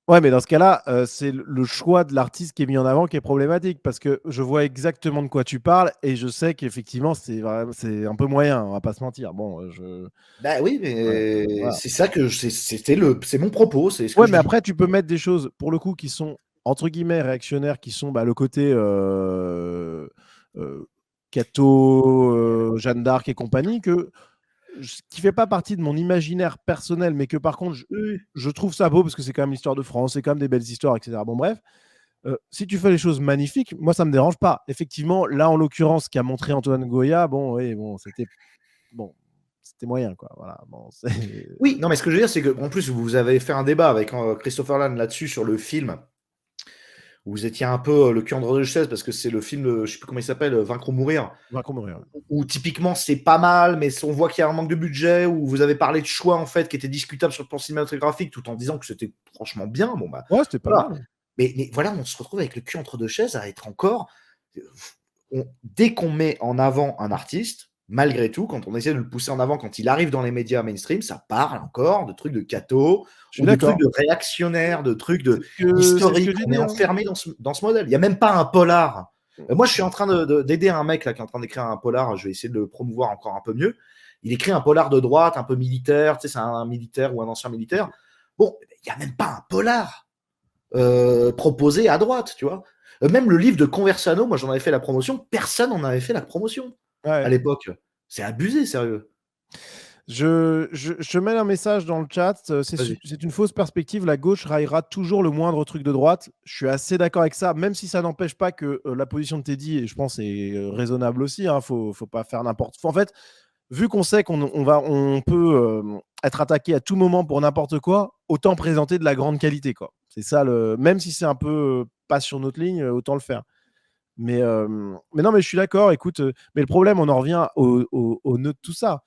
Ouais, mais dans ce cas-là, c'est le choix de l'artiste qui est mis en avant qui est problématique parce que je vois exactement de quoi tu parles et je sais qu'effectivement, c'est un peu moyen, on va pas se mentir. Bon, Ben oui, ouais, mais voilà. c'est ça que c'est mon propos, c'est ce que Ouais, je mais dis. après, tu peux mettre des choses, pour le coup, qui sont, entre guillemets, réactionnaires, qui sont bah, le côté euh, Cato, Jeanne d'Arc et compagnie, qui fait pas partie de mon imaginaire personnel, mais que par contre, Oui. je trouve ça beau parce que c'est quand même l'histoire de France, c'est quand même des belles histoires, etc. Bon, bref. Si tu fais les choses magnifiques, moi, ça me dérange pas. Effectivement, là, en l'occurrence, ce qu'a montré Antoine Goya, bon, oui, bon, c'était moyen, quoi. Voilà, bon, Oui, non, mais ce que je veux dire, c'est que en plus, vous avez fait un débat avec Christopher Land là-dessus sur le film, où vous étiez un peu le cul entre deux chaises, parce que c'est le film, je sais plus comment il s'appelle, Vaincre ou mourir, va qu'on mourir. où typiquement c'est pas mal, mais on voit qu'il y a un manque de budget, où vous avez parlé de choix en fait qui étaient discutables sur le plan cinématographique, tout en disant que c'était franchement bien. Bon bah Ouais, c'était pas voilà. mal. Mais voilà, on se retrouve avec le cul entre deux chaises à être encore. Dès qu'on met en avant un artiste, malgré tout, quand on essaie de le pousser en avant, quand il arrive dans les médias mainstream, ça parle encore de trucs de cato Je suis ou de trucs d'accord. de réactionnaires, de trucs C'est ce que d'historique. j'ai On est dit. Hein. enfermé dans ce modèle. Il n'y a même pas un polar. Moi, je suis en train d'aider un mec là, qui est en train d'écrire un polar. Je vais essayer de le promouvoir encore un peu mieux. Il écrit un polar de droite, un peu militaire. Tu sais, c'est un militaire ou un ancien militaire. Bon, il n'y a même pas un polar proposé à droite, tu vois. Même le livre de Conversano, moi j'en avais fait la promotion, personne n'en avait fait la promotion à Ouais. l'époque. C'est abusé, sérieux. Je mets un message dans le chat. Vas-y. C'est une fausse perspective. La gauche raillera toujours le moindre truc de droite. Je suis assez d'accord avec ça, même si ça n'empêche pas que la position de Teddy, et je pense, est raisonnable aussi. Hein, faut pas faire n'importe. En fait, vu qu'on sait on peut être attaqué à tout moment pour n'importe quoi, autant présenter de la grande qualité, quoi. C'est ça même si c'est un peu pas sur notre ligne, autant le faire. Mais non, mais je suis d'accord. Écoute, mais le problème, on en revient au nœud de tout ça.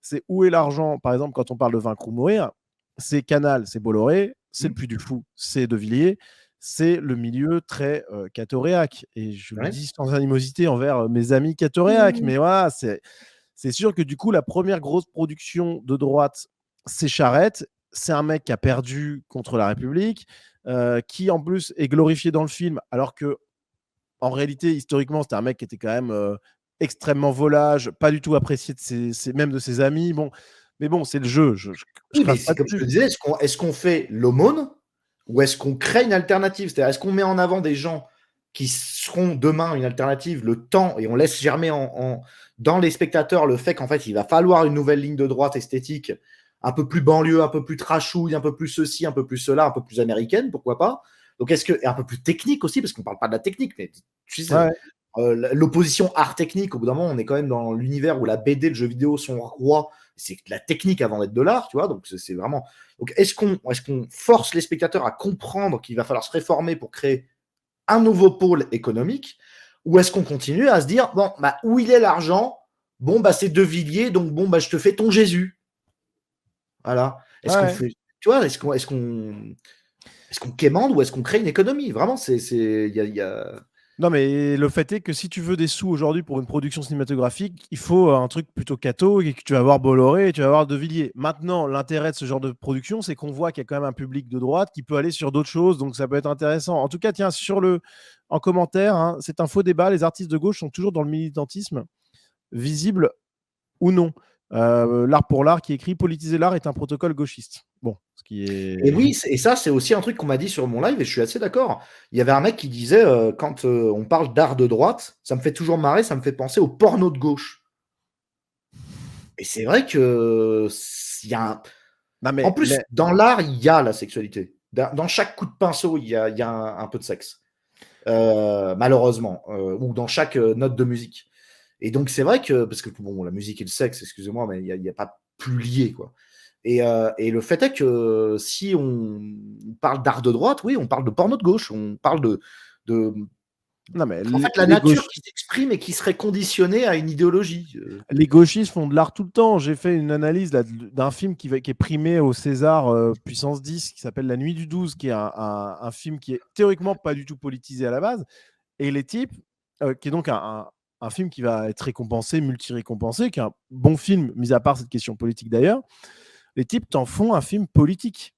C'est où est l'argent. Par exemple, quand on parle de Vaincre ou mourir, c'est Canal, c'est Bolloré, c'est le Mmh. Puy du Fou, c'est De Villiers, c'est le milieu très catoréaque. Et je le Ouais. dis sans animosité envers mes amis catoréaques, Mmh. mais voilà, c'est sûr que du coup, la première grosse production de droite, c'est Charette. C'est un mec qui a perdu contre la République, qui en plus est glorifié dans le film, alors que en réalité, historiquement, c'était un mec qui était quand même extrêmement volage, pas du tout apprécié même de ses amis. Bon, mais bon, c'est le jeu. Je Oui, mais crache c'est pas comme je te dessus. disais, est-ce qu'on fait l'aumône ou est-ce qu'on crée une alternative? C'est-à-dire, est-ce qu'on met en avant des gens qui seront demain une alternative, le temps, et on laisse germer dans les spectateurs le fait qu'en fait, il va falloir une nouvelle ligne de droite esthétique, un peu plus banlieue, un peu plus trashouille, un peu plus ceci, un peu plus cela, un peu plus américaine, pourquoi pas? Donc, et un peu plus technique aussi, parce qu'on ne parle pas de la technique, mais tu sais, Ouais. l'opposition art technique, au bout d'un moment, on est quand même dans l'univers où la BD, le jeu vidéo sont rois, c'est de la technique avant d'être de l'art, tu vois, donc c'est vraiment. Donc est-ce qu'on force les spectateurs à comprendre qu'il va falloir se réformer pour créer un nouveau pôle économique, ou est-ce qu'on continue à se dire bon bah où il est l'argent, bon bah c'est De Villiers, donc bon bah je te fais ton Jésus, voilà. Est-ce qu'on Ouais. fait, tu vois, est-ce qu'on quémande ou est-ce qu'on crée une économie, vraiment il y a. Non, mais le fait est que si tu veux des sous aujourd'hui pour une production cinématographique, il faut un truc plutôt catho et que tu vas avoir Bolloré et tu vas avoir De Villiers. Maintenant, l'intérêt de ce genre de production, c'est qu'on voit qu'il y a quand même un public de droite qui peut aller sur d'autres choses, donc ça peut être intéressant. En tout cas, tiens, en commentaire, hein, c'est un faux débat. Les artistes de gauche sont toujours dans le militantisme, visible ou non. L'art pour l'art qui écrit politiser l'art est un protocole gauchiste. Bon, ce qui Et est. oui, et ça, c'est aussi un truc qu'on m'a dit sur mon live, et je suis assez d'accord. Il y avait un mec qui disait, quand on parle d'art de droite, ça me fait toujours marrer, ça me fait penser au porno de gauche. Et c'est vrai que il y a Non, en mais plus, dans l'art, il y a la sexualité. Dans chaque coup de pinceau, il y a un peu de sexe, malheureusement, ou dans chaque note de musique. Et donc, c'est vrai que, parce que bon, la musique et le sexe, excusez-moi, mais il y a pas plus lié, quoi. Et le fait est que si on parle d'art de droite, oui, on parle de porno de gauche, on parle de Non, mais en fait, la nature qui s'exprime et qui serait conditionnée à une idéologie. les gauchistes font de l'art tout le temps. J'ai fait une analyse là, d'un film qui est primé au César puissance 10, qui s'appelle La Nuit du 12, qui est un film qui est théoriquement pas du tout politisé à la base. Et les types, qui est donc un film qui va être récompensé, multi-récompensé, qui est un bon film, mis à part cette question politique d'ailleurs, les types t'en font un film politique.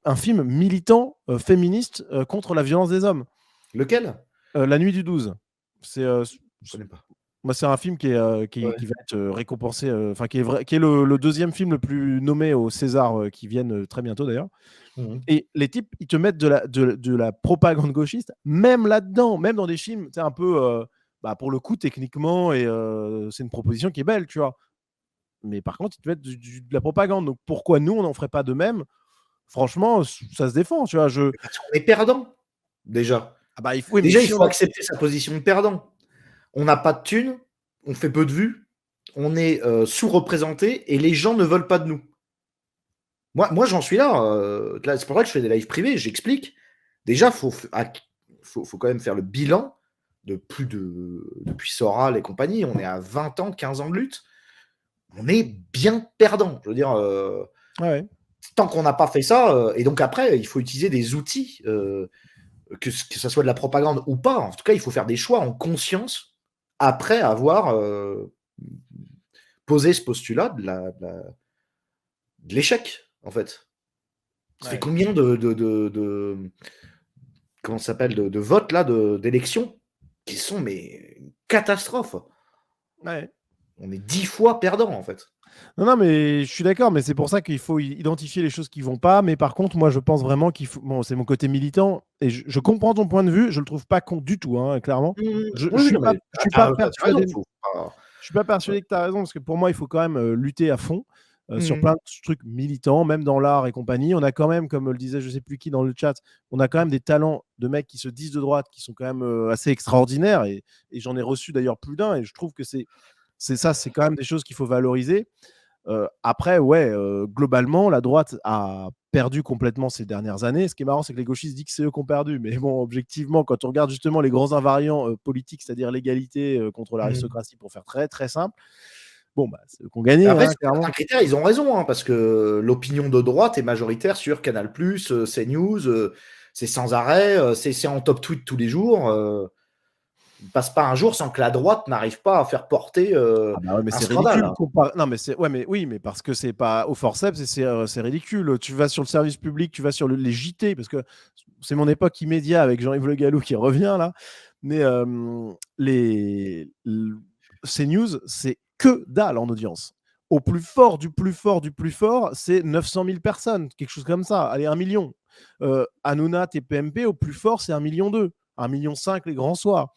Un film militant, féministe, contre la violence des hommes. Lequel? La Nuit du 12. C'est Je connais pas. moi, c'est un film qui va être récompensé, enfin qui est le deuxième film le plus nommé au César, qui viennent très bientôt d'ailleurs. Mmh. Et les types, ils te mettent de la propagande gauchiste, même là-dedans, même dans des films, c'est un peu, pour le coup, techniquement, et c'est une proposition qui est belle, tu vois. Mais par contre, ils te mettent de la propagande. Donc pourquoi nous, on n'en ferait pas de même? Franchement, ça se défend, tu vois. Parce qu'on est perdant, déjà. Oui, mais Déjà, il si on faut a... accepter sa position de perdant. On n'a pas de thunes, on fait peu de vues, on est sous-représenté et les gens ne veulent pas de nous. Moi j'en suis là. C'est pour ça que je fais des lives privés, j'explique. Déjà, il faut quand même faire le bilan depuis Soral et compagnie. On est à 20 ans, 15 ans de lutte. On est bien perdant. Je veux dire, Ouais. tant qu'on n'a pas fait ça, et donc après, il faut utiliser des outils, que ce soit de la propagande ou pas. En tout cas, il faut faire des choix en conscience après avoir posé ce postulat de l'échec, en fait. Ça fait Ouais. combien comment ça s'appelle, de votes là, d'élections qui sont mais une catastrophe. Ouais. On est 10 fois perdant, en fait. Non, mais je suis d'accord, mais c'est pour ça qu'il faut identifier les choses qui vont pas. Mais par contre, moi, je pense vraiment qu'il faut. Bon, c'est mon côté militant, et je comprends ton point de vue. Je le trouve pas con du tout, hein, clairement. Je Oui, suis non, pas, mais je suis pas tu as raison. persuadé. Faut pas... Je suis pas persuadé que tu as raison, parce que pour moi, il faut quand même lutter à fond sur Mmh. plein de trucs militants, même dans l'art et compagnie. On a quand même, comme le disait je sais plus qui dans le chat, on a quand même des talents de mecs qui se disent de droite, qui sont quand même assez extraordinaires. Et j'en ai reçu d'ailleurs plus d'un. Et je trouve que c'est quand même des choses qu'il faut valoriser. Après, ouais, globalement, la droite a perdu complètement ces dernières années. Ce qui est marrant, c'est que les gauchistes disent que c'est eux qui ont perdu. Mais bon, objectivement, quand on regarde justement les grands invariants politiques, c'est-à-dire l'égalité contre l'aristocratie, pour faire très très simple, bon, c'est eux qui ont gagné, Après, hein, sur clairement. certains critères, ils ont raison, hein, parce que l'opinion de droite est majoritaire sur Canal+, CNews, c'est sans arrêt, c'est en top tweet tous les jours. Il ne passe pas un jour sans que la droite n'arrive pas à faire porter Ah bah ouais, mais un c'est scandale. ridicule. Non, mais oui, mais parce que c'est pas au forceps, et c'est ridicule. Tu vas sur le service public, tu vas sur les JT, parce que c'est mon époque immédiate avec Jean-Yves Le Gallou qui revient là. Mais CNews, c'est que dalle en audience. Au plus fort du plus fort du plus fort, c'est 900 000 personnes, quelque chose comme ça. Allez, 1 million. Hanouna, TPMP, au plus fort, c'est 1,2 million. 1,5 million les grands soirs.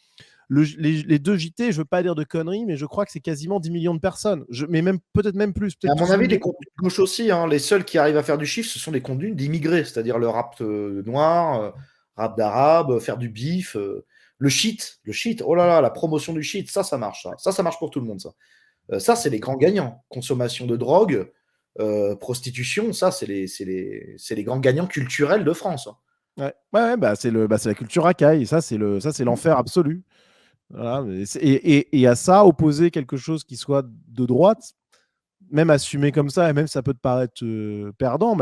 Les deux JT, je ne veux pas dire de conneries, mais je crois que c'est quasiment 10 millions de personnes. Mais peut-être même plus. À Peut-être mon 12 avis, les millions. contenus de gauche aussi, hein, les seuls qui arrivent à faire du chiffre, ce sont les contenus d'immigrés, c'est-à-dire le rap noir, rap d'arabe, faire du bif, le shit, oh là là, la promotion du shit, ça marche. Ça marche pour tout le monde, ça. Ça, c'est les grands gagnants. Consommation de drogue, prostitution, ça, c'est les grands gagnants culturels de France. Ouais, c'est la culture racaille. Ça, c'est l'enfer absolu. Voilà, et à ça, opposer quelque chose qui soit de droite, même assumé comme ça, et même ça peut te paraître perdant,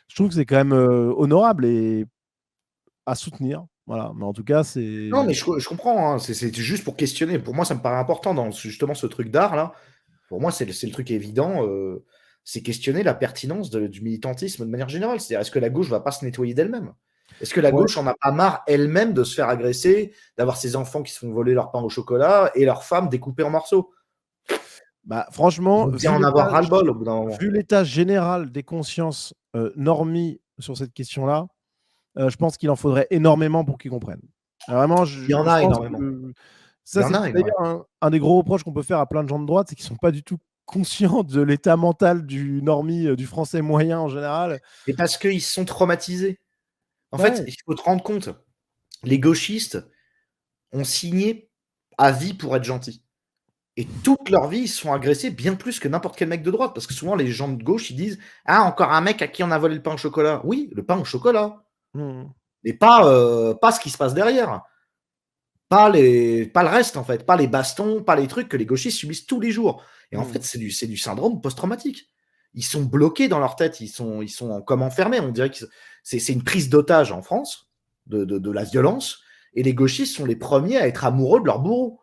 je trouve que c'est quand même honorable et à soutenir. Voilà. Mais en tout cas, c'est. Non, mais je comprends, hein, c'est juste pour questionner. Pour moi, ça me paraît important dans justement ce truc d'art, là. Pour moi, c'est le truc évident. C'est questionner la pertinence du militantisme de manière générale. C'est-à-dire, est-ce que la gauche va pas se nettoyer d'elle-même? Est-ce que la Ouais. gauche en a pas marre elle-même de se faire agresser, d'avoir ses enfants qui se font voler leur pain au chocolat et leurs femmes découpées en morceaux? Franchement, Faut bien en avoir ras-le-bol au bout d'un moment. vu l'état général des consciences normies sur cette question-là, je pense qu'il en faudrait énormément pour qu'ils comprennent. Vraiment, Il y en je a pense énormément. que Il y ça, en c'est a énormément. d'ailleurs un des gros reproches qu'on peut faire à plein de gens de droite, c'est qu'ils ne sont pas du tout conscients de l'état mental du normie, du français moyen en général. Et parce qu'ils sont traumatisés. En fait, Ouais. il faut te rendre compte, les gauchistes ont signé à vie pour être gentils. Et toute leur vie, ils se font agresser bien plus que n'importe quel mec de droite. Parce que souvent, les gens de gauche, ils disent « Ah, encore un mec à qui on a volé le pain au chocolat. » Oui, le pain au chocolat. Mmh. Mais pas ce qui se passe derrière. Pas le reste, en fait. Pas les bastons, pas les trucs que les gauchistes subissent tous les jours. Et en fait, c'est du syndrome post-traumatique. Ils sont bloqués dans leur tête. Ils sont comme enfermés. On dirait que c'est une prise d'otage en France de la violence. Et les gauchistes sont les premiers à être amoureux de leur bourreau.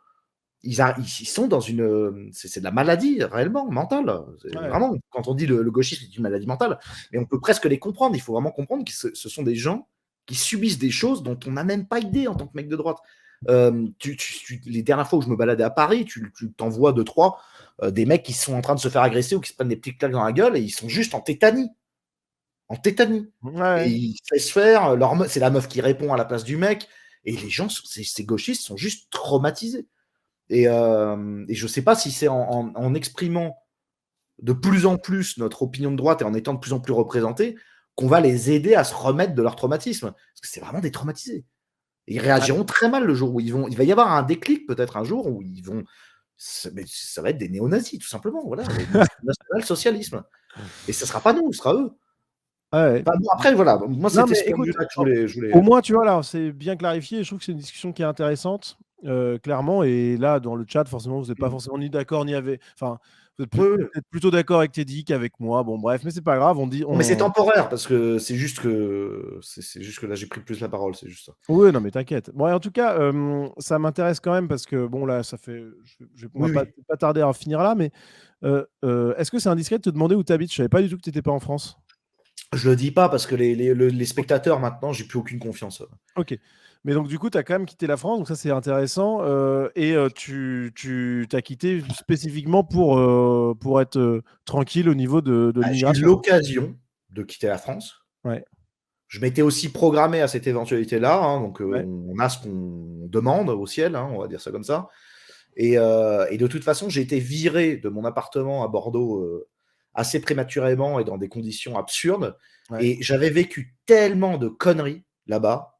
Ils sont dans une. C'est de la maladie, réellement, mentale. Ouais. Vraiment, quand on dit le gauchisme est une maladie mentale, mais on peut presque les comprendre. Il faut vraiment comprendre que ce sont des gens qui subissent des choses dont on n'a même pas idée en tant que mec de droite. Les dernières fois où je me baladais à Paris, tu t'en vois 2-3, des mecs qui sont en train de se faire agresser ou qui se prennent des petites claques dans la gueule et ils sont juste en tétanie. En tétanie. Ouais. Et ils se laissent faire. C'est la meuf qui répond à la place du mec. Et les gens, ces gauchistes, sont juste traumatisés. Et je ne sais pas si c'est en exprimant de plus en plus notre opinion de droite et en étant de plus en plus représentés qu'on va les aider à se remettre de leur traumatisme. Parce que c'est vraiment des traumatisés. Et ils réagiront très mal le jour où il va y avoir un déclic peut-être un jour où ils vont. Ça va être des néo-nazis, tout simplement. Voilà, le national-socialisme. Et ce ne sera pas nous, ce sera eux. Ouais. Enfin, bon, après, voilà. Moi, Non, c'était mais ce point de écoute, vue-là que je voulais. au moins, tu vois, là, c'est bien clarifié. Je trouve que c'est une discussion qui est intéressante, clairement. Et là, dans le chat, forcément, vous n'êtes pas forcément ni d'accord ni avec. Enfin, vous êtes Oui, oui. peut-être plutôt d'accord avec Teddy qu'avec moi. Bon, bref, mais c'est pas grave. On dit. Mais c'est temporaire parce que c'est juste que là j'ai pris plus la parole, c'est juste ça. Oui, non, mais t'inquiète. Bon, et en tout cas, ça m'intéresse quand même parce que, bon, là, ça fait. On va Oui, oui. pas tarder à en finir là, mais est-ce que c'est indiscret de te demander où tu habites? Je savais pas du tout que tu n'étais pas en France. Je le dis pas parce que les spectateurs maintenant, j'ai plus aucune confiance. Ok. Mais donc, du coup, tu as quand même quitté la France, donc ça, c'est intéressant. Et tu t'as quitté spécifiquement pour être tranquille au niveau de J'ai eu l'immigration. l'occasion de quitter la France. Ouais. Je m'étais aussi programmé à cette éventualité-là, hein, donc Ouais. on a ce qu'on demande au ciel, hein, on va dire ça comme ça. Et de toute façon, j'ai été viré de mon appartement à Bordeaux assez prématurément et dans des conditions absurdes. Ouais. Et j'avais vécu tellement de conneries là-bas.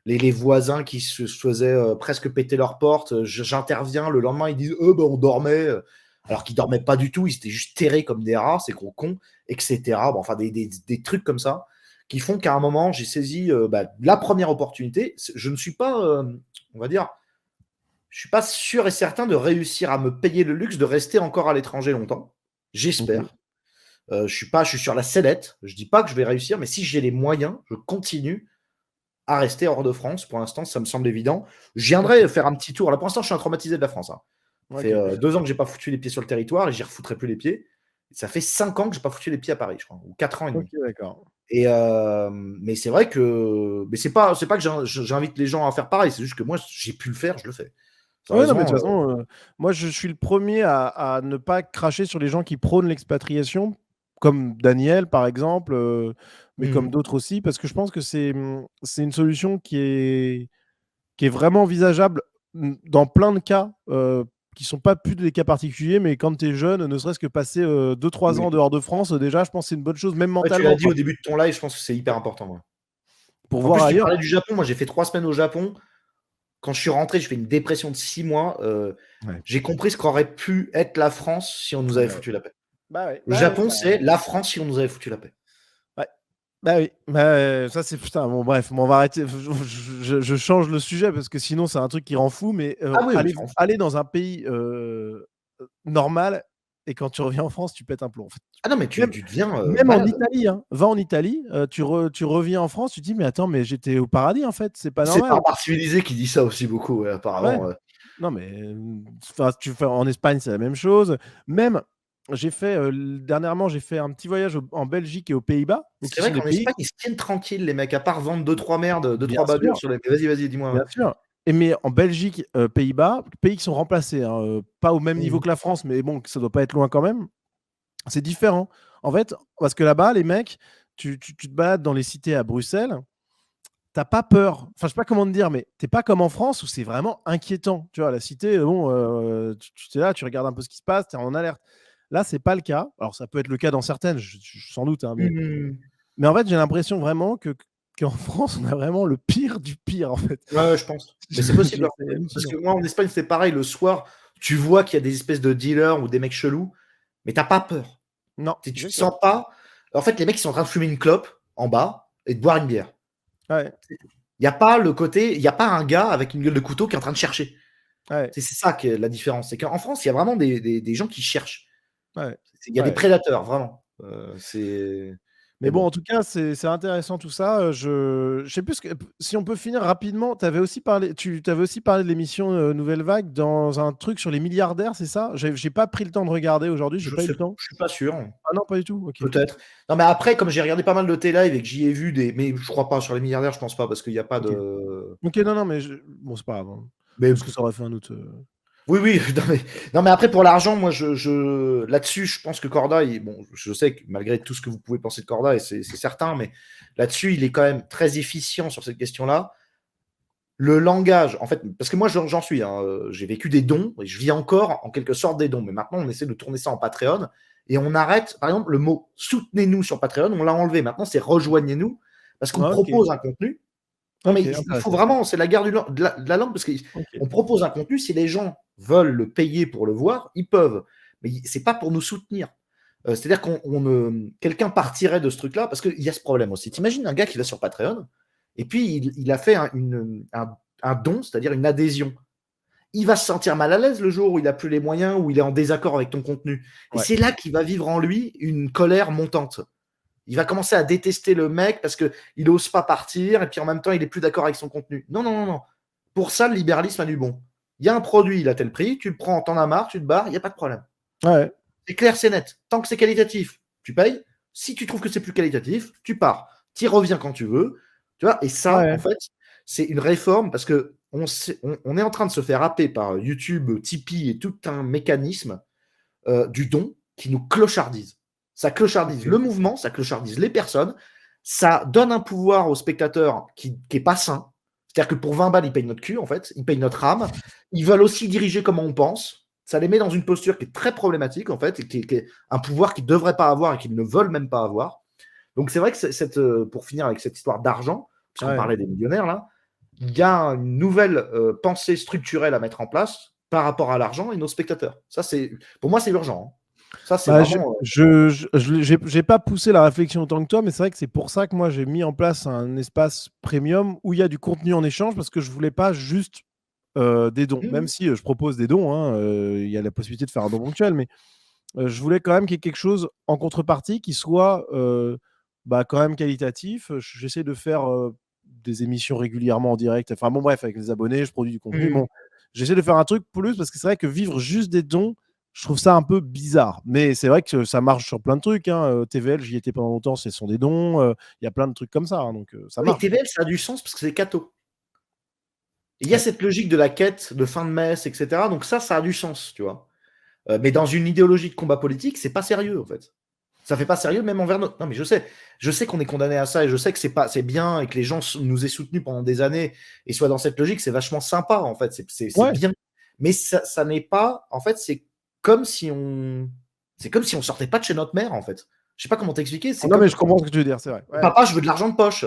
Les voisins qui se faisaient presque péter leurs portes. J'interviens, le lendemain, ils disent ben, on dormait. Alors qu'ils dormaient pas du tout, ils étaient juste terrés comme des rats, ces gros cons, etc. Bon, enfin, des trucs comme ça qui font qu'à un moment, j'ai saisi la première opportunité. Je ne suis pas, on va dire, je suis pas sûr et certain de réussir à me payer le luxe de rester encore à l'étranger longtemps. J'espère. Ok. Je suis sur la sellette. Je dis pas que je vais réussir, mais si j'ai les moyens, je continue à rester hors de France. Pour l'instant, ça me semble évident. Je viendrai faire un petit tour. Là, pour l'instant, je suis un traumatisé de la France. Hein. Ça Ok. fait 2 ans que j'ai pas foutu les pieds sur le territoire et j'y refoutrai plus les pieds. Ça fait 5 ans que j'ai pas foutu les pieds à Paris, je crois, ou 4 ans et Ok, demi. d'accord. Et mais c'est vrai que, mais c'est pas que j'invite les gens à faire pareil. C'est juste que moi, j'ai pu le faire, je le fais. Oui, non, mais de Sérieusement. toute façon, moi, je suis le premier à ne pas cracher sur les gens qui prônent l'expatriation, comme Daniel, par exemple, mais comme d'autres aussi, parce que je pense que c'est une solution qui est vraiment envisageable dans plein de cas, qui ne sont pas plus des cas particuliers, mais quand tu es jeune, ne serait-ce que passer 2-3 ans Oui. dehors de France, déjà, je pense que c'est une bonne chose, même Ouais, tu l'as mentalement, dit quoi, au début de ton live, je pense que c'est hyper important. Ouais. pour En voir plus, tu ailleurs. parlais du Japon. Moi, j'ai fait 3 semaines au Japon. Quand je suis rentré, j'ai fait une dépression de 6 mois. Ouais. J'ai compris ce qu'aurait pu être la France si on nous avait Ouais. foutu la paix. Bah ouais, Le bah ouais, Japon, c'est la France si on nous avait foutu la paix. ouais. Bah oui, bah, ça c'est putain. Bon, bref, on va arrêter. Je change le sujet parce que sinon c'est un truc qui rend fou. Mais Ah oui, oui, aller dans un pays normal et quand tu reviens en France, tu pètes un plomb. En fait. ah non, mais tu Même, deviens même en malade. Italie, hein. Va en Italie, tu reviens en France, tu te dis mais attends, mais j'étais au paradis en fait, c'est pas C'est normal. Barbare Civilisé qui dit ça aussi beaucoup, ouais, Ouais. apparemment. Non mais enfin, tu fais en Espagne, c'est la même chose. Même j'ai fait dernièrement, j'ai fait un petit voyage en Belgique et aux Pays-Bas, donc C'est qui vrai sont des qu'en pays. Espagne, ils se tiennent tranquilles, les mecs, à part vendre 2-3 merdes, Bien 2-3 bavures sûr. sur les. Vas-y, dis-moi. Bien Ouais. sûr. Et mais en Belgique, Pays-Bas, pays qui sont remplacés, hein, pas au même niveau Mhm. que la France, mais bon, ça doit pas être loin quand même. C'est différent. En fait, parce que là-bas, les mecs, tu te balades dans les cités à Bruxelles, t'as pas peur. Enfin, je sais pas comment te dire, mais t'es pas comme en France où c'est vraiment inquiétant. Tu vois, la cité, bon, tu es là, tu regardes un peu ce qui se passe, tu es en alerte. Là, c'est pas le cas. Alors, ça peut être le cas dans certaines, sans doute, hein, Mhm. mais en fait, j'ai l'impression vraiment qu'en France, on a vraiment le pire du pire, en fait. Ouais, je pense. Mais c'est possible. Hein. C'est Parce hallucinant. que moi, en Espagne, c'est pareil. Le soir, Tu vois qu'il y a des espèces de dealers ou des mecs chelous, mais t'as pas peur. Non. Tu te sens pas. En fait, les mecs, ils sont en train de fumer une clope en bas et de boire une bière. Ouais. Il n'y a pas le côté, il n'y a pas un gars avec une gueule de couteau qui est en train de chercher. Ouais. C'est ça qui est la différence. C'est qu'en France, il y a vraiment des gens qui cherchent. Ouais. Il y a des prédateurs, vraiment. Mais bon, en tout cas, c'est intéressant tout ça. Je sais plus si on peut finir rapidement. Tu avais aussi parlé de l'émission Nouvelle Vague dans un truc sur les milliardaires, c'est ça? J'ai pas pris le temps de regarder aujourd'hui, j'ai pas eu le temps. Je suis pas sûr. Ah non, pas du tout. Ok. Peut-être. Non, mais après, comme j'ai regardé pas mal de télé et que j'y ai vu des. Mais je crois pas sur les milliardaires, je pense pas, parce qu'il n'y a pas de. Ok, non, mais bon, c'est pas grave. Hein. Mais Parce que ça aurait fait un autre. oui. Non, mais après, pour l'argent, moi, là-dessus, je pense que Corda, bon, je sais que malgré tout ce que vous pouvez penser de Corda, et c'est certain, mais là-dessus, il est quand même très efficient sur cette question-là. Le langage, en fait, parce que moi, j'en suis, hein, j'ai vécu des dons, et je vis encore en quelque sorte des dons, mais maintenant, on essaie de tourner ça en Patreon, et on arrête, par exemple, le mot soutenez-nous sur Patreon, on l'a enlevé. Maintenant, c'est rejoignez-nous, parce qu'on propose un contenu. Non, mais il faut vraiment, c'est la guerre de la langue, parce qu'on propose un contenu, si les gens veulent le payer pour le voir, ils peuvent. Mais c'est pas pour nous soutenir. C'est-à-dire quelqu'un partirait de ce truc-là, parce qu'il y a ce problème aussi. T'imagines un gars qui va sur Patreon, et puis il a fait un don, c'est-à-dire une adhésion. Il va se sentir mal à l'aise le jour où il n'a plus les moyens, où il est en désaccord avec ton contenu. Et c'est là qu'il va vivre en lui une colère montante. Il va commencer à détester le mec parce qu'il n'ose pas partir et puis en même temps, il n'est plus d'accord avec son contenu. Non. Pour ça, le libéralisme a du bon. Il y a un produit, il a tel prix, tu le prends, t'en as marre, tu te barres, il n'y a pas de problème. Ouais. C'est clair, c'est net. Tant que c'est qualitatif, tu payes. Si tu trouves que c'est plus qualitatif, tu pars. Tu y reviens quand tu veux. Tu vois, et ça, en fait, c'est une réforme parce que on est en train de se faire happer par YouTube, Tipeee et tout un mécanisme du don qui nous clochardise. Ça clochardise le mouvement, ça clochardise les personnes, ça donne un pouvoir aux spectateurs qui n'est pas sain. C'est-à-dire que pour 20 balles, ils payent notre cul, en fait, ils payent notre âme. Ils veulent aussi diriger comment on pense. Ça les met dans une posture qui est très problématique, en fait, et qui est un pouvoir qu'ils ne devraient pas avoir et qu'ils ne veulent même pas avoir. Donc c'est vrai que pour finir avec cette histoire d'argent, parce qu'on parlait des millionnaires, là, il y a une nouvelle pensée structurelle à mettre en place par rapport à l'argent et nos spectateurs. Ça, pour moi, c'est urgent. Hein. Ça, c'est vraiment. J'ai pas poussé la réflexion autant que toi, mais c'est vrai que c'est pour ça que moi j'ai mis en place un espace premium où il y a du contenu en échange parce que je voulais pas juste des dons, même si je propose des dons. Hein, il y a la possibilité de faire un don ponctuel, mais je voulais quand même qu'il y ait quelque chose en contrepartie qui soit quand même qualitatif. J'essaie de faire des émissions régulièrement en direct. Enfin bon, bref, avec les abonnés, je produis du contenu. Bon, j'essaie de faire un truc plus parce que c'est vrai que vivre juste des dons, je trouve ça un peu bizarre. Mais c'est vrai que ça marche sur plein de trucs. Hein. TVL, j'y étais pendant longtemps, ce sont des dons. Il y a plein de trucs comme ça. Hein, donc ça marche. TVL, ça a du sens parce que c'est catho. Il y a cette logique de la quête, de fin de messe, etc. Donc ça a du sens, tu vois. Mais dans une idéologie de combat politique, c'est pas sérieux, en fait. Ça fait pas sérieux, même envers nous. Non, mais je sais qu'on est condamné à ça et je sais que c'est bien et que les gens nous aient soutenus pendant des années et soient dans cette logique, c'est vachement sympa, en fait. C'est bien. Mais ça n'est pas. En fait, c'est comme si on sortait pas de chez notre mère, en fait. Je sais pas comment t'expliquer. Non, mais je comprends ce que tu veux dire, c'est vrai. Ouais. Papa, je veux de l'argent de poche.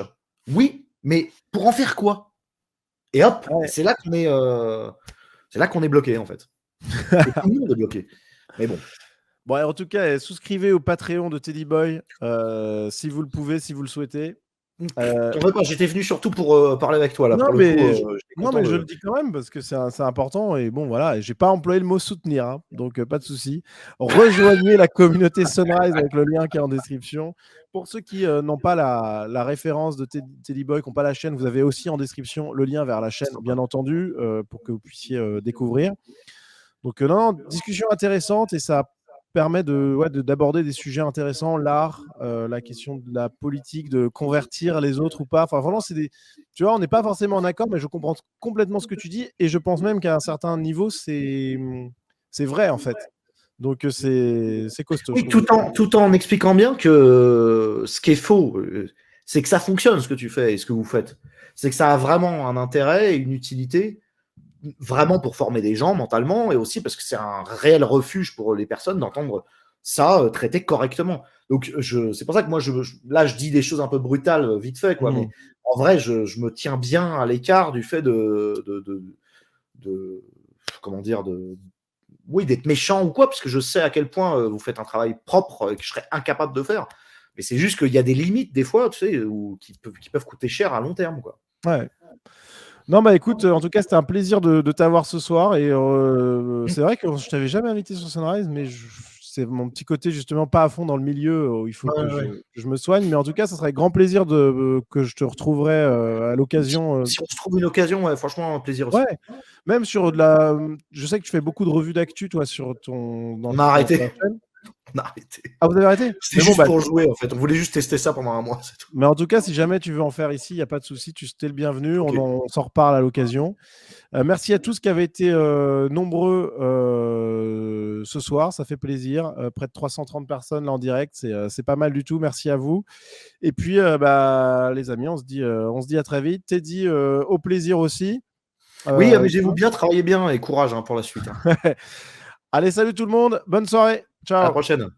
Oui, mais pour en faire quoi? Et hop, c'est là qu'on est bloqué, en fait. Et tout le monde est bloqué. Mais bon. Bon, en tout cas, souscrivez au Patreon de Teddy Boy si vous le pouvez, si vous le souhaitez. J'étais venu surtout pour parler avec toi là. Non, pour mais, je le dis quand même parce que c'est important et bon voilà, j'ai pas employé le mot soutenir, hein, donc pas de souci. Rejoignez la communauté Sunrise avec le lien qui est en description. Pour ceux qui n'ont pas la référence de Teddy Boy, qui n'ont pas la chaîne, vous avez aussi en description le lien vers la chaîne, bien entendu, pour que vous puissiez découvrir. Donc non, discussion intéressante et ça permet d'aborder des sujets intéressants, l'art, la question de la politique, de convertir les autres ou pas. Enfin, vraiment, tu vois, on n'est pas forcément en accord, mais je comprends complètement ce que tu dis et je pense même qu'à un certain niveau, c'est vrai en fait. Donc c'est costaud. Oui, tout en expliquant bien que ce qui est faux, c'est que ça fonctionne ce que tu fais et ce que vous faites. C'est que ça a vraiment un intérêt et une utilité, vraiment pour former des gens mentalement et aussi parce que c'est un réel refuge pour les personnes d'entendre ça traité correctement. Donc c'est pour ça que moi là je dis des choses un peu brutales vite fait quoi, mais en vrai je me tiens bien à l'écart du fait de comment dire oui, d'être méchant ou quoi, parce que je sais à quel point vous faites un travail propre que je serais incapable de faire. Mais c'est juste qu'il y a des limites, des fois, tu sais, qui peuvent coûter cher à long terme, quoi. Ouais. Non, bah écoute, en tout cas, c'était un plaisir de t'avoir ce soir. Et c'est vrai que je t'avais jamais invité sur Sunrise, mais c'est mon petit côté justement pas à fond dans le milieu où il faut Ouais, que ouais. je me soigne. Mais en tout cas, ça serait avec grand plaisir que je te retrouverai à l'occasion. Si on se trouve une occasion, ouais, franchement, un plaisir aussi. Ouais, même sur de la. Je sais que tu fais beaucoup de revues d'actu, toi, sur On a dans ta arrêté. chaîne. On a arrêté. Ah, vous avez arrêté? C'était Mais bon, juste bah, pour jouer, en fait. On voulait juste tester ça pendant un mois, c'est tout. mais en tout cas, si jamais tu veux en faire ici, il n'y a pas de souci, tu es le bienvenu. Ok. On s'en reparle à l'occasion. Merci à tous qui avaient été nombreux ce soir, ça fait plaisir. Près de 330 personnes là en direct, c'est pas mal du tout. Merci à vous. Et puis, bah, les amis, on se dit à très vite. Teddy, au plaisir aussi. Oui, amusez-vous bien, travaillez bien et courage pour la suite. Allez, salut tout le monde. Bonne soirée. À la Ciao. prochaine.